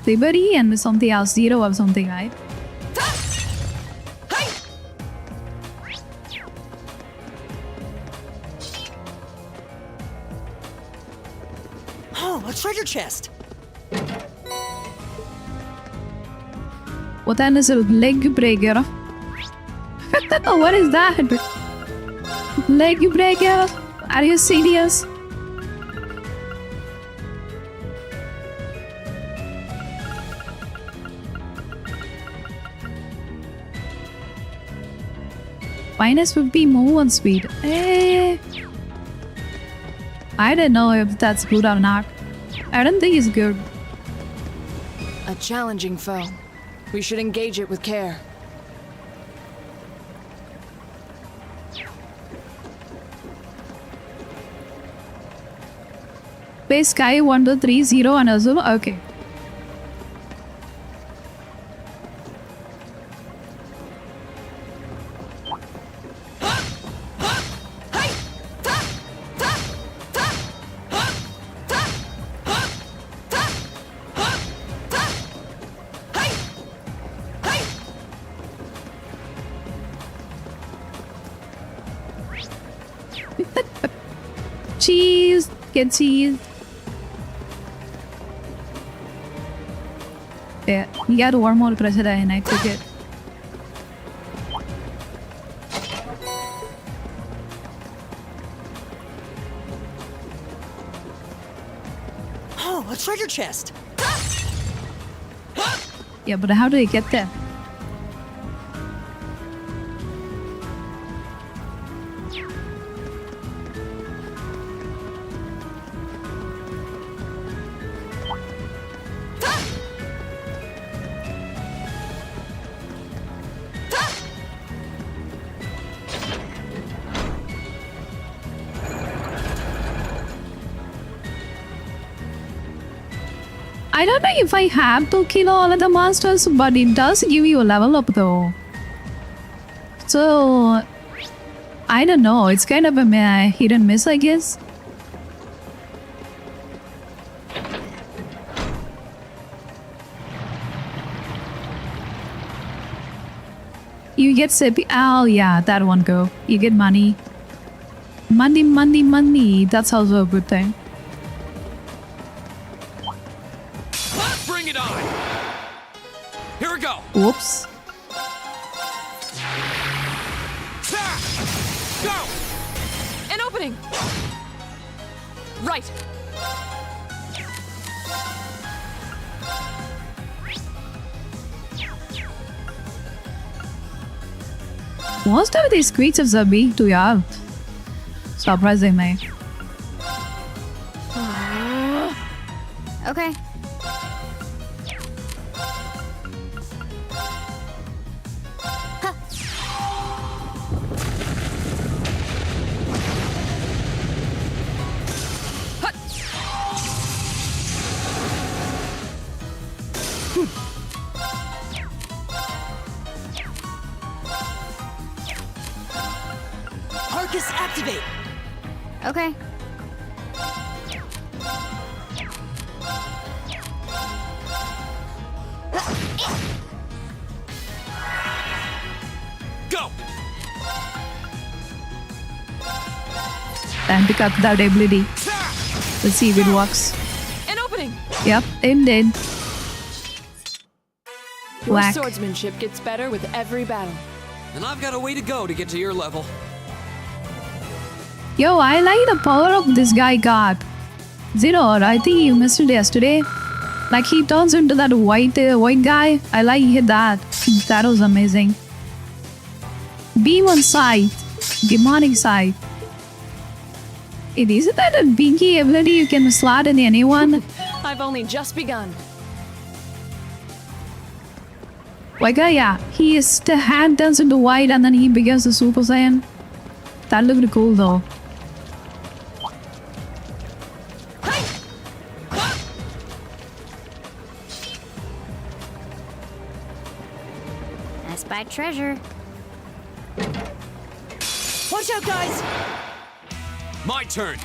Liberty and something else, Zero or something, right? Oh, a treasure chest. What then is a leg breaker? What is that? Leg breaker? Are you serious? Minus 50 movement speed. I don't know if that's good or not. I don't think it's good. A challenging foe. We should engage it with care. Base Sky 1230 and Azul. Okay. Cheese! Get cheese! Yeah, you got one more pressure and I took it. Oh, a treasure chest. Yeah, but how do I get there? I don't know if I have to kill all of the monsters, but it does give you a level up though. So, I don't know, it's kind of a hit and miss, I guess. You get Seppi. Oh yeah, that one go. You get money. Money. That's also a good thing. Bring it on. Here we go. Whoops. Go! An opening! Right. Most of these creatures are big to yaar. Surprisingly. Okay. Arcus, activate! Okay. Go! Time to cut that ability. Let's see if it works. An opening! Yep, it did. Your Whack. swordsmanship gets better with every battle. And I've got a way to go to get to your level. Yo, I like the power of this guy got. Zero, I think you missed it yesterday. Like he turns into that white guy. I like that. That was amazing. Beam on sight. Demonic sight. Isn't that a binky ability you can slot in anyone? I've only just begun. Like, yeah, the hand turns into white and then he begins the Super Saiyan. That looked cool though. I spy treasure. Watch out, guys! My turn.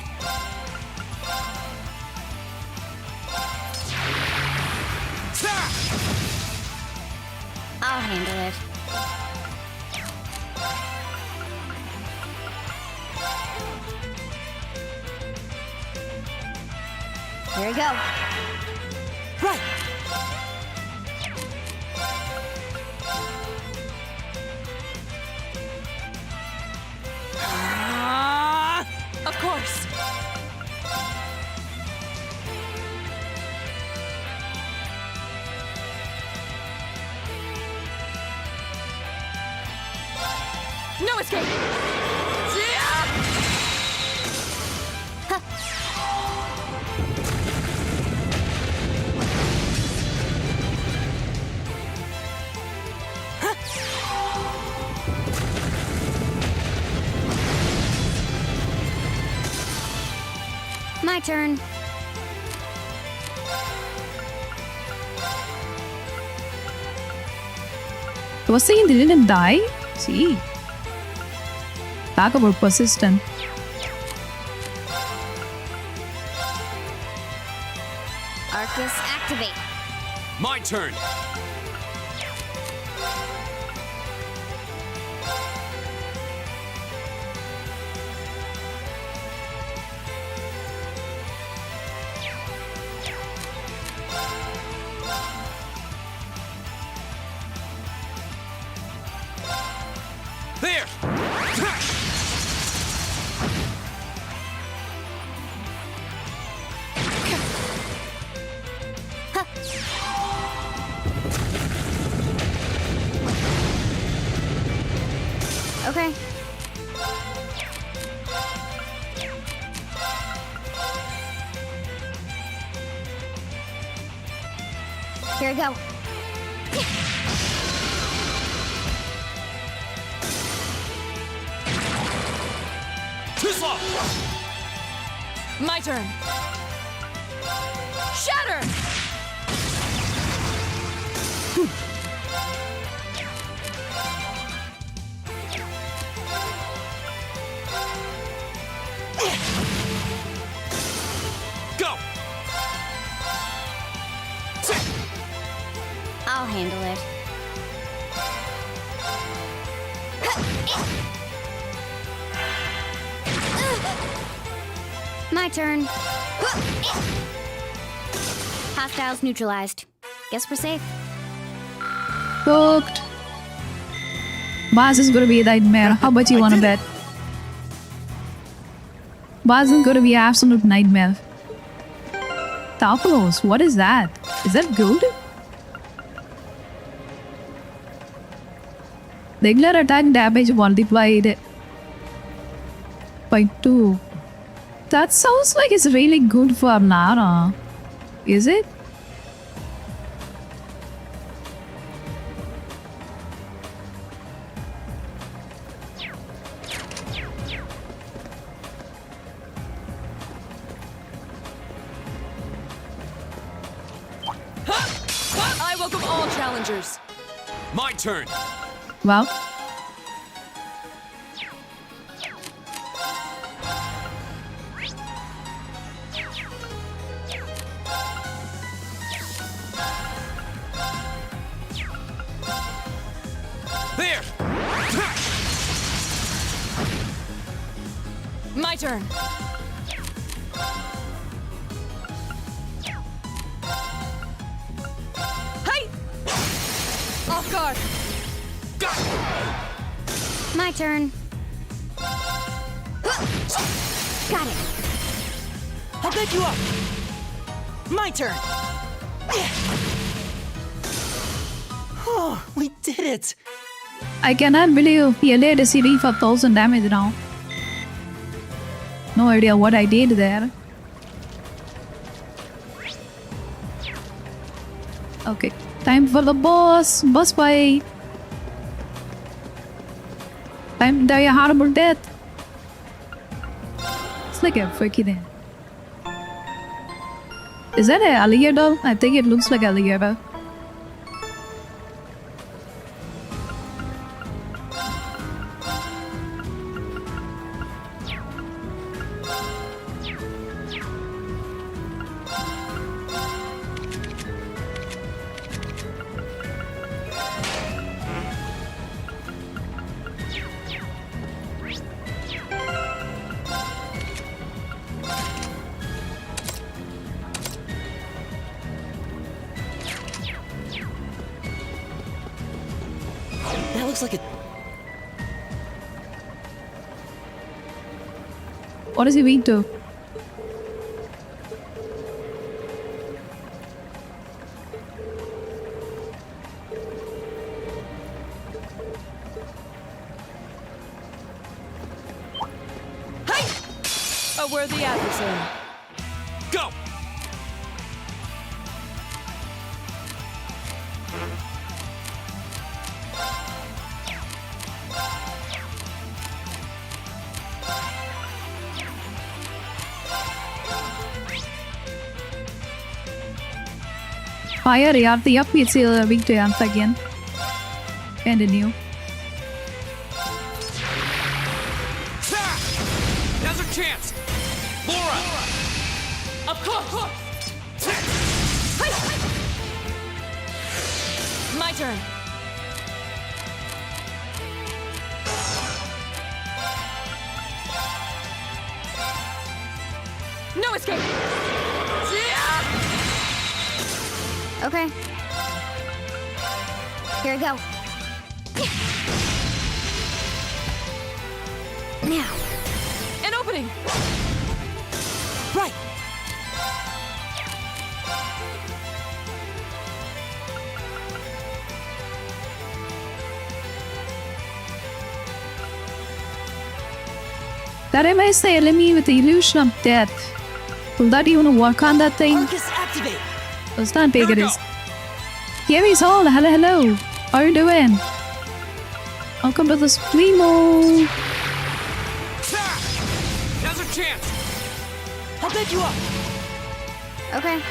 I'll handle it. Here we go. Right! Of course. No escape! My turn. Was saying they didn't die? See. Talk about persistent. Arcus, activate. My turn. There! Okay. Here we go. Too slow! My turn. Shatter! Go! I'll handle it. My turn. Hostiles neutralized. Guess we're safe. Cooked. Boss is gonna be a nightmare. How much you wanna bet? Boss is gonna be an absolute nightmare. Tacos, what is that? Is that good? Regular attack damage multiplied by 2. That sounds like it's really good for Nara. Is it? I welcome all challengers. My turn. Well. There. My turn. Hey! Off guard. My turn. Got it. I'll pick you up. My turn. Oh, we did it! I cannot believe he laid a CD for 1000 damage now. No idea what I did there. Okay, time for the boss. Boss fight. Time to die a horrible death. It's like a freaky thing. Is that an alligator? I think it looks like alligator. That looks like a... What is he weak to? A worthy adversary. Go! Fire यार तो yup it's weak to amp again. Continue. Now's our chance! Laura! Of course! My turn. No escape! Okay. Here we go. Now. An opening! Right. That reminds the enemy with the illusion of death. Will that even work on that thing? Arcus activate. Let's not big Here it we is. go. Gary's Hall, hello, hello. How are you doing? Welcome to the streamo. Now's our chance! I'll pick you up. Okay.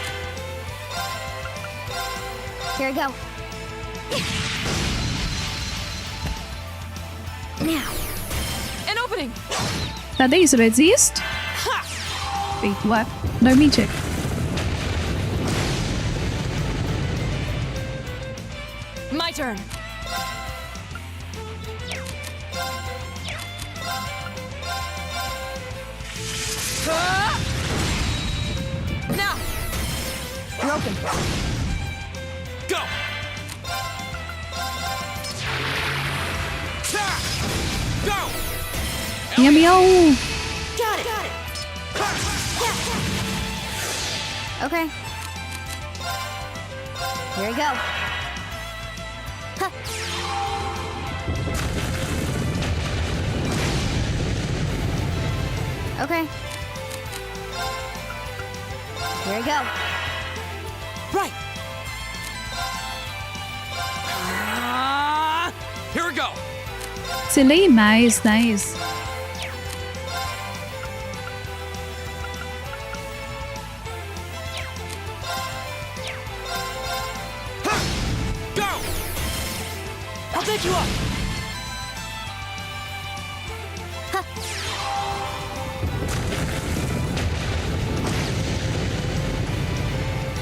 Here we go. Now. An opening! That is resist. Wait, what? Let me check. My turn. Now. Broken. Go! Meow meow. Got it. Okay. Here we go. Huh. Okay. Here we go. Right. Here we go. Silly, nice, nice. Go! I'll pick you up.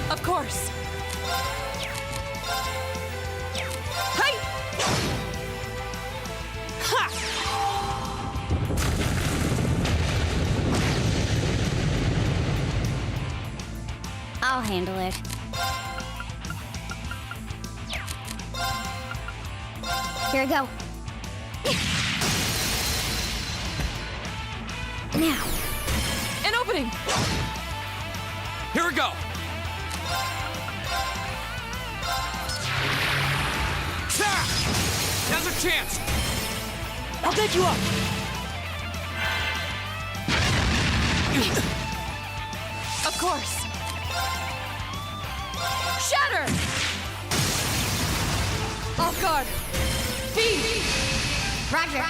Of course. Hey! Ha! I'll handle it. Here we go. Now. An opening! Here we go. Now's our chance. I'll pick you up. Of course. Shatter! Off guard. Feed! Roger.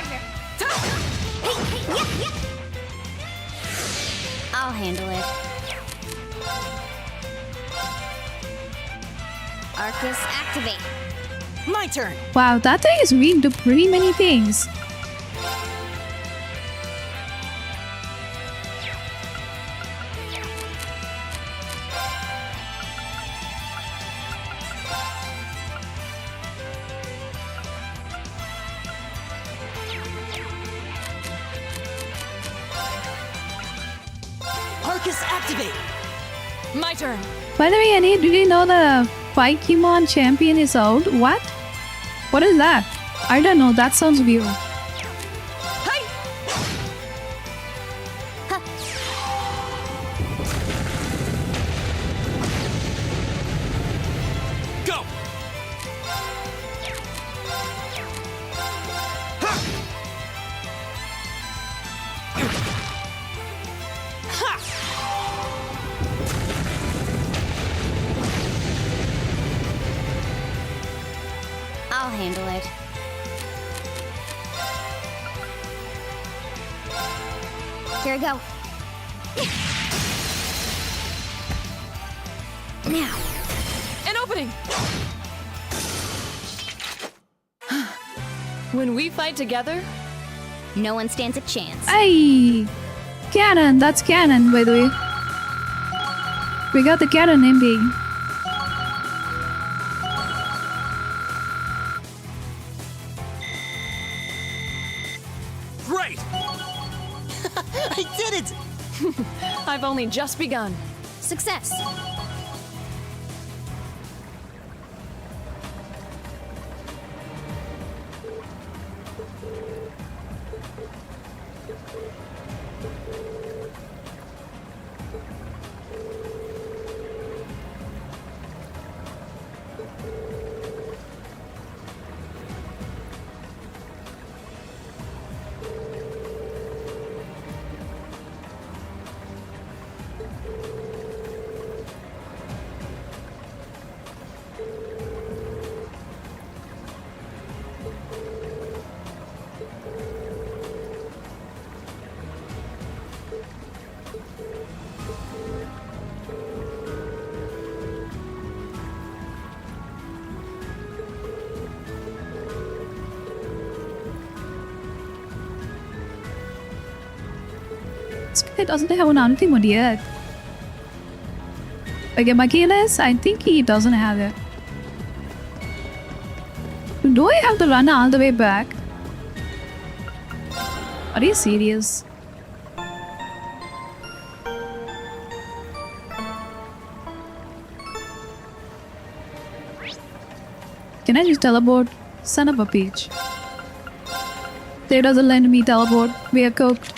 I'll handle it. Arcus, activate. My turn. Wow, that thing is weak to pretty many things. Arcus, activate. My turn. By the way, Annie, do you know the Pokemon champion is out? What? What is that? I don't know, that sounds weird. Hey! Go! I'll handle it. Here we go. Now. An opening! When we fight together, No one stands a chance. Hey! Cannon! That's cannon, by the way. We got the cannon ending. Great! I did it. I've only just begun. Success. This guy doesn't have an ultimate yet. Okay, Machiavellis, I think he doesn't have it. Do I have to run all the way back? Are you serious? Can I just teleport? Son of a bitch. They doesn't let me teleport. We are cooked.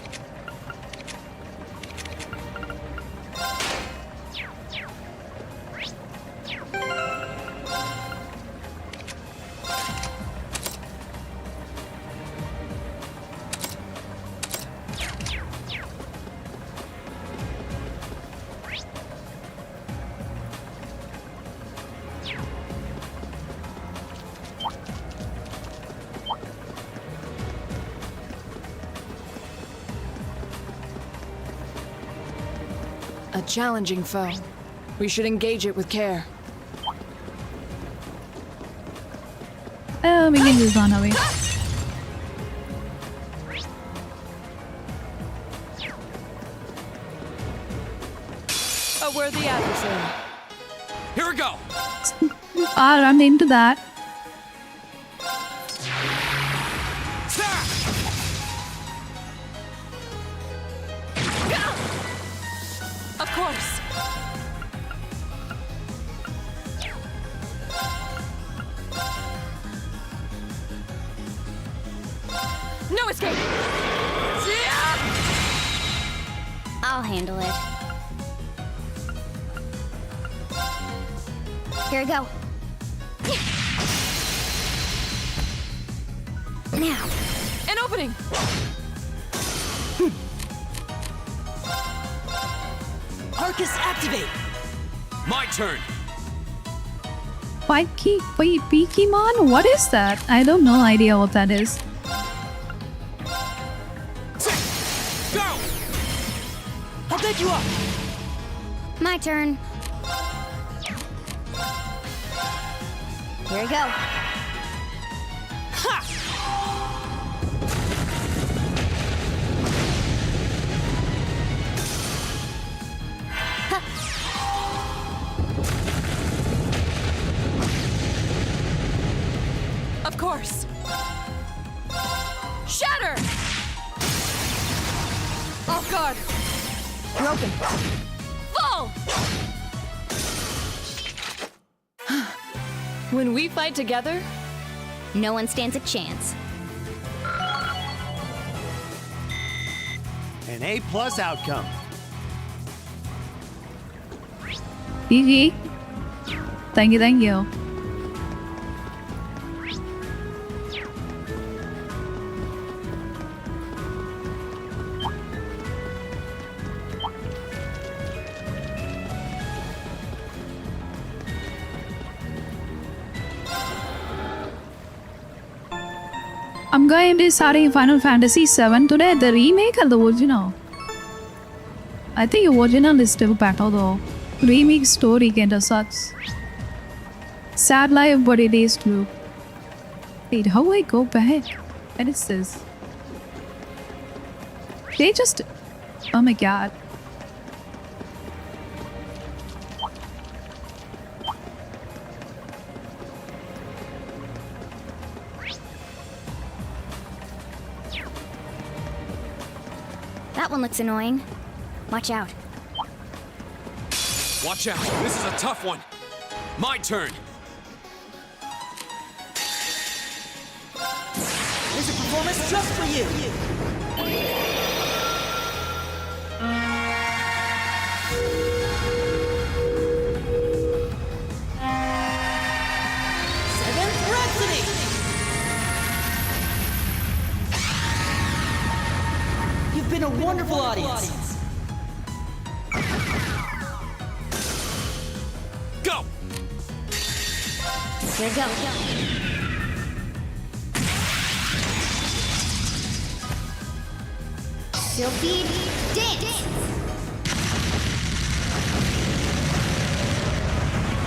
A challenging foe. We should engage it with care. Oh, we can just run away. A worthy adversary. Here we go! I'll run into that. Of course. No escape! I'll handle it. Here we go. Now. An opening! Arcus activate! My turn! Pikimon? What is that? I don't know idea what that is. Go! I'll pick you up! My turn. Here we go. Of course. Shatter! Off guard. Broken. Fall! When we fight together, no one stands a chance. An A+ outcome. GG. Thank you, thank you. I'm going to study Final Fantasy VII today. The remake or the original? I think the original is still better though. Remake story kinda sucks. Sad life, but it is true. Wait, how do I go back? What is this? They just... Oh my god. That one looks annoying. Watch out. Watch out, this is a tough one. My turn. There's a performance just for you! Seventh Rhapsody! You've been a wonderful audience. Go! Here we go. Sylphie, dance!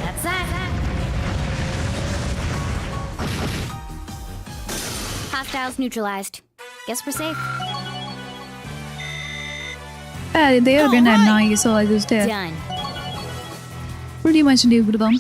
That's that. Hostiles neutralized. Guess we're safe. They are gonna annoy, so I just did. Done. Pretty much new to them.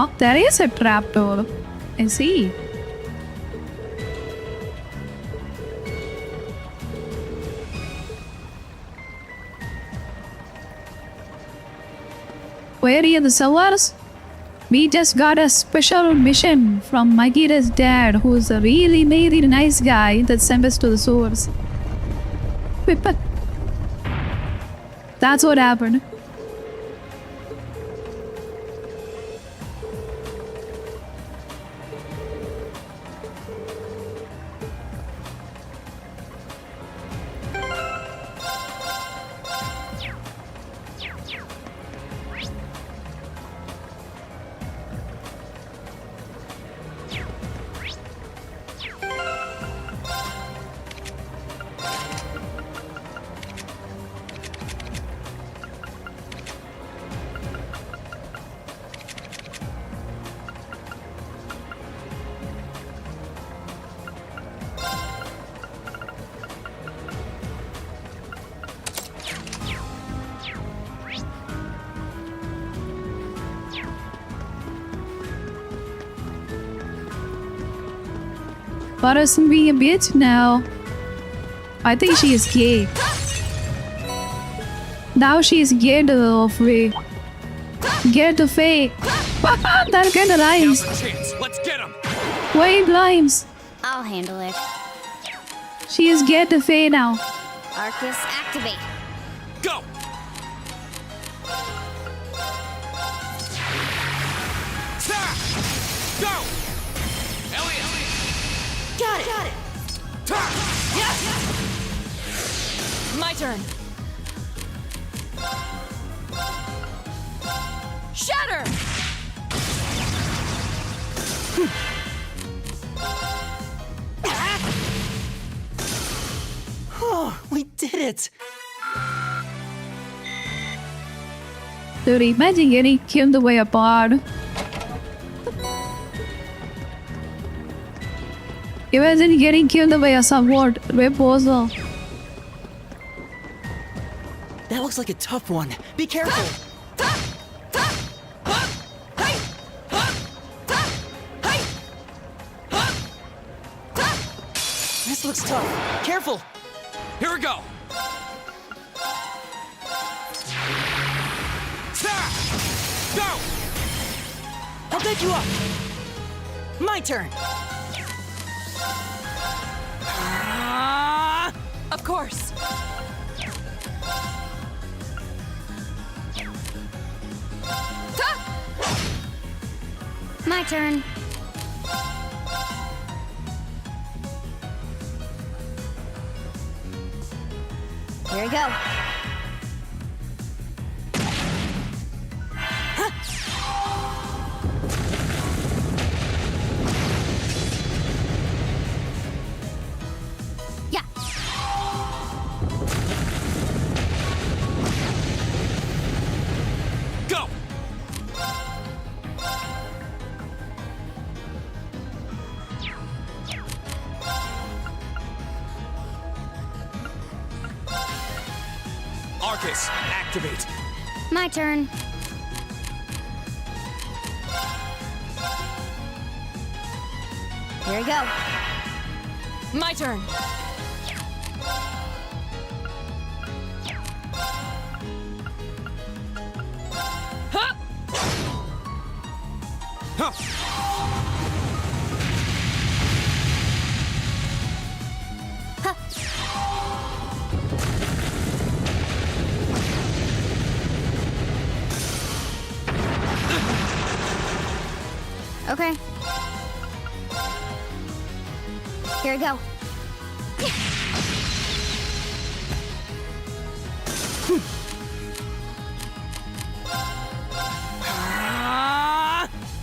Oh, there is a trapdoor. I see. Where are the sellers? We just got a special mission from Magira's dad, who's a really nice guy that sent us to the sewers. But that's what happened. Butterson being a bitch now. I think she is gay. Now she is gay of way. Get the fake. That kind of rhymes. Let's get him. Wait, rhymes. I'll handle it. She is get the fake now. Arcus, activate. Go. Go. Elliot. Got it. Yes. My turn. Shatter. Oh, we did it! Dude, imagine getting killed away apart. Imagine getting killed away a somewhat reposal. That looks like a tough one. Be careful! This looks tough. Careful! Here we go. Go! I'll pick you up! My turn! Of course. My turn. Here we go. Yeah. Go! Arcus, activate. My turn. Here we go. My turn. Huh. Okay. Here we go.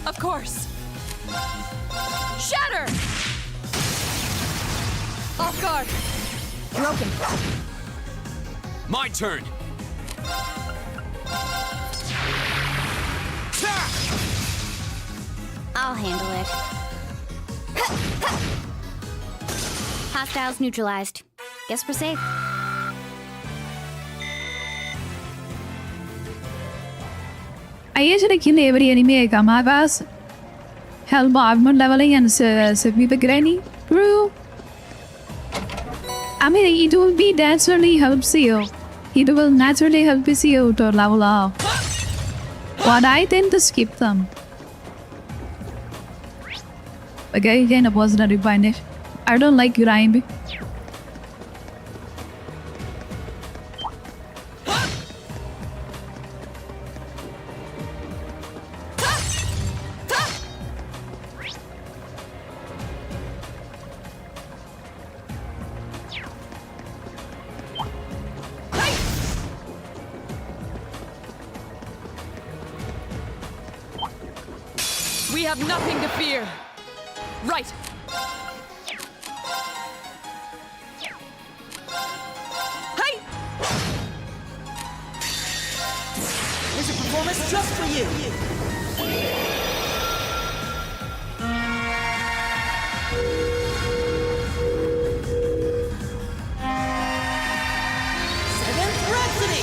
Of course. Shatter! Off guard. Broken. My turn. I'll handle it. Hostiles neutralized. Guess we're safe. I usually kill every enemy I come across. Help augment leveling and sweep a granny. True. I mean, it will be naturally helps you. It will naturally help you to level up. But I tend to skip them. Again, a positive punish. I don't like grind. We have nothing to fear. Right. Hey! Here's a performance just for you. Seventh Rhapsody.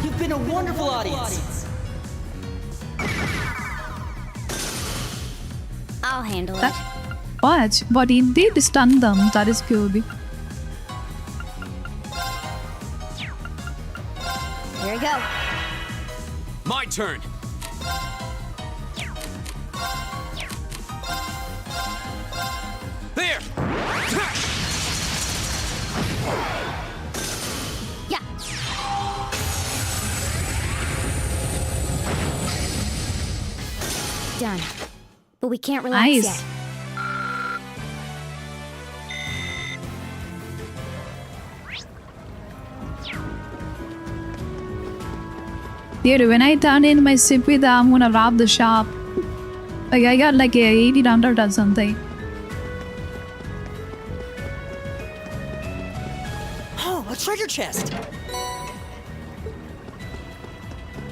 You've been a wonderful audience. I'll handle That, it. watch, but it did stun them. That is good. Here we go. My turn. There. Yeah. Done. But we can't relax Nice. yet. Dude, when I turn in my sip with I'm gonna rob the shop. Like, I got like a 1800 or something. Oh, a treasure chest.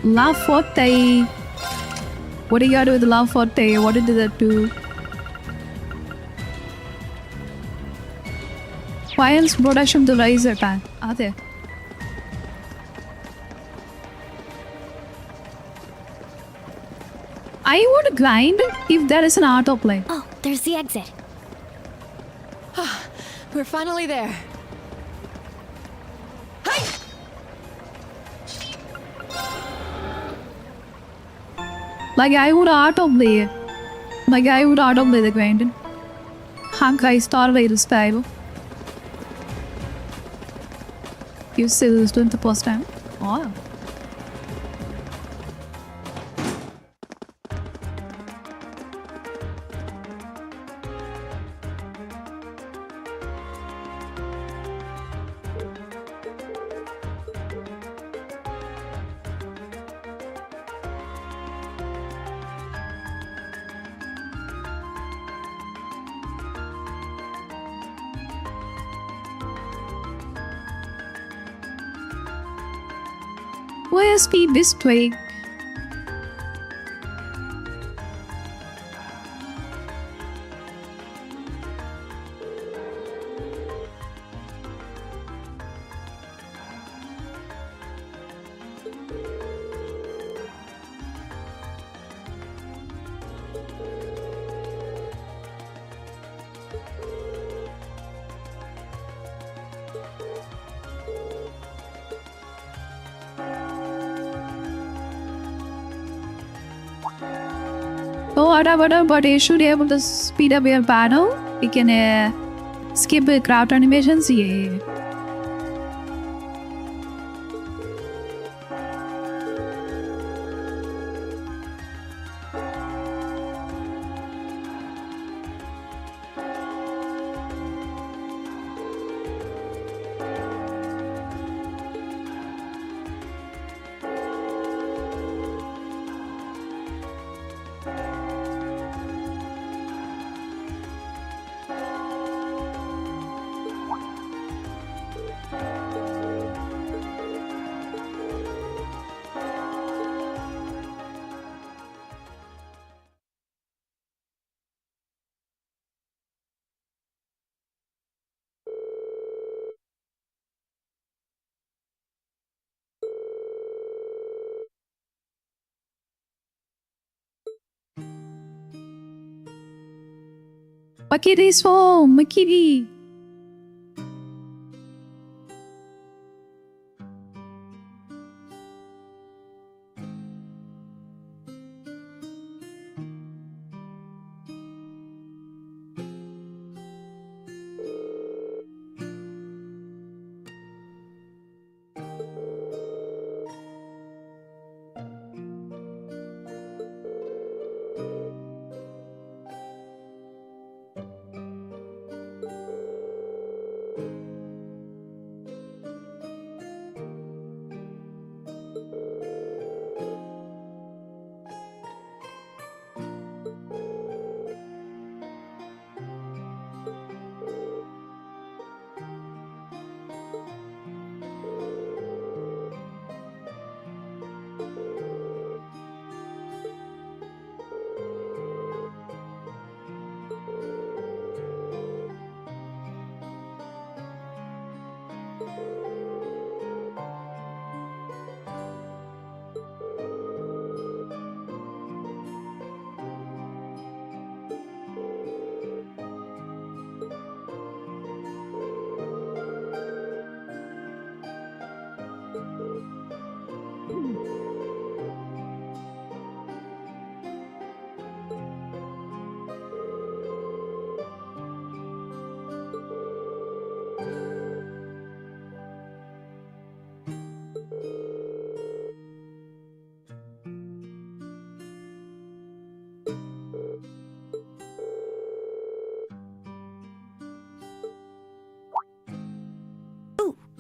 La Forte. What do you gotta do with La Forte? What did that do? Why else production to rise attack? Are there? I would grind if there is an autoplay. Oh, there's the exit. We're finally there. Like I would autoplay. Like I would autoplay the grinding. Hankai started style. You still doing the first time? Wow. Where's the this way? Oh, whatever, but you should be able to speed up your battle. You can skip crowd animations. Yeah. Makinis mo! Makini!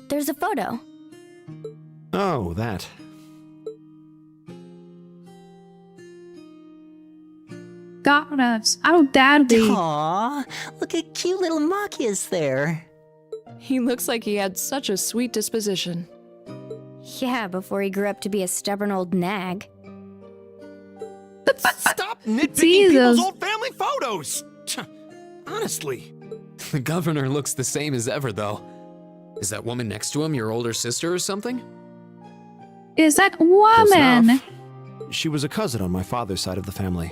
There's a photo. Oh, that. Gosh, how dare they? Aww, look at cute little Machias there. He looks like he had such a sweet disposition. Yeah, before he grew up to be a stubborn old nag. Stop nitpicking Jesus. people's old family photos! Honestly. The governor looks the same as ever, though. Is that woman next to him your older sister or something? Is that Close woman? enough. She was a cousin on my father's side of the family.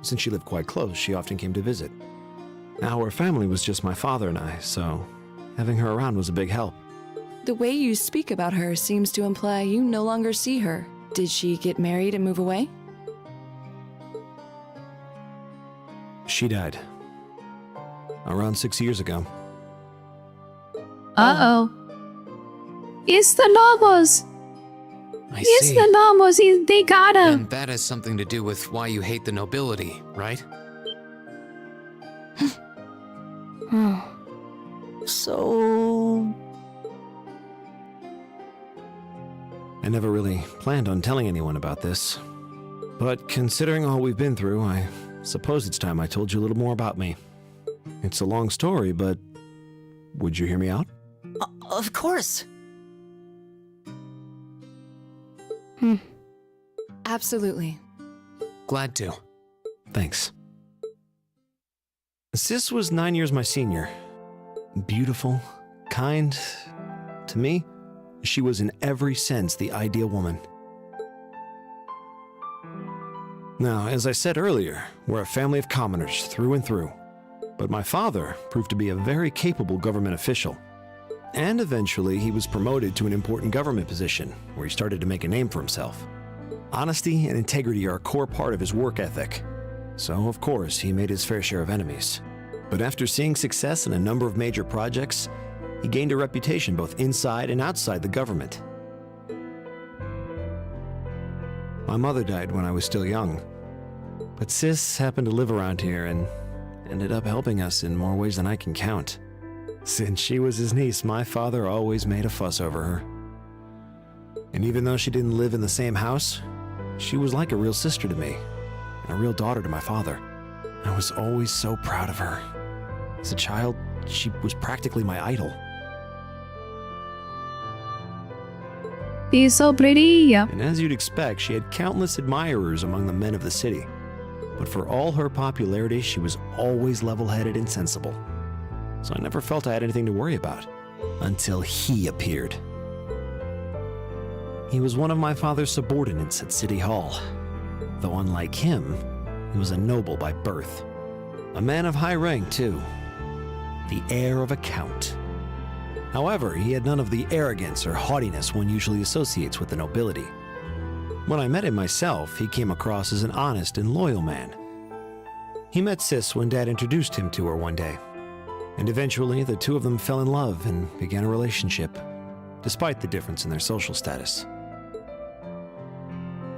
Since she lived quite close, she often came to visit. Our family was just my father and I, so having her around was a big help. The way you speak about her seems to imply you no longer see her. Did she get married and move away? She died. Around 6 years ago. Uh-oh. It's the Lobos! I It's see. the Lobos! They got him! And that has something to do with why you hate the nobility, right? So... I never really planned on telling anyone about this. But considering all we've been through, I suppose it's time I told you a little more about me. It's a long story, but would you hear me out? Of course. Absolutely. Glad to. Thanks. Sis was 9 years my senior. Beautiful, kind. To me, she was in every sense the ideal woman. Now, as I said earlier, we're a family of commoners through and through. But my father proved to be a very capable government official. And eventually, he was promoted to an important government position, where he started to make a name for himself. Honesty and integrity are a core part of his work ethic. So, of course, he made his fair share of enemies. But after seeing success in a number of major projects, he gained a reputation both inside and outside the government. My mother died when I was still young, but Sis happened to live around here and ended up helping us in more ways than I can count. Since she was his niece, my father always made a fuss over her. And even though she didn't live in the same house, she was like a real sister to me, and a real daughter to my father. I was always so proud of her. As a child, she was practically my idol. He's so pretty. And as you'd expect, she had countless admirers among the men of the city. But for all her popularity, she was always level-headed and sensible. So I never felt I had anything to worry about, until he appeared. He was one of my father's subordinates at City Hall. Though unlike him, he was a noble by birth. A man of high rank, too. The heir of a count. However, he had none of the arrogance or haughtiness one usually associates with the nobility. When I met him myself, he came across as an honest and loyal man. He met Sis when Dad introduced him to her one day, and eventually the two of them fell in love and began a relationship, despite the difference in their social status.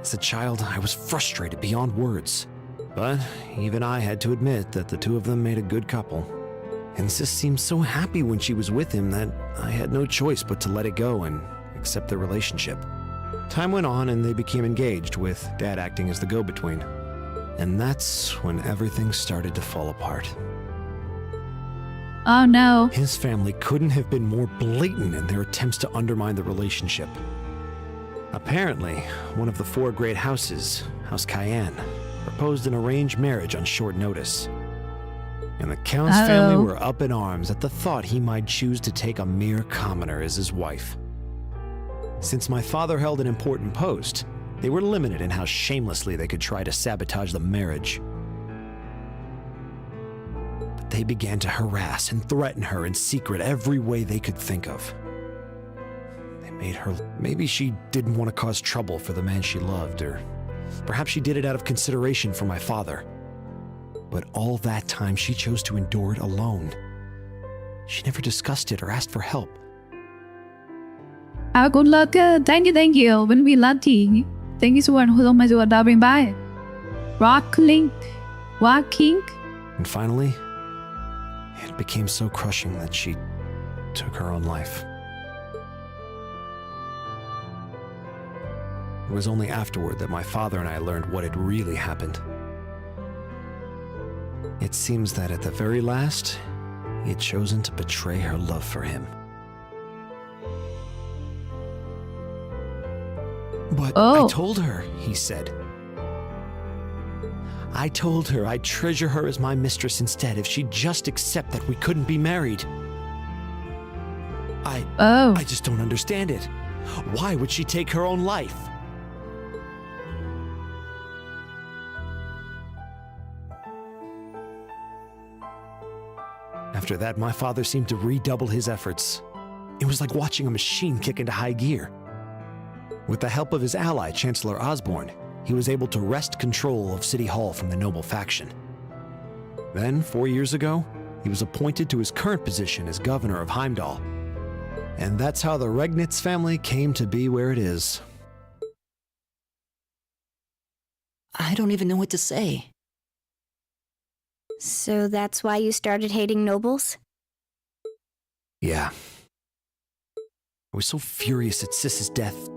As a child, I was frustrated beyond words, but even I had to admit that the two of them made a good couple. And Sis seemed so happy when she was with him that I had no choice but to let it go and accept their relationship. Time went on and they became engaged, with Dad acting as the go-between. And that's when everything started to fall apart. Oh no. His family couldn't have been more blatant in their attempts to undermine the relationship. Apparently, one of the 4 great houses, House Cayenne, proposed an arranged marriage on short notice. And the Count's family were up in arms at the thought he might choose to take a mere commoner as his wife. Since my father held an important post, they were limited in how shamelessly they could try to sabotage the marriage. But they began to harass and threaten her in secret every way they could think of. They made her... Maybe she didn't want to cause trouble for the man she loved, or perhaps she did it out of consideration for my father. But all that time, she chose to endure it alone. She never discussed it or asked for help. Good luck. Thank you. When we lucky. Thank you so much for dropping by. Rock Link. Walking. And finally, it became so crushing that she took her own life. It was only afterward that my father and I learned what had really happened. It seems that at the very last, he had chosen to betray her love for him. But I told her, he said. I told her I'd treasure her as my mistress instead if she'd just accept that we couldn't be married. I just don't understand it. Why would she take her own life? After that, my father seemed to redouble his efforts. It was like watching a machine kick into high gear. With the help of his ally, Chancellor Osborne, he was able to wrest control of City Hall from the noble faction. Then, 4 years ago, he was appointed to his current position as governor of Heimdall. And that's how the Regnitz family came to be where it is. I don't even know what to say. So that's why you started hating nobles? Yeah. I was so furious at Sis's death.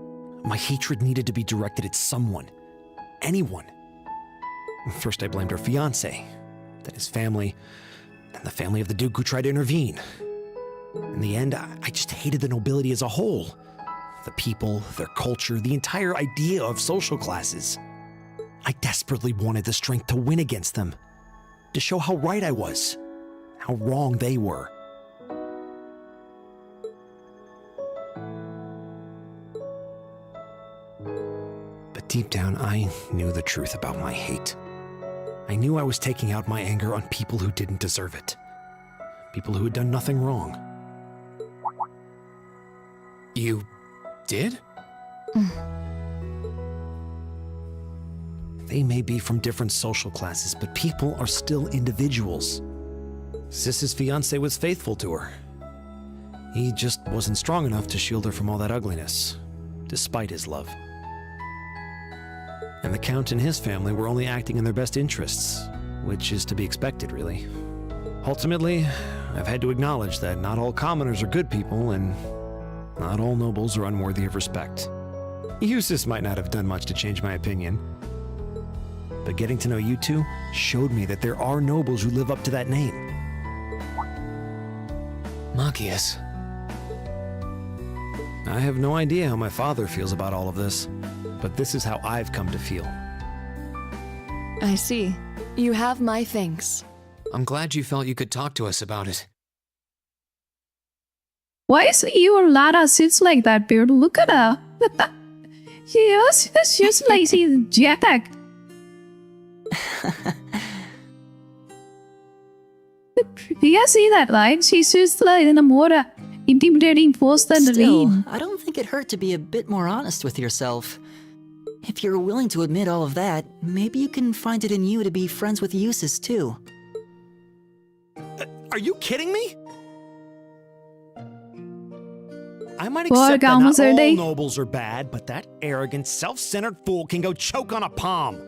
My hatred needed to be directed at someone. Anyone. First I blamed her fiancé, then his family, then the family of the Duke who tried to intervene. In the end, I just hated the nobility as a whole. The people, their culture, the entire idea of social classes. I desperately wanted the strength to win against them. To show how right I was, how wrong they were. But deep down, I knew the truth about my hate. I knew I was taking out my anger on people who didn't deserve it. People who had done nothing wrong. You did? They may be from different social classes, but people are still individuals. Sis's fiancé was faithful to her. He just wasn't strong enough to shield her from all that ugliness, despite his love. And the Count and his family were only acting in their best interests, which is to be expected, really. Ultimately, I've had to acknowledge that not all commoners are good people, and not all nobles are unworthy of respect. Sis might not have done much to change my opinion, but getting to know you two showed me that there are nobles who live up to that name. Machias. I have no idea how my father feels about all of this, but this is how I've come to feel. I see. You have my thanks. I'm glad you felt you could talk to us about it. Why is your Lara sits like that, beard? Look at her. She's just like she's jetpack. Yeah, see that, right? She's just like in a more intimidating force than Still, Reem. I don't think it hurt to be a bit more honest with yourself. If you're willing to admit all of that, maybe you can find it in you to be friends with Eustace too. Are you kidding me? I might Poor accept that not all Galmaserdi. nobles are bad, but that arrogant, self-centered fool can go choke on a palm.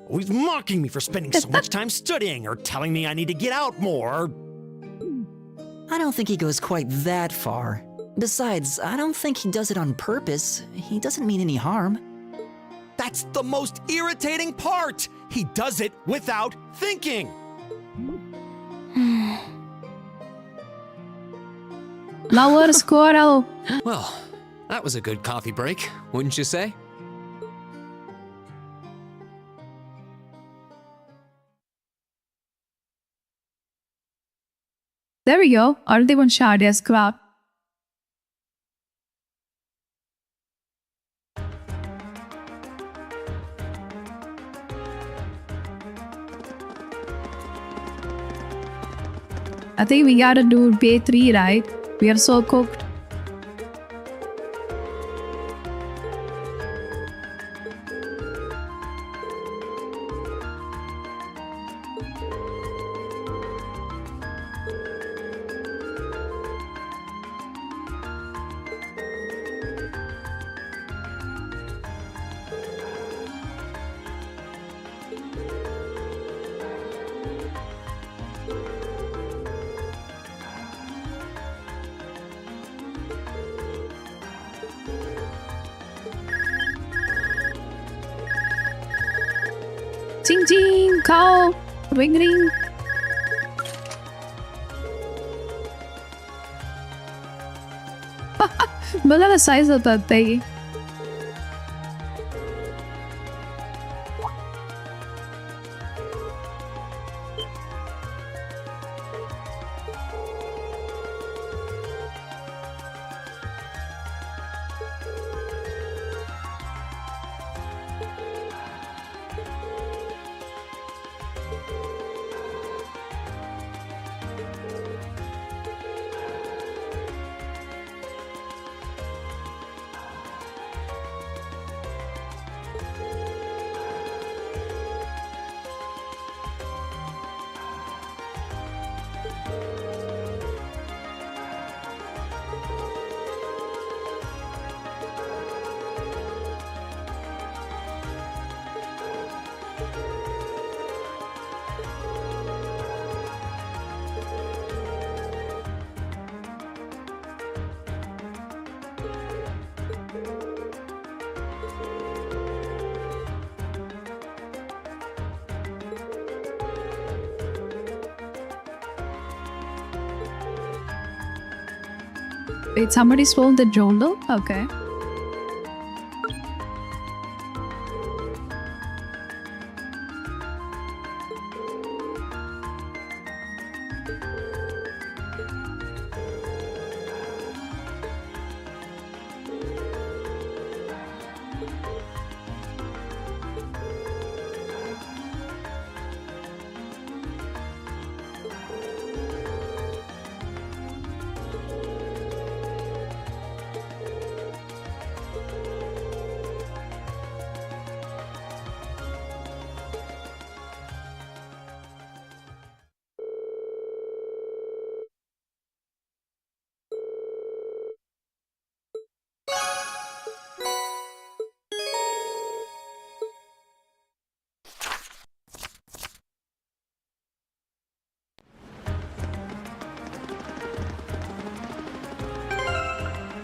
Always mocking me for spending so much time studying, or telling me I need to get out more. I don't think he goes quite that far. Besides, I don't think he does it on purpose. He doesn't mean any harm. That's the most irritating part! He does it without thinking! Lower squirrel. Well, that was a good coffee break, wouldn't you say? There we go. Already one shard as crowd. I think we gotta do day 3, right? We are so cooked. Ching ching, cow, ring ring. Look at the size of that thing. Wait, somebody stole the journal? Okay.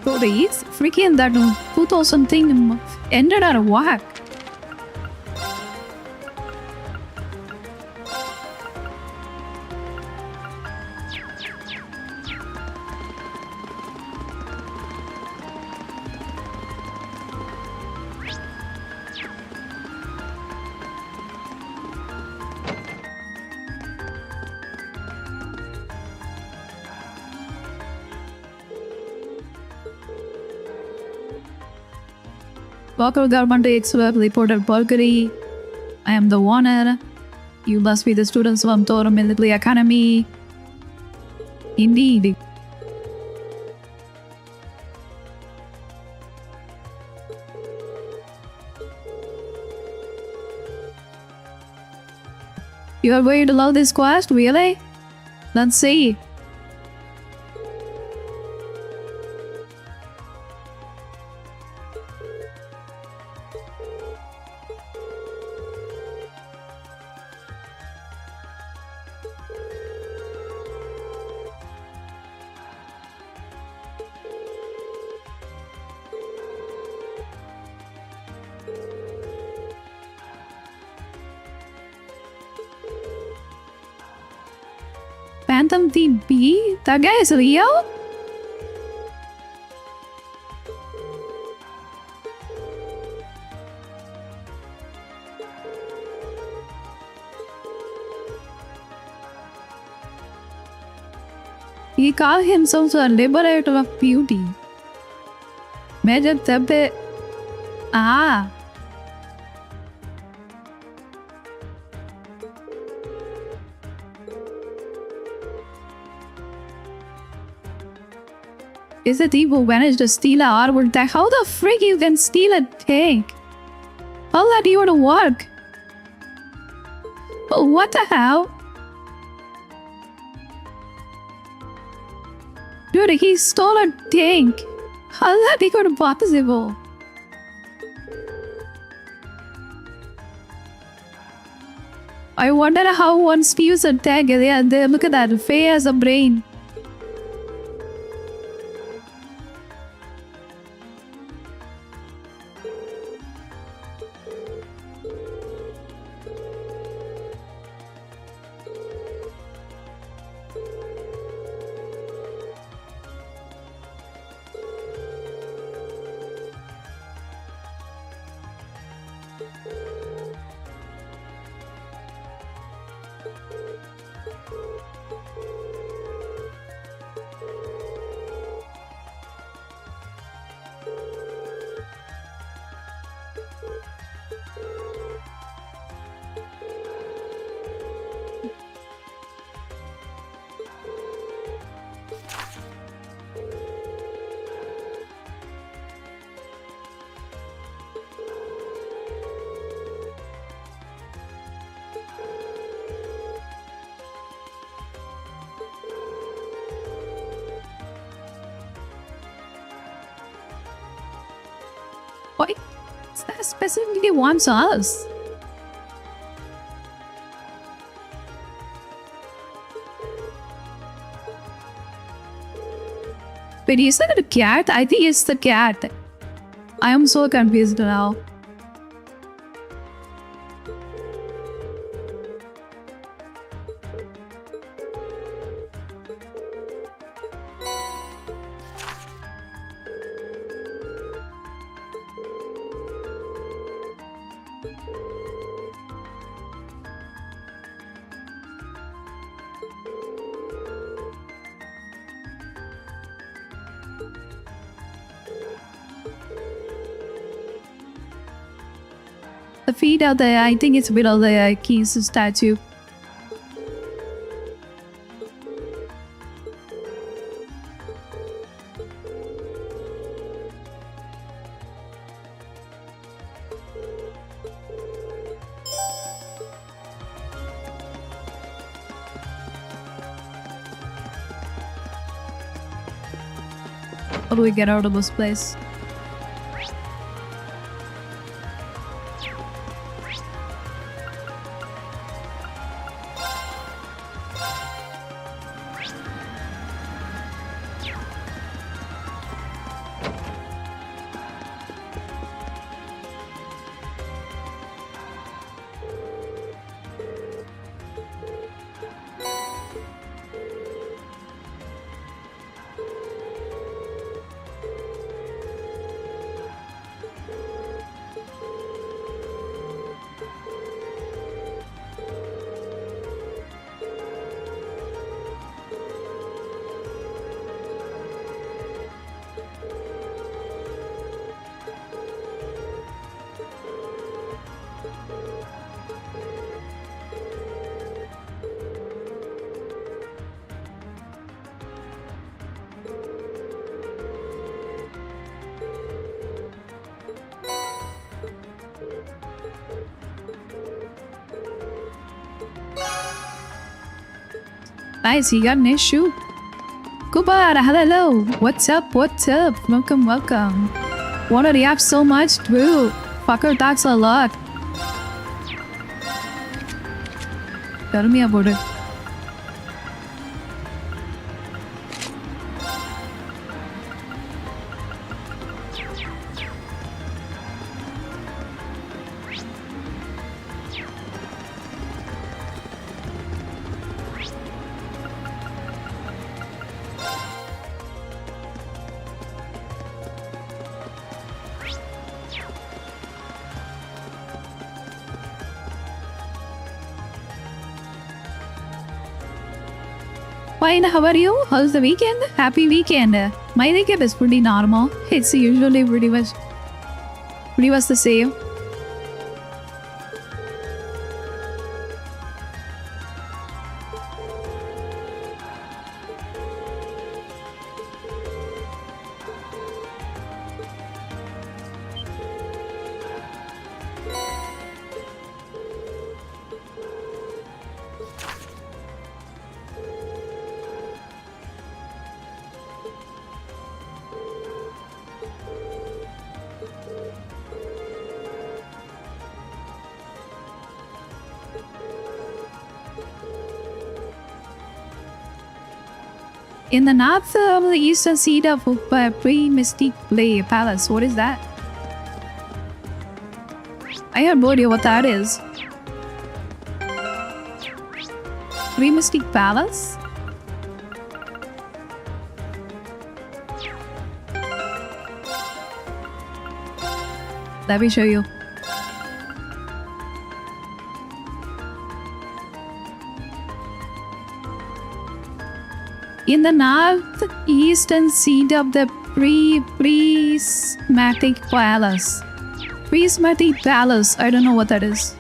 Stories? Freaking that 2000 thing ended out of whack. Local government expert reported Bulgari. I am the warner. You must be the students from Toro Military Academy. Indeed. You are going to love this quest, really? Let's see. Phantom TB? That guy is real? He called himself a liberator of beauty. मैं जब तब पे Is a thief who managed to steal our artwork that how the frick you can steal a tank? How that even work? What the hell? Dude, he stole a tank. How that even possible? I wonder how one spews a tank and they look at that face as a brain. Why? That specifically wants us. Wait, is that a cat? I think it's the cat. I am so confused now. The feet out there, I think it's below the keys statue. How do we get out of this place? Nice, he got an issue. Kubar, hello. What's up? What's up? Welcome, welcome. Want to react so much? Boo. Fucker, thanks a lot. Tell me about it. Fine, how are you? How's the weekend? Happy weekend. My weekend is pretty normal. It's usually pretty much the same. In the north of the eastern seat of pre-mystic play palace. What is that? I have no idea what that is. Pre-mystic palace? Let me show you. In the northeastern seat of the prismatic palace. Prismatic palace. I don't know what that is.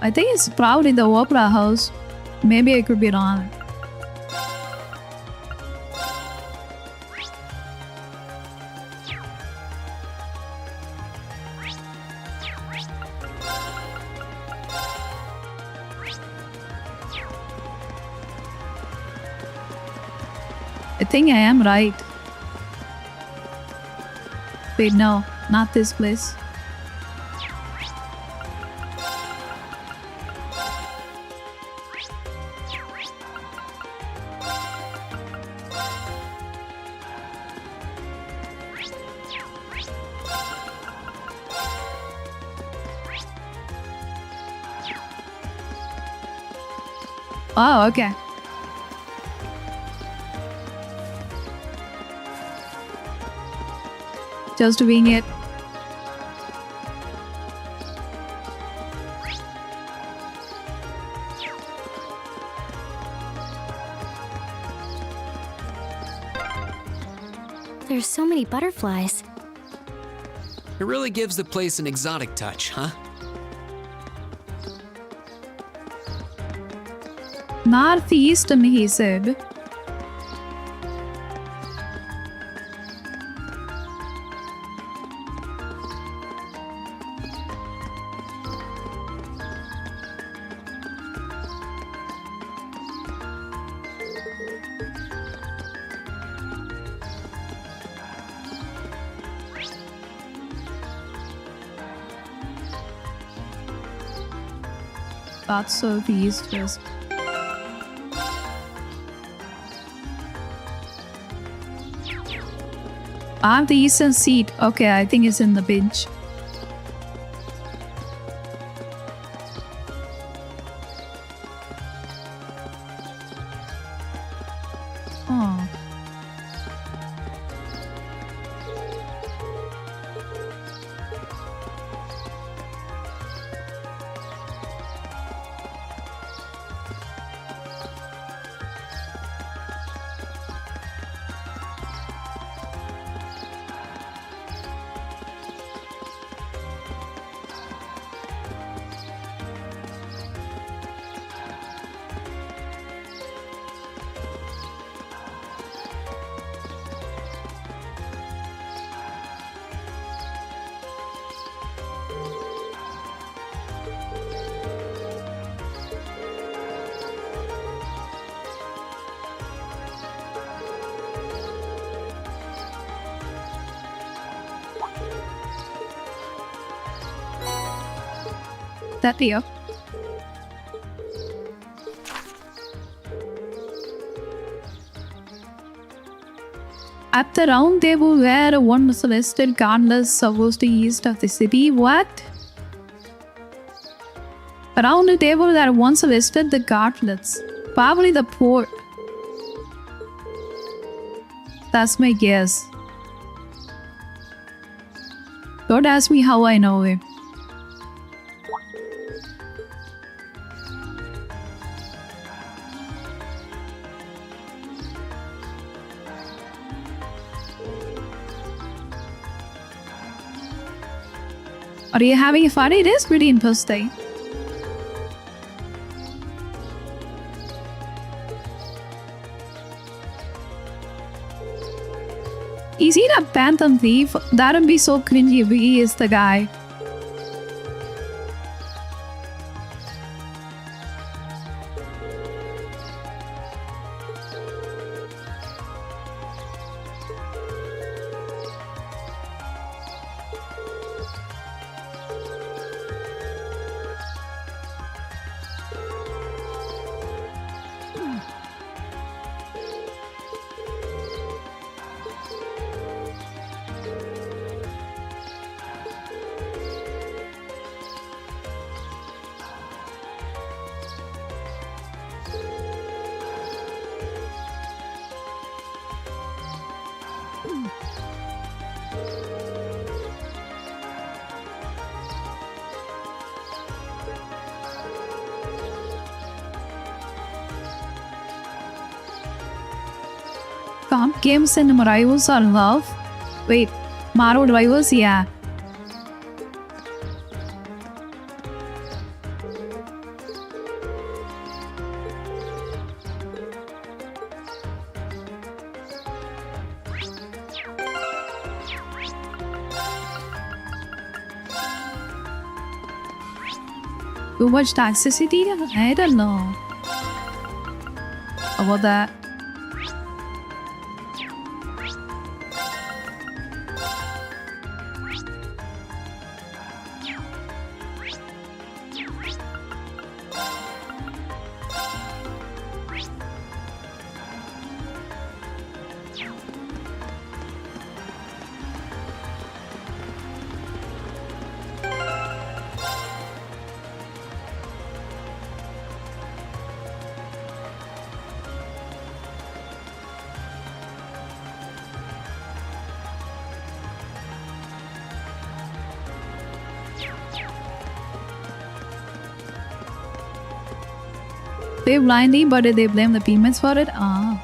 I think it's proud in the opera house. Maybe I could be wrong. I think I am right. Wait, no, not this place. Oh, okay. Just doing it. There's so many butterflies. It really gives the place an exotic touch, huh? Northeastern, he said. That's so the east west. The eastern seat. Okay, I think it's in the bench. Oh. that here. At the round table where one celestial candle was to east of the city. What? Around the table there once listed the gauntlets. Probably the port. That's my guess. Don't ask me how I know it. Are you having fun? It is pretty interesting. Is he a phantom thief? That'd be so cringy if he is the guy. Comp games and rivals are love. Wait, Mario rivals? Yeah. Too much toxicity? I don't know about that. They blindly, but they blame the payments for it? Ah.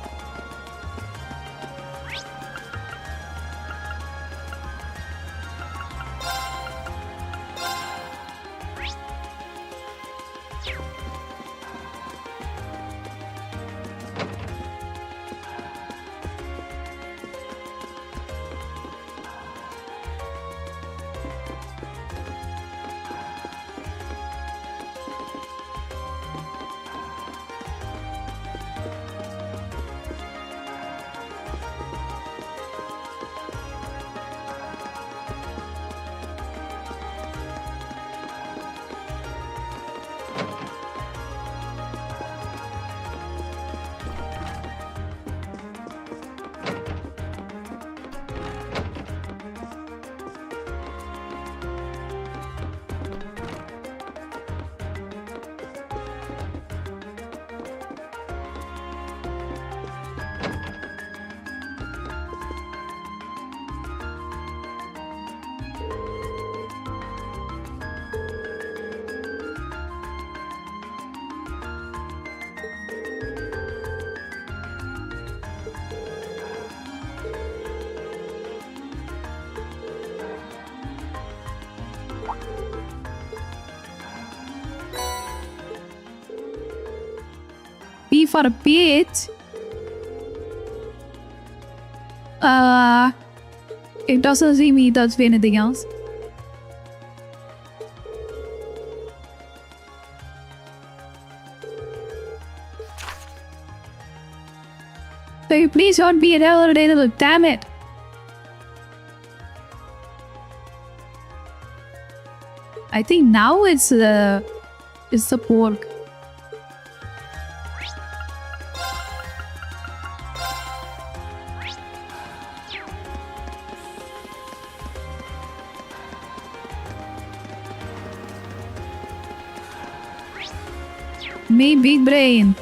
P for a page. It doesn't seem he does anything else. So you please don't be an elevator, damn it. I think now it's the pork. Me big brain.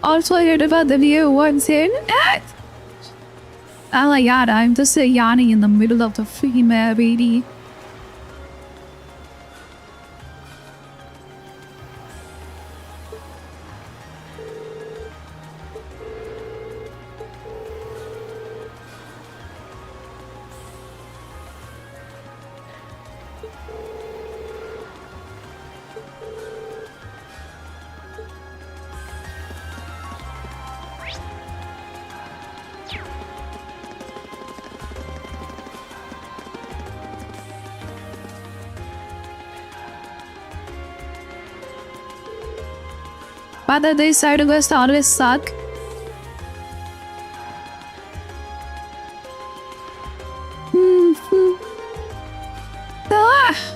Also, I heard about the view once in. Oh my god, I'm just yawning in the middle of the freaking map, baby. But this side quests always suck. Ah!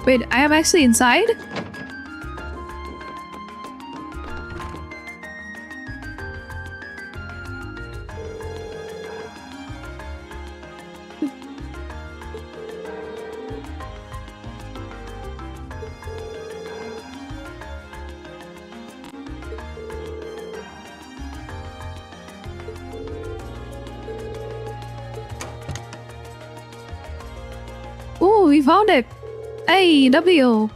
Wait, I am actually inside? Oh, we found it! Hey, W!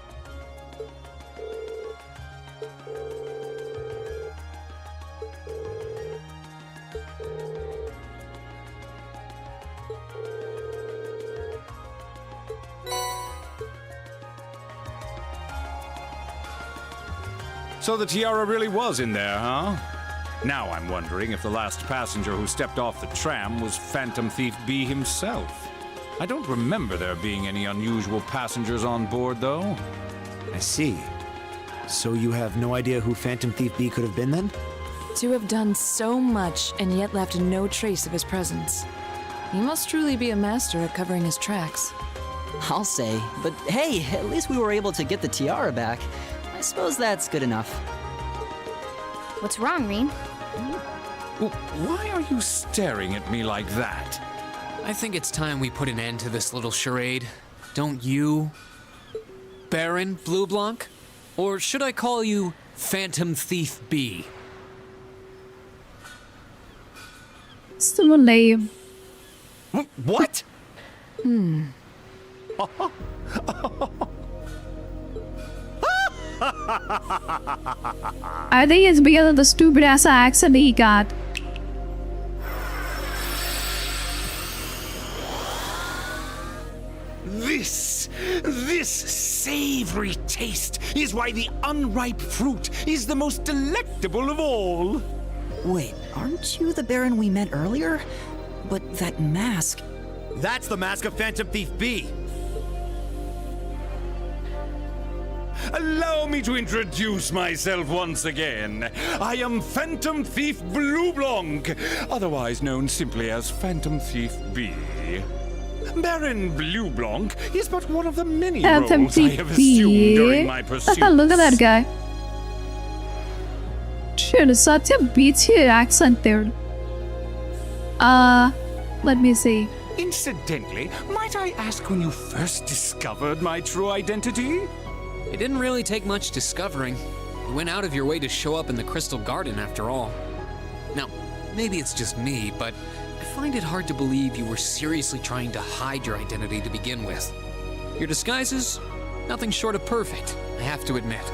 So the tiara really was in there, huh? Now I'm wondering if the last passenger who stepped off the tram was Phantom Thief B himself. I don't remember there being any unusual passengers on board, though. I see. So you have no idea who Phantom Thief B could have been then? To have done so much and yet left no trace of his presence. He must truly be a master at covering his tracks. I'll say, but hey, at least we were able to get the tiara back. I suppose that's good enough. What's wrong, Reem? Why are you staring at me like that? I think it's time we put an end to this little charade. Don't you? Baron Blue Blanc? Or should I call you Phantom Thief B? So lame. What? I think it's because of the stupid ass accent he got. This savory taste is why the unripe fruit is the most delectable of all. Wait, aren't you the Baron we met earlier? But that mask... That's the mask of Phantom Thief B. Allow me to introduce myself once again. I am Phantom Thief Blue Blanc, otherwise known simply as Phantom Thief B. Baron Blue Blanc is but one of the many Phantom roles I Thief have B. assumed during my pursuits. Look at that guy. Shit, such a beachy accent there. Let me see. Incidentally, might I ask when you first discovered my true identity? It didn't really take much discovering. You went out of your way to show up in the Crystal Garden after all. Now, maybe it's just me, but I find it hard to believe you were seriously trying to hide your identity to begin with. Your disguises? Nothing short of perfect, I have to admit.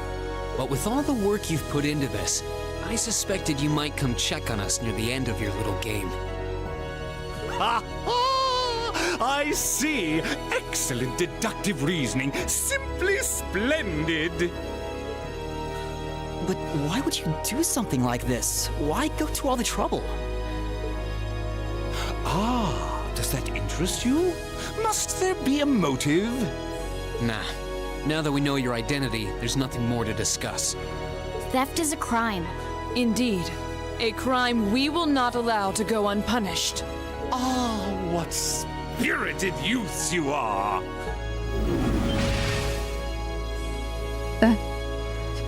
But with all the work you've put into this, I suspected you might come check on us near the end of your little game. Ha ha! I see. Excellent deductive reasoning. Simply splendid. But why would you do something like this? Why go to all the trouble? Ah, does that interest you? Must there be a motive? Nah. Now that we know your identity, there's nothing more to discuss. Theft is a crime. Indeed, a crime we will not allow to go unpunished. Ah, what spirited youths you are!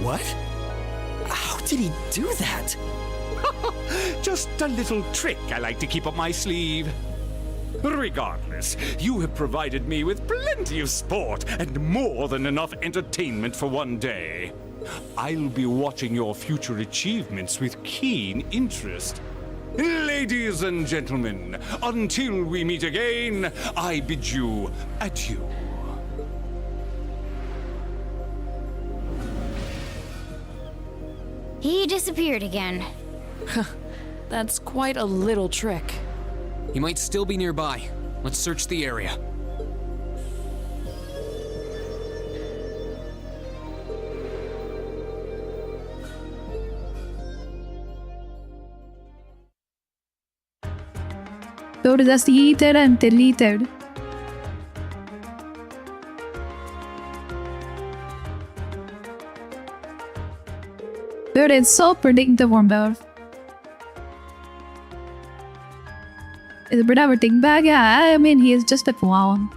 What? How did he do that? Just a little trick I like to keep up my sleeve. Regardless, you have provided me with plenty of sport and more than enough entertainment for one day. I'll be watching your future achievements with keen interest. Ladies and gentlemen, until we meet again, I bid you adieu. He disappeared again. That's quite a little trick. He might still be nearby. Let's search the area. So just eaten and deleted. Dude, it's so predictable, bro. Is it everything back? Yeah, I mean, he is just a clown.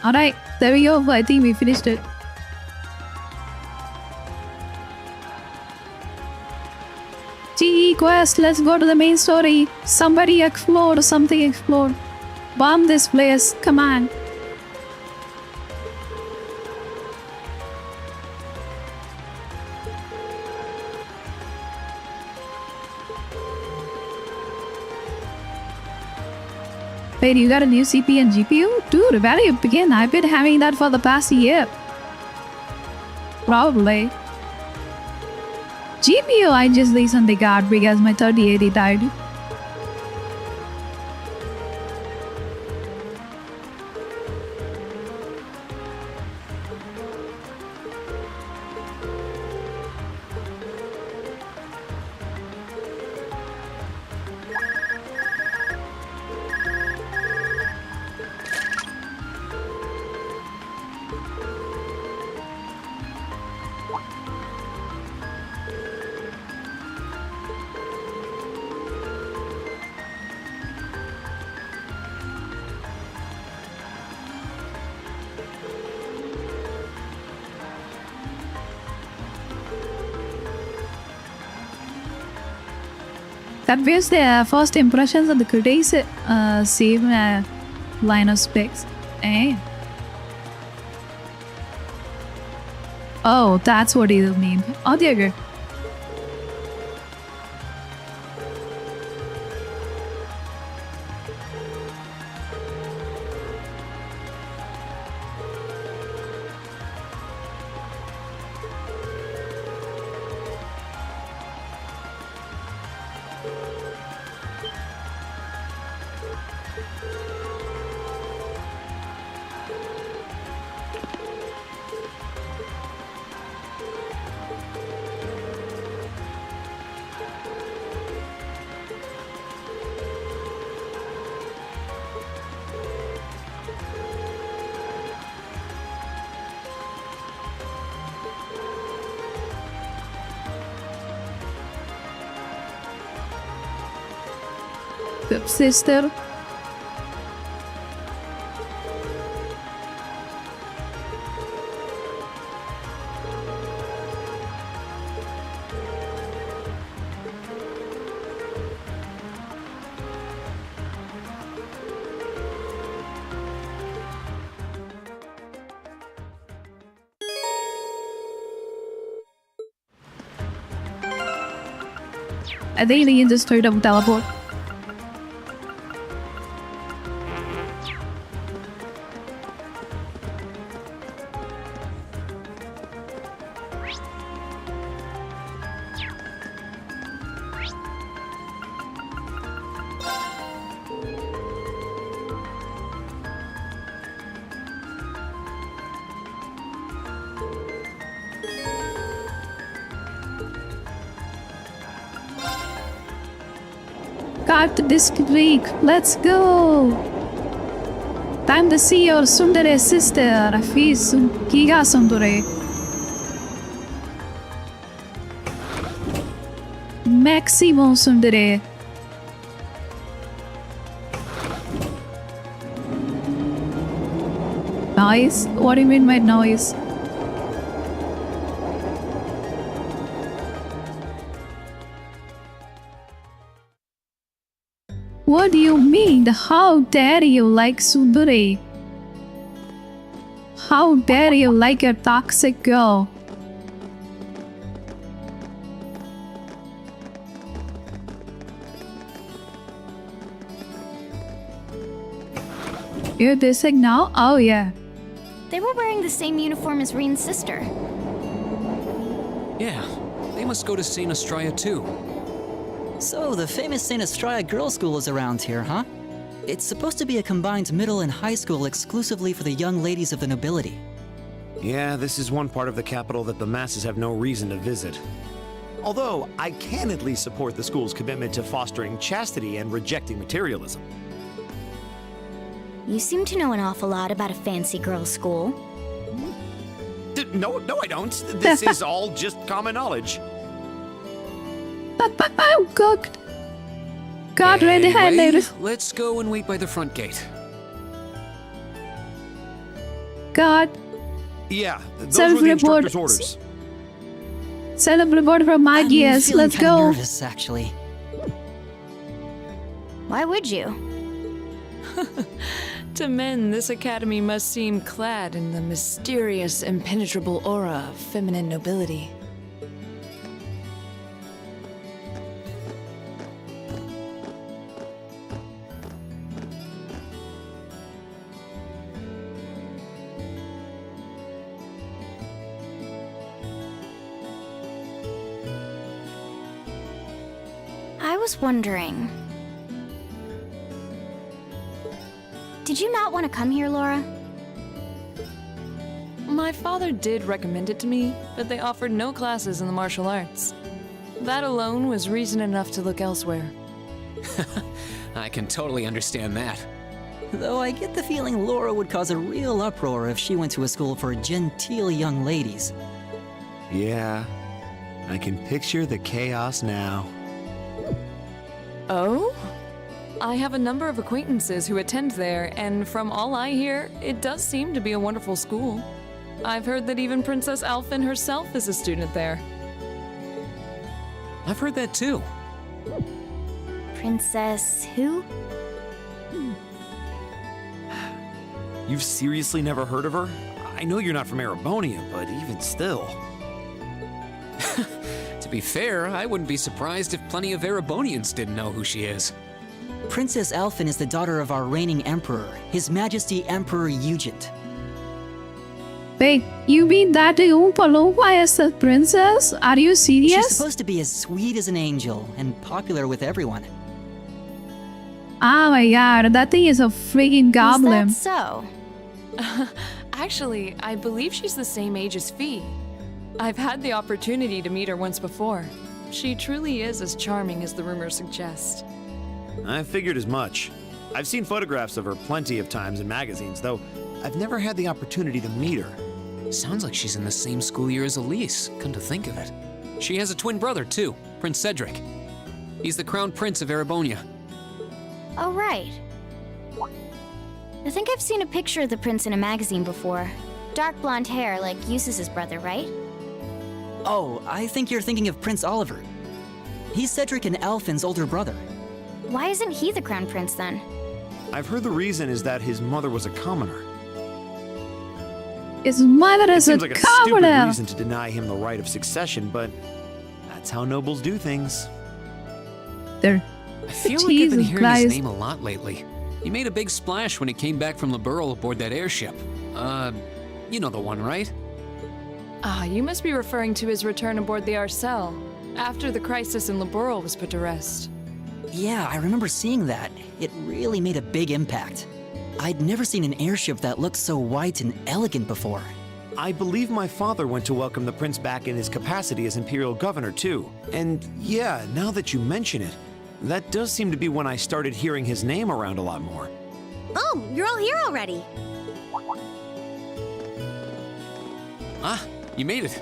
Alright, there we go. I think we finished it. GE quest, let's go to the main story. Somebody explore, something explore. Bomb this place, come on. Wait, you got a new CPU and GPU? Dude, where do you begin? I've been having that for the past year. Probably. GPU I just recently got because my 3080 died. That was the first impressions of the critics. Same line of specs. Eh? Oh, that's what it'll mean. Oh, there you go. Sister. I think they just straight up teleport. Cut this week. Let's go. Time to see your Sundere sister. Fiz Giga Sundere. Maximo Sundere. Nice? What do you mean by noise? What do you mean? How dare you like Sundari? How dare you like a toxic girl? You're dissing now? Oh yeah. They were wearing the same uniform as Reen's sister. Yeah, they must go to St. Estrella too. So, the famous St. Estrella Girls' School is around here, huh? It's supposed to be a combined middle and high school exclusively for the young ladies of the nobility. Yeah, this is one part of the capital that the masses have no reason to visit. Although, I can at least support the school's commitment to fostering chastity and rejecting materialism. You seem to know an awful lot about a fancy girls' school. No, I don't. This is all just common knowledge. I'm cooked. God, ready Anyway, let's go and wait by the front gate. God. Yeah, those were the instructor's orders. Send a report from my gears. Let's go. I'm nervous, actually. Why would you? To men, this academy must seem clad in the mysterious, impenetrable aura of feminine nobility. I was wondering... Did you not want to come here, Laura? My father did recommend it to me, but they offered no classes in the martial arts. That alone was reason enough to look elsewhere. I can totally understand that. Though I get the feeling Laura would cause a real uproar if she went to a school for genteel young ladies. Yeah, I can picture the chaos now. Oh? I have a number of acquaintances who attend there, and from all I hear, it does seem to be a wonderful school. I've heard that even Princess Alphen herself is a student there. I've heard that too. Princess who? You've seriously never heard of her? I know you're not from Erebonia, but even still. To be fair, I wouldn't be surprised if plenty of Erebonians didn't know who she is. Princess Elphin is the daughter of our reigning emperor, His Majesty Emperor Eugent. Wait, you mean that the Oompa Loompa is the princess? Are you serious? She's supposed to be as sweet as an angel and popular with everyone. Oh my god, that thing is a freaking goblin. Is that so? Actually, I believe she's the same age as Fee. I've had the opportunity to meet her once before. She truly is as charming as the rumors suggest. I figured as much. I've seen photographs of her plenty of times in magazines, though I've never had the opportunity to meet her. Sounds like she's in the same school year as Elise, come to think of it. She has a twin brother, too, Prince Cedric. He's the crown prince of Erebonia. Oh, right. I think I've seen a picture of the prince in a magazine before. Dark blonde hair, like Eustace's brother, right? Oh, I think you're thinking of Prince Oliver. He's Cedric and Elphin's older brother. Why isn't he the crown prince then? I've heard the reason is that his mother was a commoner. His mother is a Seems like a stupid commoner. reason to deny him the right of succession, but that's how nobles do things. There. I feel like I've been hearing his name a lot lately. He made a big splash when he came back from Liberl aboard that airship. You know the one, right? Ah, you must be referring to his return aboard the Arcel, after the crisis in Liberl was put to rest. Yeah, I remember seeing that. It really made a big impact. I'd never seen an airship that looked so white and elegant before. I believe my father went to welcome the prince back in his capacity as imperial governor, too. And yeah, now that you mention it, that does seem to be when I started hearing his name around a lot more. Oh, you're all here already. Ah, you made it.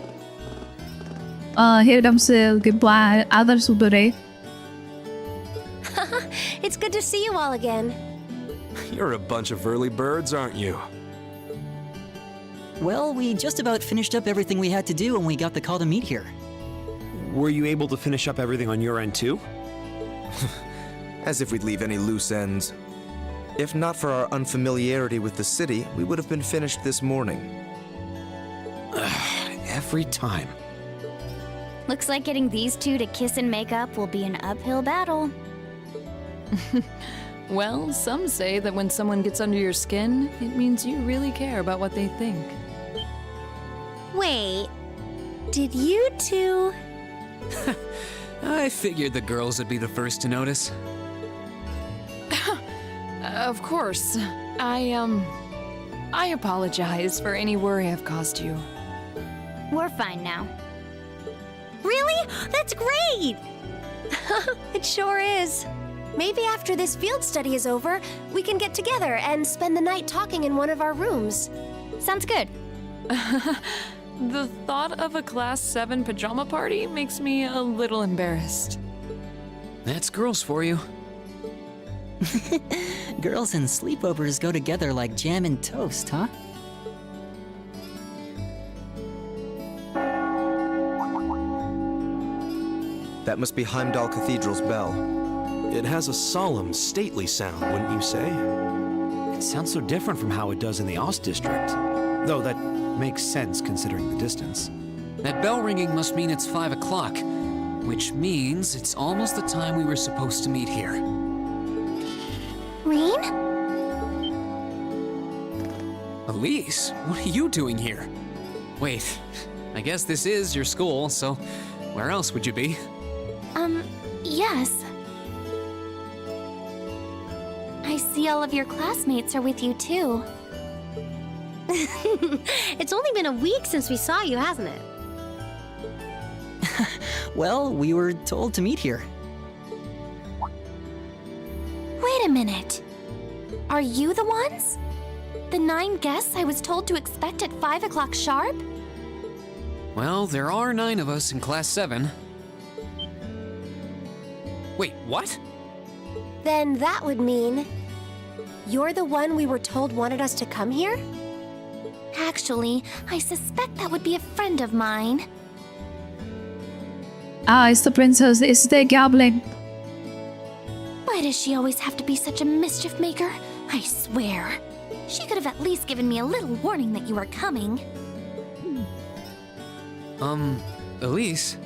Here comes goodbye, other Subere. It's good to see you all again. You're a bunch of early birds, aren't you? Well, we just about finished up everything we had to do when we got the call to meet here. Were you able to finish up everything on your end, too? As if we'd leave any loose ends. If not for our unfamiliarity with the city, we would have been finished this morning. Every time. Looks like getting these two to kiss and make up will be an uphill battle. Well, some say that when someone gets under your skin, it means you really care about what they think. Wait, did you two? I figured the girls would be the first to notice. Of course. I apologize for any worry I've caused you. We're fine now. Really? That's great! It sure is. Maybe after this field study is over, we can get together and spend the night talking in one of our rooms. Sounds good. The thought of a Class 7 pajama party makes me a little embarrassed. That's girls for you. Girls and sleepovers go together like jam and toast, huh? That must be Heimdall Cathedral's bell. It has a solemn, stately sound, wouldn't you say? It sounds so different from how it does in the Ost district. Though that makes sense considering the distance. That bell ringing must mean it's 5 o'clock, which means it's almost the time we were supposed to meet here. Reen? Elise, what are you doing here? Wait, I guess this is your school, so where else would you be? Yes. I see all of your classmates are with you too. It's only been a week since we saw you, hasn't it? Well, we were told to meet here. Wait a minute. Are you the ones? The 9 guests I was told to expect at 5 o'clock sharp? Well, there are 9 of us in Class 7. Wait, what? Then that would mean you're the one we were told wanted us to come here? Actually, I suspect that would be a friend of mine. Ah, it's the princess. It's the goblin. Why does she always have to be such a mischief maker? I swear. She could have at least given me a little warning that you were coming. Elise?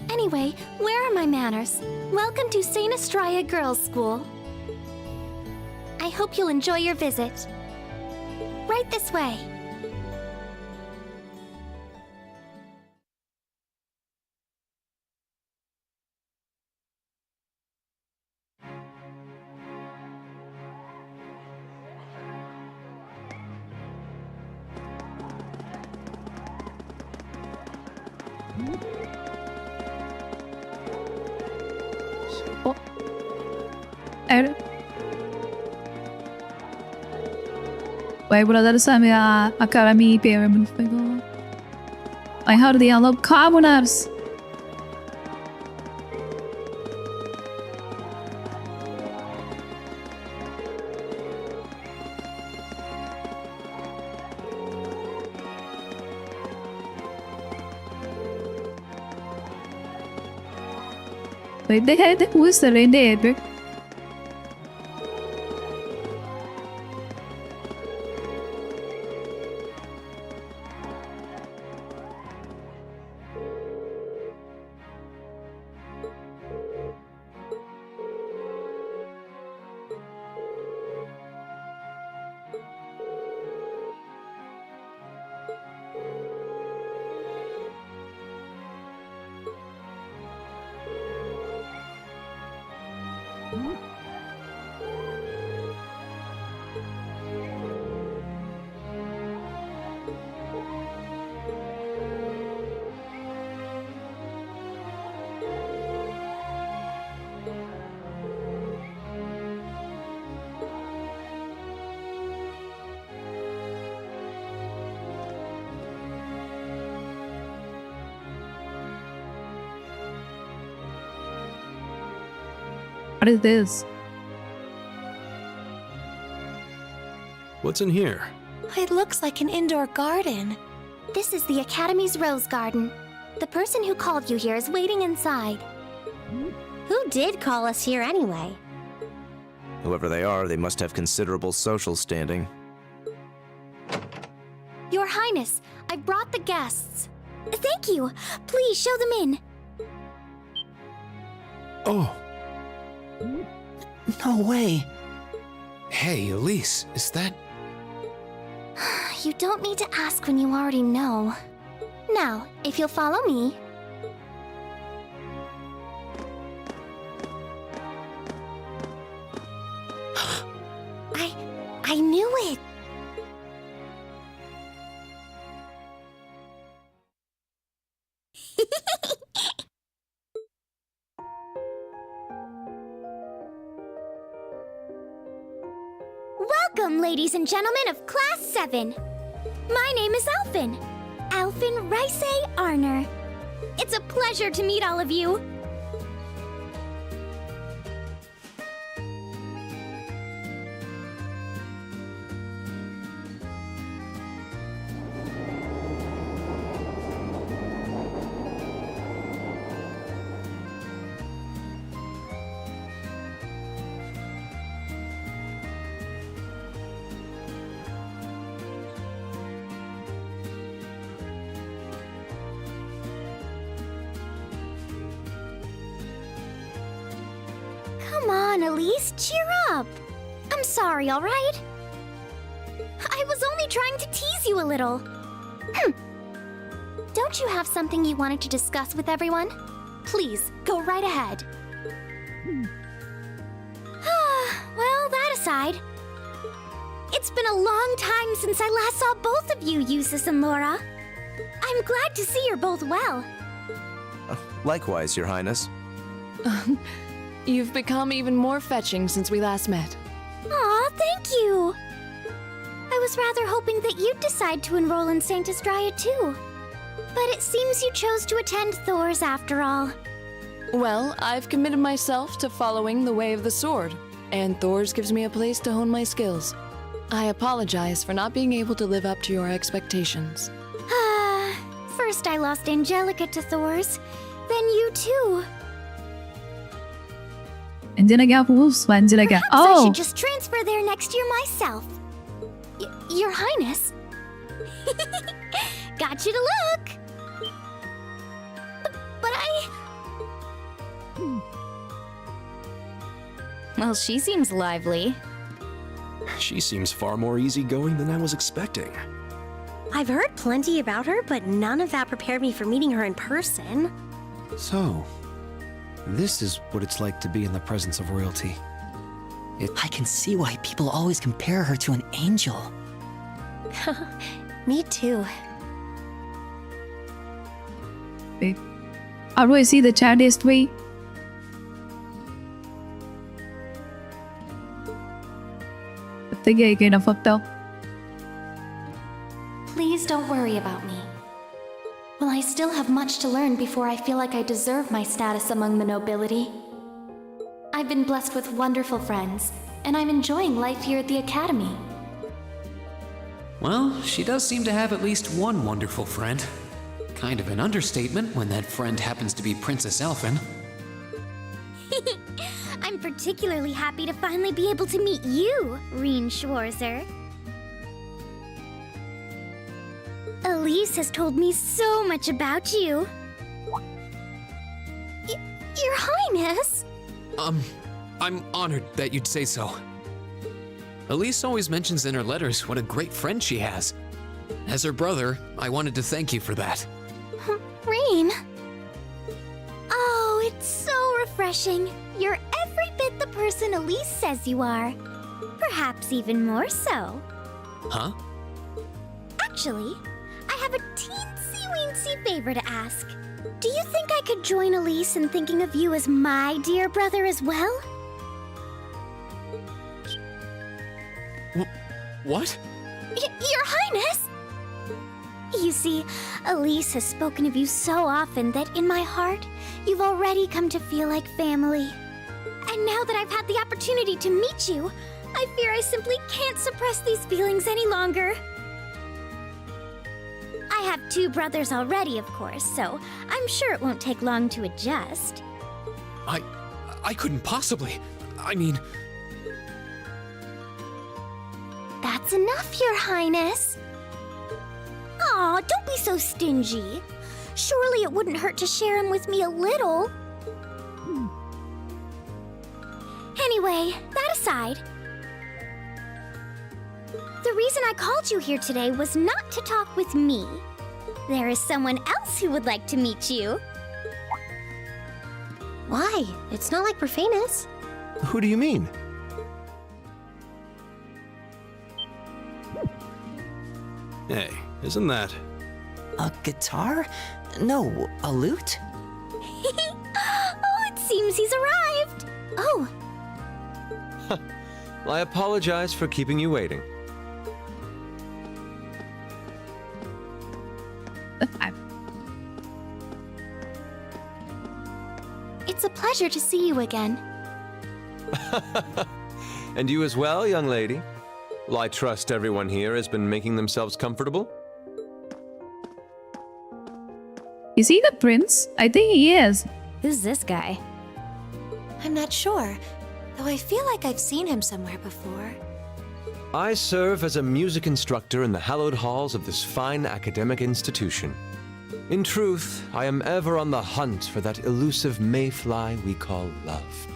Anyway, where are my manners? Welcome to St. Estrella Girls' School. I hope you'll enjoy your visit. Right this way. Wait, burada sa may academy pyramid figure. I heard the yellow commoners. Wait, they had who is the reindeer? What is this? What's in here? It looks like an indoor garden. This is the Academy's Rose Garden. The person who called you here is waiting inside. Who did call us here anyway? Whoever they are, they must have considerable social standing. Your Highness, I brought the guests. Thank you. Please show them in. Oh. No way. Hey, Elise, is that... You don't need to ask when you already know. Now, if you'll follow me... I knew it! Welcome, ladies and gentlemen of Class 7. My name is Alphin. Alphin Rice Arner. It's a pleasure to meet all of you. Come on, Elise, cheer up. I'm sorry, all right? I was only trying to tease you a little. Don't you have something you wanted to discuss with everyone? Please, go right ahead. Well, that aside, it's been a long time since I last saw both of you, Eustace and Laura. I'm glad to see you're both well. Likewise, Your Highness. You've become even more fetching since we last met. Aw, thank you! I was rather hoping that you'd decide to enroll in St. Estrella too. But it seems you chose to attend Thor's after all. Well, I've committed myself to following the way of the sword, and Thor's gives me a place to hone my skills. I apologize for not being able to live up to your expectations. First I lost Angelica to Thor's, Then you too. Angela Wolf's Angela. Perhaps I Oh, should just transfer there next year myself. Your Highness. Got you to look. But I... Well, she seems lively. She seems far more easygoing than I was expecting. I've heard plenty about her, but none of that prepared me for meeting her in person. So, this is what it's like to be in the presence of royalty. I can see why people always compare her to an angel. Me too. wait. How do I see the chat history? Cái ghê kia nó phật đâu. Please don't worry about me. Well, I still have much to learn before I feel like I deserve my status among the nobility. I've been blessed with wonderful friends, and I'm enjoying life here at the Academy. Well, she does seem to have at least one wonderful friend. Kind of an understatement when that friend happens to be Princess Elfin. I'm particularly happy to finally be able to meet you, Reen Schwarzer. Elise has told me so much about you. Your Highness! I'm honored that you'd say so. Elise always mentions in her letters what a great friend she has. As her brother, I wanted to thank you for that. Reen? Oh, it's so refreshing. You're every bit the person Elise says you are. Perhaps even more so. Huh? Actually, I have a teensy-weensy favor to ask. Do you think I could join Elise in thinking of you as my dear brother as well? What? Your Highness! You see, Elise has spoken of you so often that in my heart, you've already come to feel like family. And now that I've had the opportunity to meet you, I fear I simply can't suppress these feelings any longer. I have two brothers already, of course, so I'm sure it won't take long to adjust. I couldn't possibly. I mean... That's enough, Your Highness. Aw, don't be so stingy. Surely it wouldn't hurt to share him with me a little. Anyway, that aside, the reason I called you here today was not to talk with me. There is someone else who would like to meet you. Why? It's not like we're famous. Who do you mean? Hey, isn't that... A guitar? No, a lute? Oh, it seems he's arrived. Oh. Well, I apologize for keeping you waiting. It's a pleasure to see you again. And you as well, young lady. Well, I trust everyone here has been making themselves comfortable. Is he the prince? I think he is. Who's this guy? I'm not sure, though I feel like I've seen him somewhere before. I serve as a music instructor in the hallowed halls of this fine academic institution. In truth, I am ever on the hunt for that elusive mayfly we call love.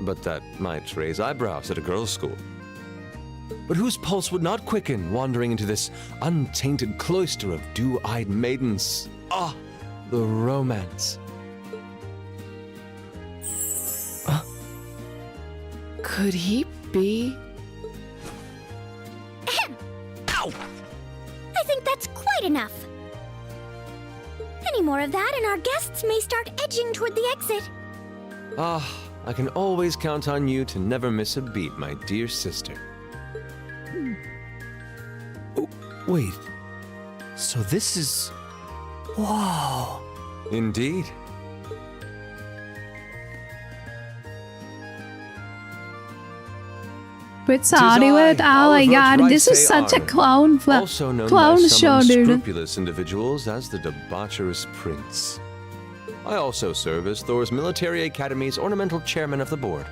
But that might raise eyebrows at a girls' school. But whose pulse would not quicken wandering into this untainted cloister of dew-eyed maidens? Ah, the romance. Could he be? Ow! I think that's quite enough. Any more of that and our guests may start edging toward the exit. Ah, I can always count on you to never miss a beat, my dear sister. Oh, wait. So this is... Whoa. Indeed. With Hollywood, oh my god, this is such a clown also known clown by show, some dude. unscrupulous individuals as the debaucherous prince. I also serve as Thor's Military Academy's ornamental chairman of the board.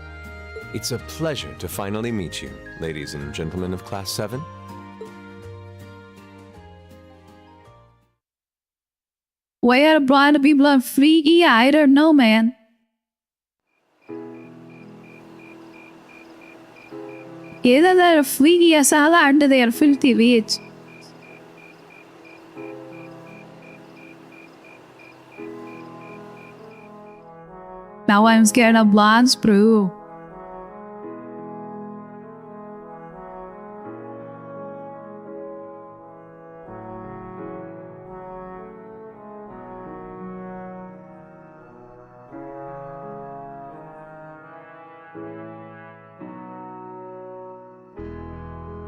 It's a pleasure to finally meet you, ladies and gentlemen of Class 7. Why are blind people are freaky? I don't know, man. Either they're freaky as hell or they're filthy rich. Now I'm scared of blondes, bro.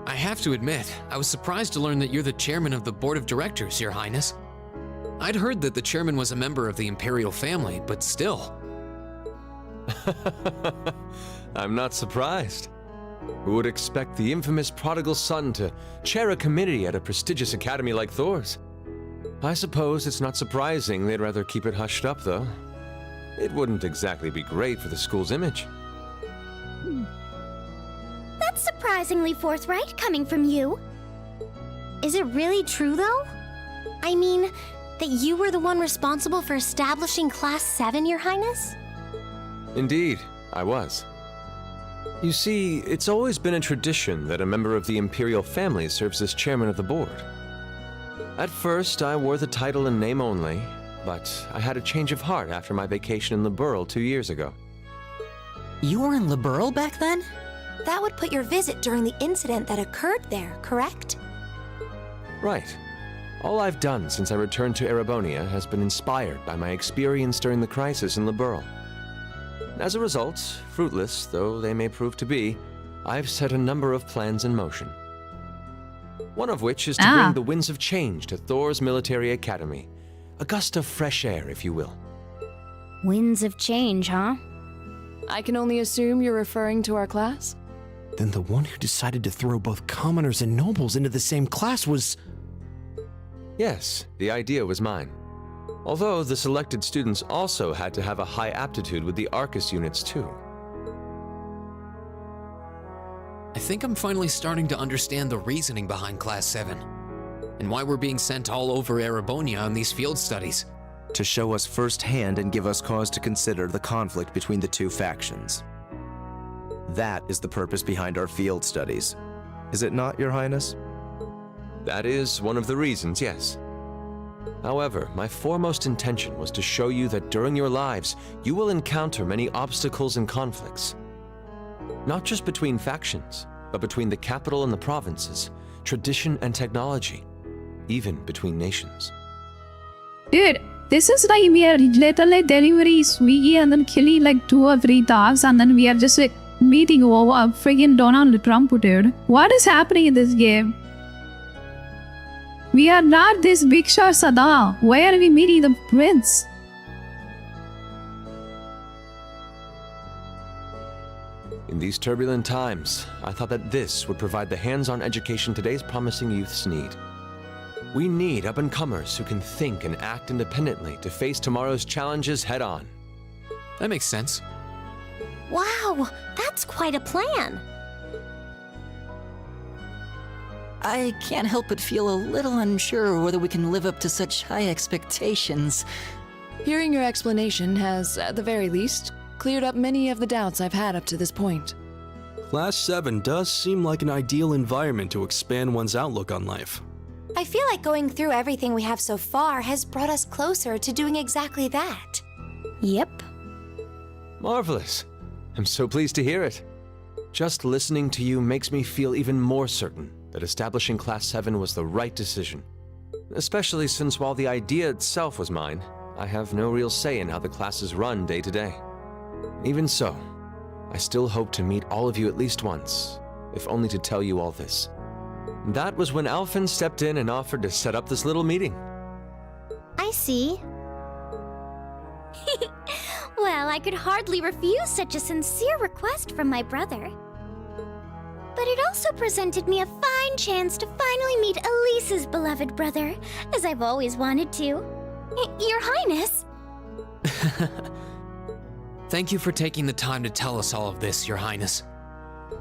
I have to admit, I was surprised to learn that you're the chairman of the board of directors, Your Highness. I'd heard that the chairman was a member of the imperial family, but still. I'm not surprised. Who would expect the infamous prodigal son to chair a committee at a prestigious academy like Thor's? I suppose it's not surprising they'd rather keep it hushed up, though. It wouldn't exactly be great for the school's image. That's surprisingly forthright coming from you. Is it really true, though? I mean, that you were the one responsible for establishing Class 7, Your Highness? Indeed, I was. You see, it's always been a tradition that a member of the imperial family serves as chairman of the board. At first, I wore the title in name only, but I had a change of heart after my vacation in Liberl 2 years ago. You were in Liberl back then? That would put your visit during the incident that occurred there, correct? Right. All I've done since I returned to Erebonia has been inspired by my experience during the crisis in Liberl. As a result, fruitless though they may prove to be, I've set a number of plans in motion. One of which is to bring the winds of change to Thor's Military Academy. A gust of fresh air, if you will. Winds of change, huh? I can only assume you're referring to our class? Then the one who decided to throw both commoners and nobles into the same class was... Yes, the idea was mine. Although the selected students also had to have a high aptitude with the Arcus units too. I think I'm finally starting to understand the reasoning behind Class 7, and why we're being sent all over Erebonia on these field studies. To show us firsthand and give us cause to consider the conflict between the two factions. That is the purpose behind our field studies. Is it not, Your Highness? That is one of the reasons, yes. However, my foremost intention was to show you that during your lives, you will encounter many obstacles and conflicts. Not just between factions, but between the capital and the provinces, tradition and technology, even between nations. Dude, this is like we are literally delivery Swiggy and then killing like 2 or 3 dogs and then we are just like meeting over a friggin' Donald Trump, dude. What is happening in this game? We are not this big shot Sada. Why are we meeting the prince? In these turbulent times, I thought that this would provide the hands-on education today's promising youths need. We need up-and-comers who can think and act independently to face tomorrow's challenges head-on. That makes sense. Wow, that's quite a plan. I can't help but feel a little unsure whether we can live up to such high expectations. Hearing your explanation has, at the very least, cleared up many of the doubts I've had up to this point. Class 7 does seem like an ideal environment to expand one's outlook on life. I feel like going through everything we have so far has brought us closer to doing exactly that. Yep. Marvelous. I'm so pleased to hear it. Just listening to you makes me feel even more certain that establishing Class 7 was the right decision. Especially since while the idea itself was mine, I have no real say in how the classes run day to day. Even so, I still hope to meet all of you at least once, if only to tell you all this. That was when Alphen stepped in and offered to set up this little meeting. I see. Well, I could hardly refuse such a sincere request from my brother. But it also presented me a fine chance to finally meet Elise's beloved brother, as I've always wanted to. Your Highness, Thank you for taking the time to tell us all of this, Your Highness.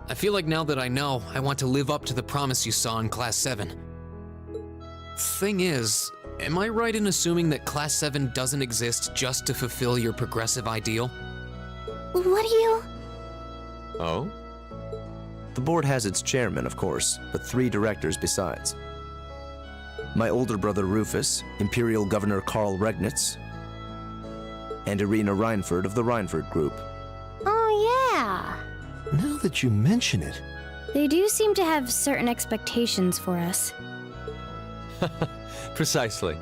I feel like now that I know, I want to live up to the promise you saw in Class 7. Thing is, am I right in assuming that Class 7 doesn't exist just to fulfill your progressive ideal? What do you... Oh? The board has its chairman, of course, but 3 directors besides. My older brother Rufus, Imperial Governor Karl Regnitz, and Irina Reinford of the Reinford Group. Oh, yeah. Now that you mention it... They do seem to have certain expectations for us. Precisely.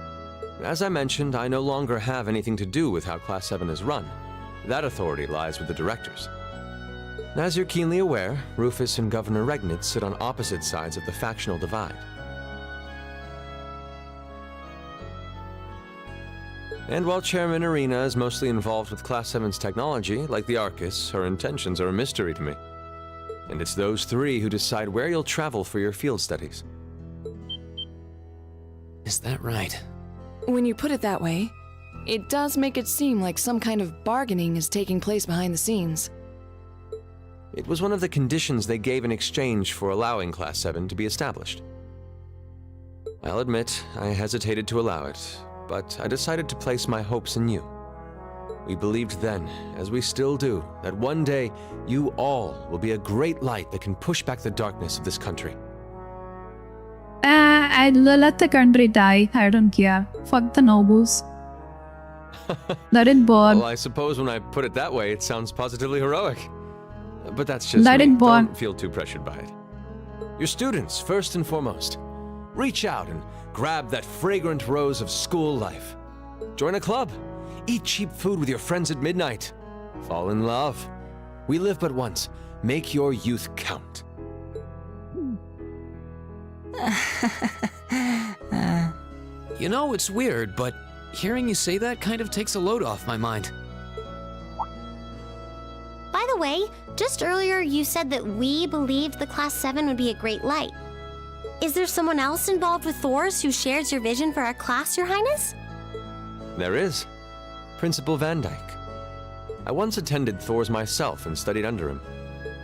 As I mentioned, I no longer have anything to do with how Class 7 is run. That authority lies with the directors. As you're keenly aware, Rufus and Governor Regnitz sit on opposite sides of the factional divide. And while Chairman Irina is mostly involved with Class 7's technology, like the Arcus, her intentions are a mystery to me. And it's those 3 who decide where you'll travel for your field studies. Is that right? When you put it that way, it does make it seem like some kind of bargaining is taking place behind the scenes. It was one of the conditions they gave in exchange for allowing Class 7 to be established. I'll admit, I hesitated to allow it, but I decided to place my hopes in you. We believed then, as we still do, that one day you all will be a great light that can push back the darkness of this country. I'd let the country die. I don't care. Fuck the nobles. Let it burn. Well, I suppose when I put it that way, it sounds positively heroic. But that's just Let me. it burn. Don't feel too pressured by it. Your students, first and foremost. Reach out and grab that fragrant rose of school life. Join a club. Eat cheap food with your friends at midnight. Fall in love. We live but once. Make your youth count. You know, it's weird, but hearing you say that kind of takes a load off my mind. By the way, just earlier you said that we believed the Class 7 would be a great light. Is there someone else involved with Thor's who shares your vision for our class, Your Highness? There is. Principal Van Dyke. I once attended Thor's myself and studied under him.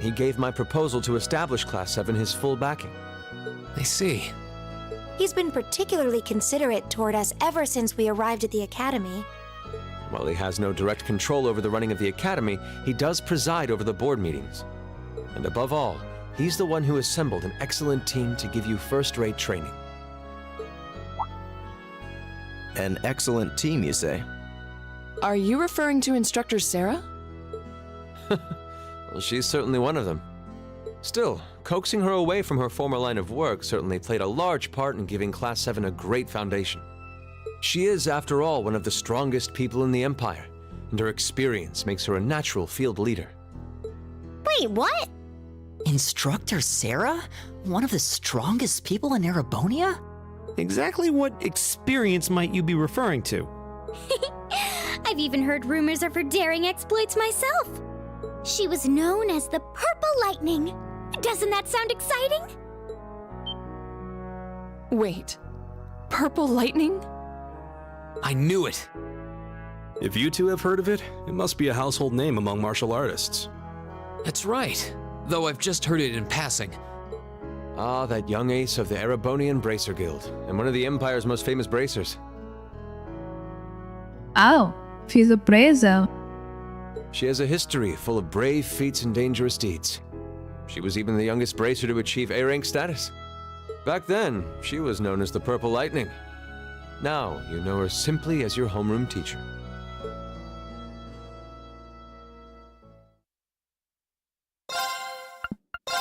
He gave my proposal to establish Class 7 his full backing. I see. He's been particularly considerate toward us ever since we arrived at the Academy. While he has no direct control over the running of the Academy, he does preside over the board meetings. And above all, he's the one who assembled an excellent team to give you first-rate training. An excellent team, you say? Are you referring to Instructor Sarah? Well, she's certainly one of them. Still, coaxing her away from her former line of work certainly played a large part in giving Class 7 a great foundation. She is, after all, one of the strongest people in the Empire, and her experience makes her a natural field leader. Wait, what? Instructor Sarah? One of the strongest people in Erebonia? Exactly what experience might you be referring to? I've even heard rumors of her daring exploits myself. She was known as the Purple Lightning. Doesn't that sound exciting? Wait, Purple Lightning? I knew it! If you two have heard of it, it must be a household name among martial artists. That's right, though I've just heard it in passing. Ah, that young ace of the Erebonian Bracer Guild, and one of the Empire's most famous bracers. Oh, she's a bracer. She has a history full of brave feats and dangerous deeds. She was even the youngest bracer to achieve A-rank status. Back then, she was known as the Purple Lightning. Now, you know her simply as your homeroom teacher.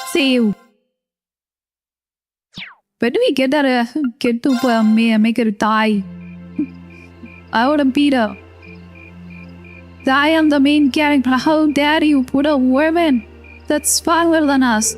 See, where do we get that kid to make her die? I would have beat her. I am the main character. How dare you put a woman that's stronger than us?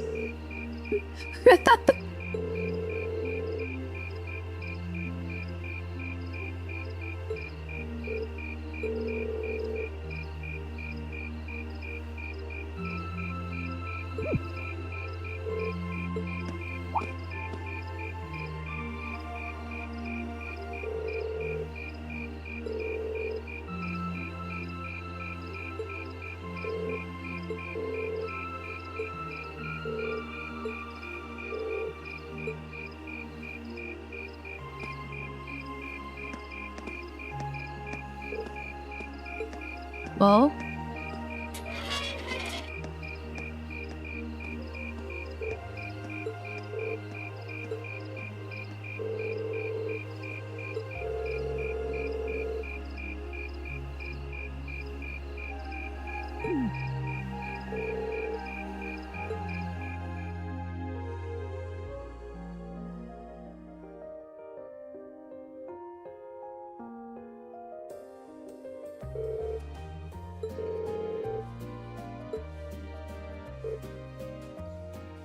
Well,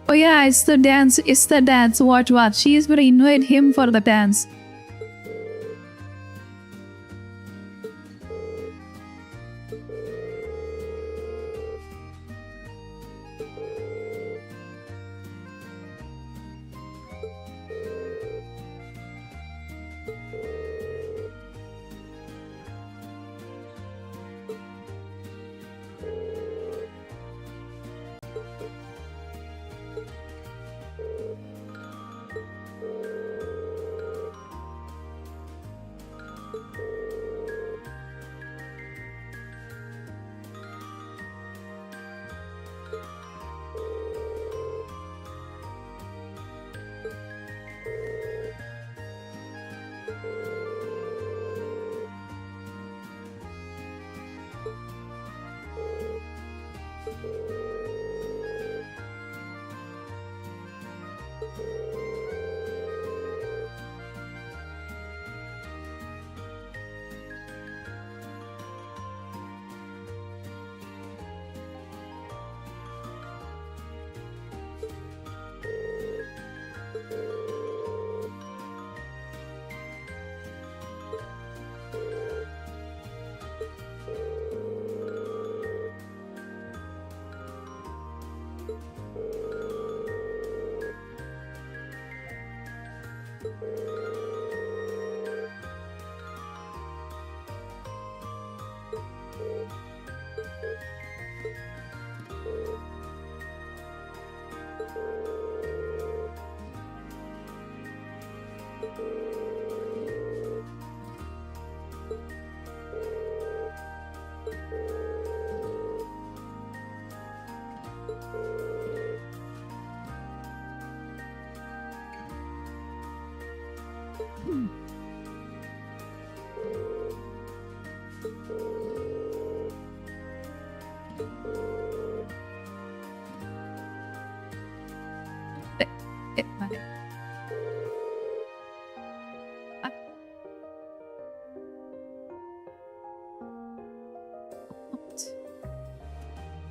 oh yeah, it's the dance. It's the dance. Watch, watch. She is going to invite him for the dance.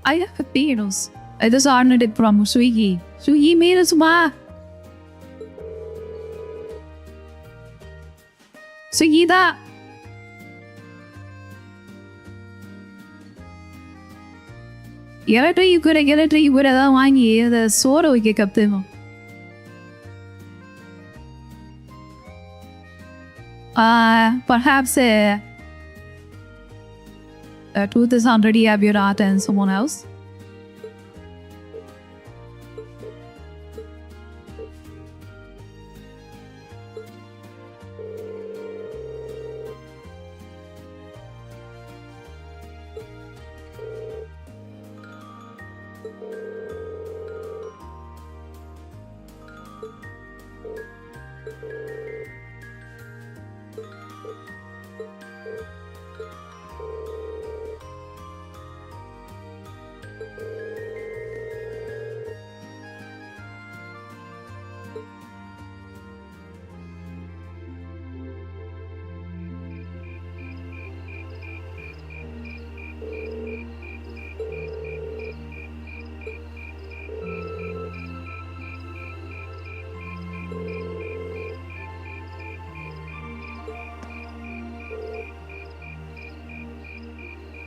I have potatoes. This ordered it from Swiggy. Swiggy made us ma. Swiggy da. Get it, you could have one year, the sword we kick up them. Perhaps Tooth is already Abirat and someone else.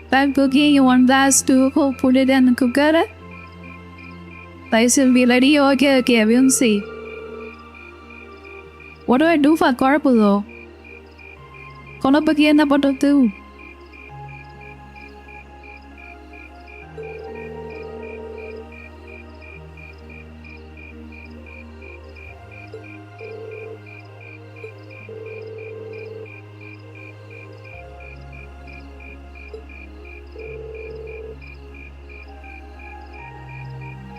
That cookie, you want us to put it in the cooker? This will be ready. Okay, we'll see. What do I do for carpo though? Kono pagyan na po to.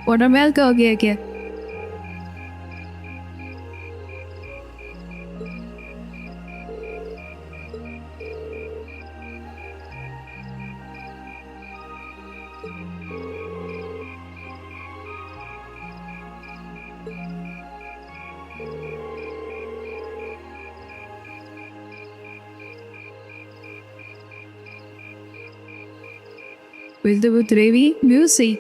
Buttermilk हो गया क्या? Vtuber music.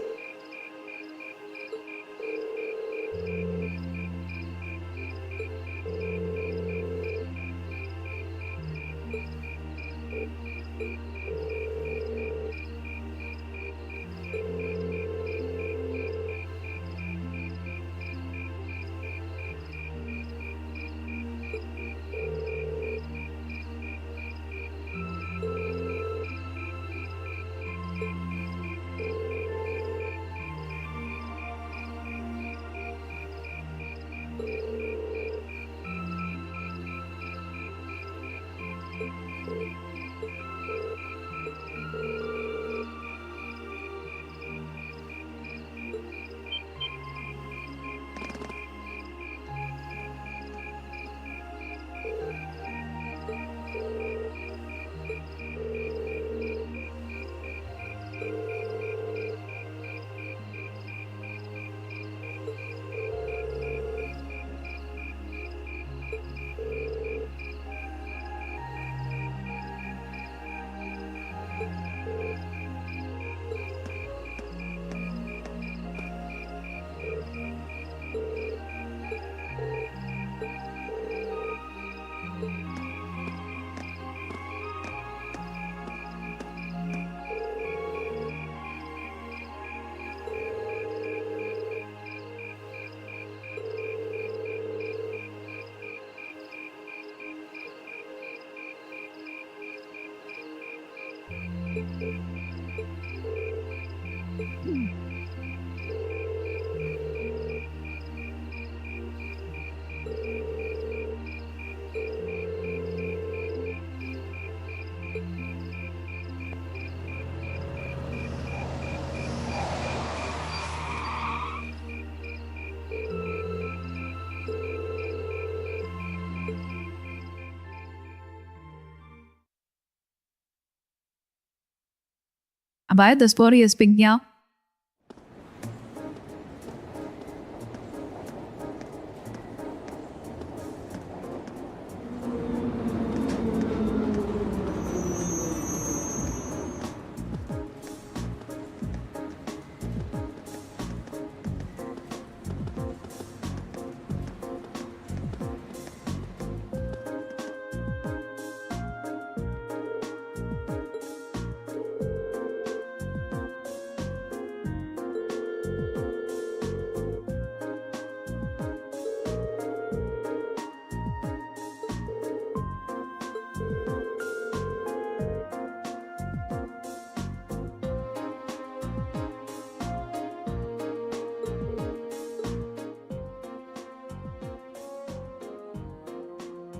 Aber das body is big now.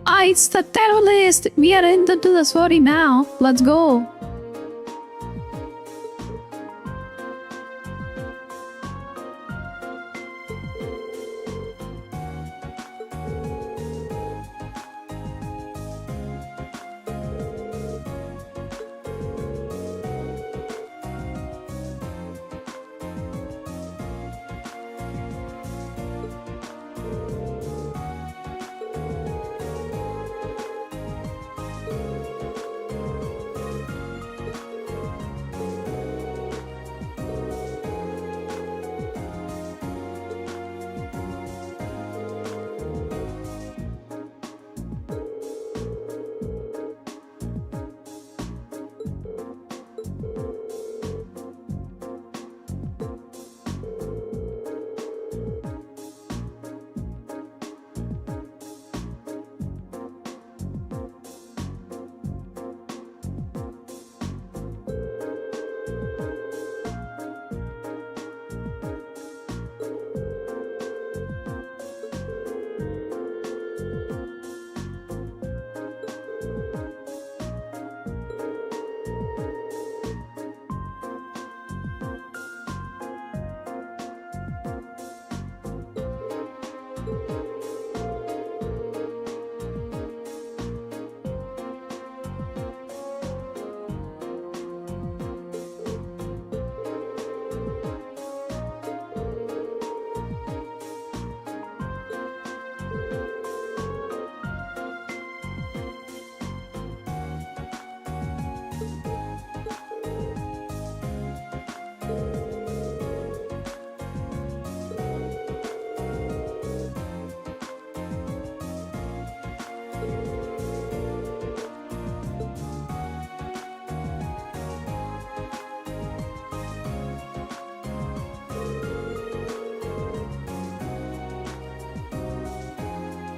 Ah, it's the terrorist! We are into the story now. Let's go.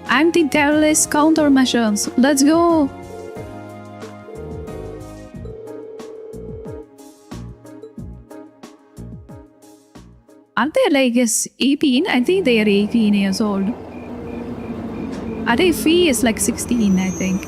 Anti-terrorist countermeasures. Let's go. Aren't they like 18? I think they are 18 years old. I think Fee is like 16, I think.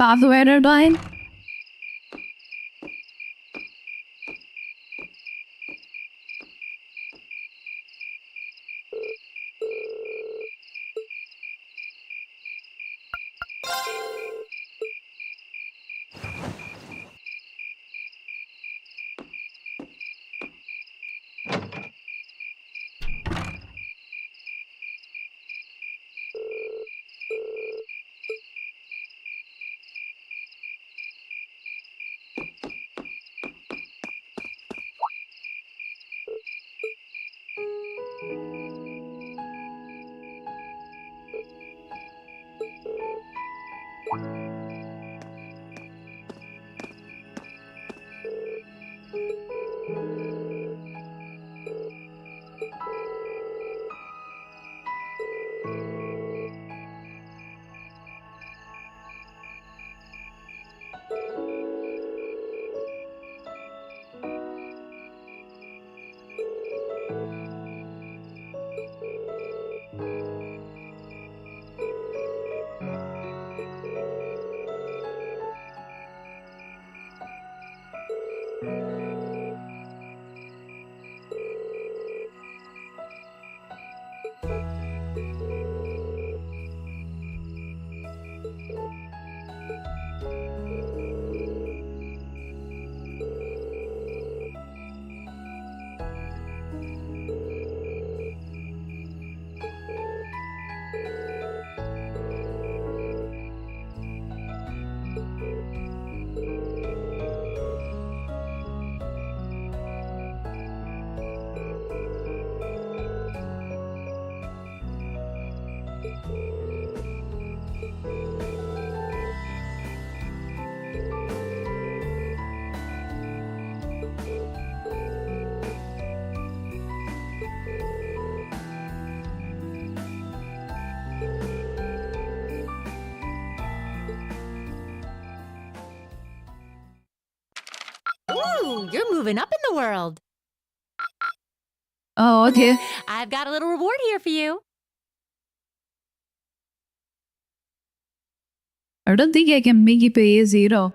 Pathfinder line. Ooh, you're moving up in the world. Oh, okay. I've got a little reward here for you. I don't think I can make it pay 0.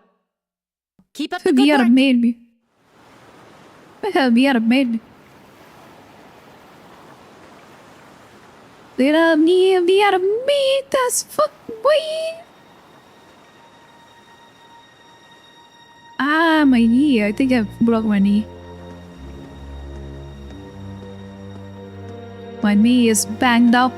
Keep up the good are work. made. We are made. We are made as fuck, boy. Ah, my knee. I think I broke my knee. My knee is banged up.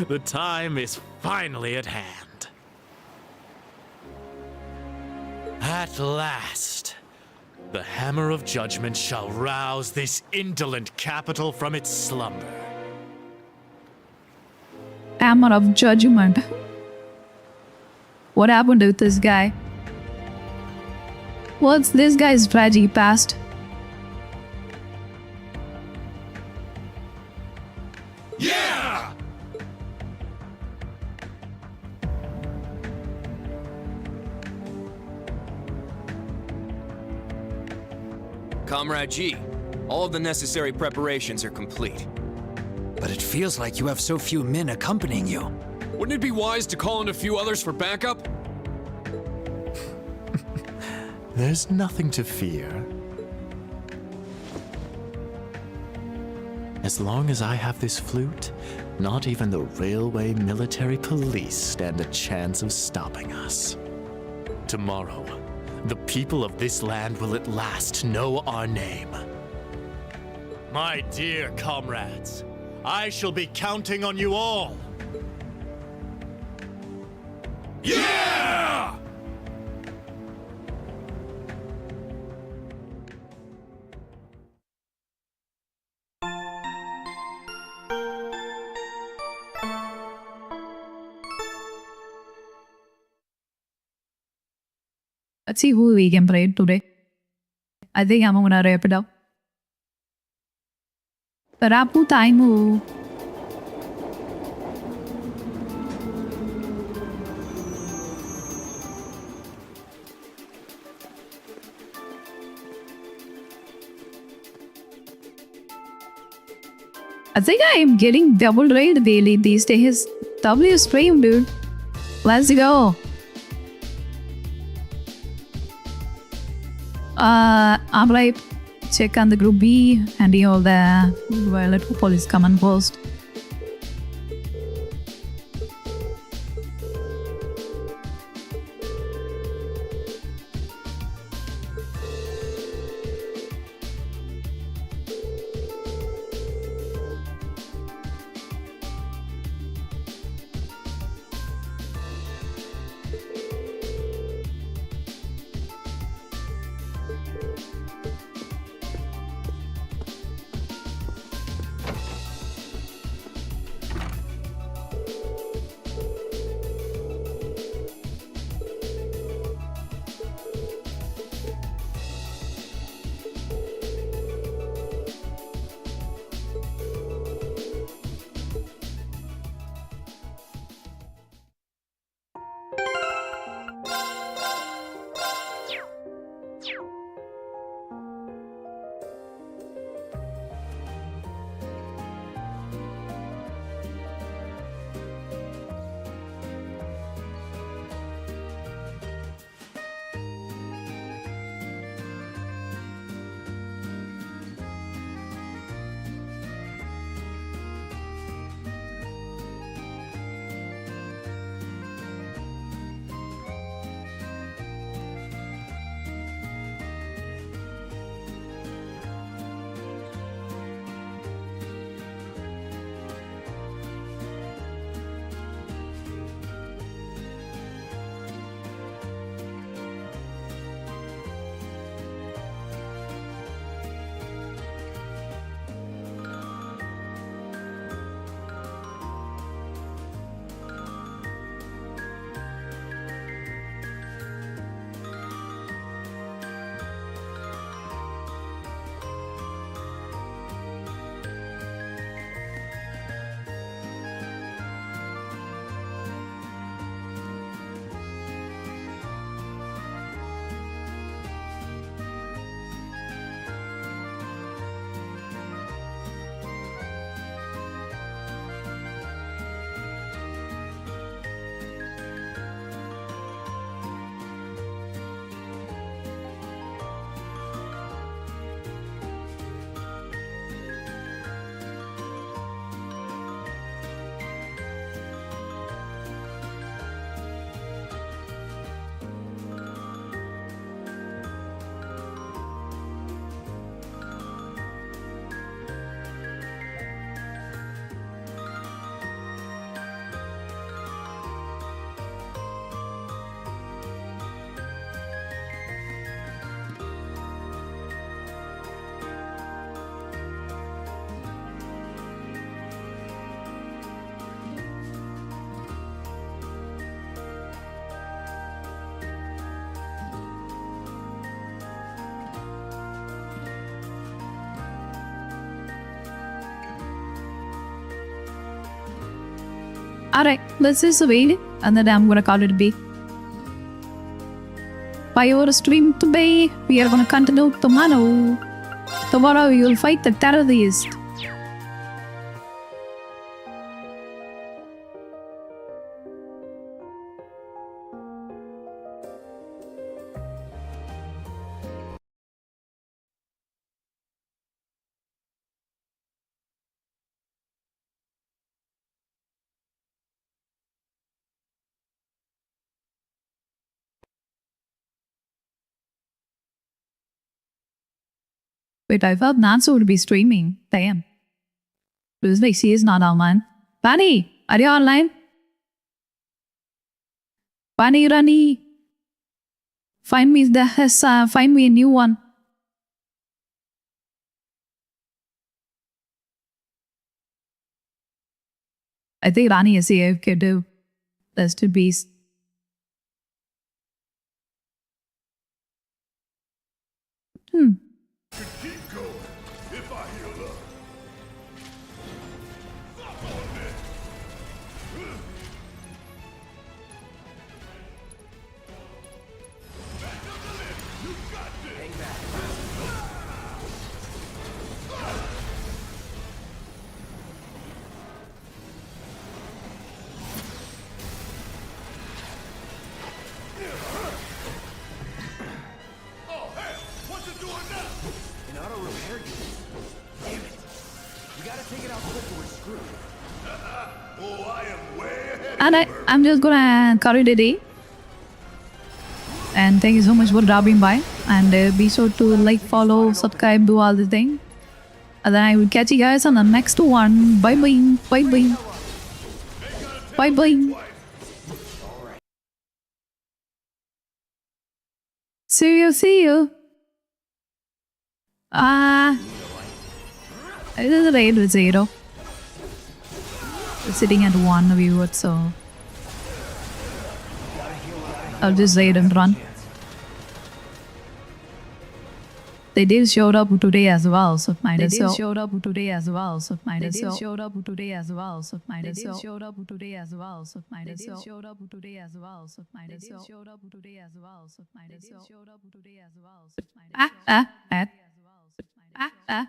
The time is finally at hand. At last, the hammer of judgment shall rouse this indolent capital from its slumber. Hammer of judgment. What happened with this guy? What's this guy's tragic past? Yeah! Comrade G, all of the necessary preparations are complete. But it feels like you have so few men accompanying you. Wouldn't it be wise to call in a few others for backup? There's nothing to fear. As long as I have this flute, not even the railway military police stand a chance of stopping us. Tomorrow, the people of this land will at last know our name. My dear comrades, I shall be counting on you all. Yeah! Let's see who we can play today. I think I'm gonna wrap it up. Rapu time. I think I am getting double raid daily these days. W stream, dude. Let's go. I'm right. Check on the group B and all the violet police command post. Alright, let's just wait and then I'm gonna call it a day. By our stream today, we are gonna continue tomorrow. Tomorrow we will fight the terrorist. Wait, I thought Nancy would be streaming. Damn. Looks like she is not online. Bunny, are you online? Bunny, Rani. Find me find me a new one. I think Rani is here. Okay, do. That's to beast. Gotta repair you. Damn it. We gotta take it out quick or we're screwed. Oh, I am way ahead. And I'm just gonna call it a day. And thank you so much for dropping by. And be sure to like, follow, subscribe, do all the thing. And then I will catch you guys on the next one. Bye bye. Bye bye. Bye bye. See you. It is a raid with 0. It's sitting at 1 viewer, so I'll just raid and run. They did show up today as well, so might as well. They did show up today as well, so might as well. They did show up today as well, so might as well. They did show up today as well, so might as well. They did show up today as well, so might as well. They did show up today as well, so might as well. Showed up today as well, so might as well.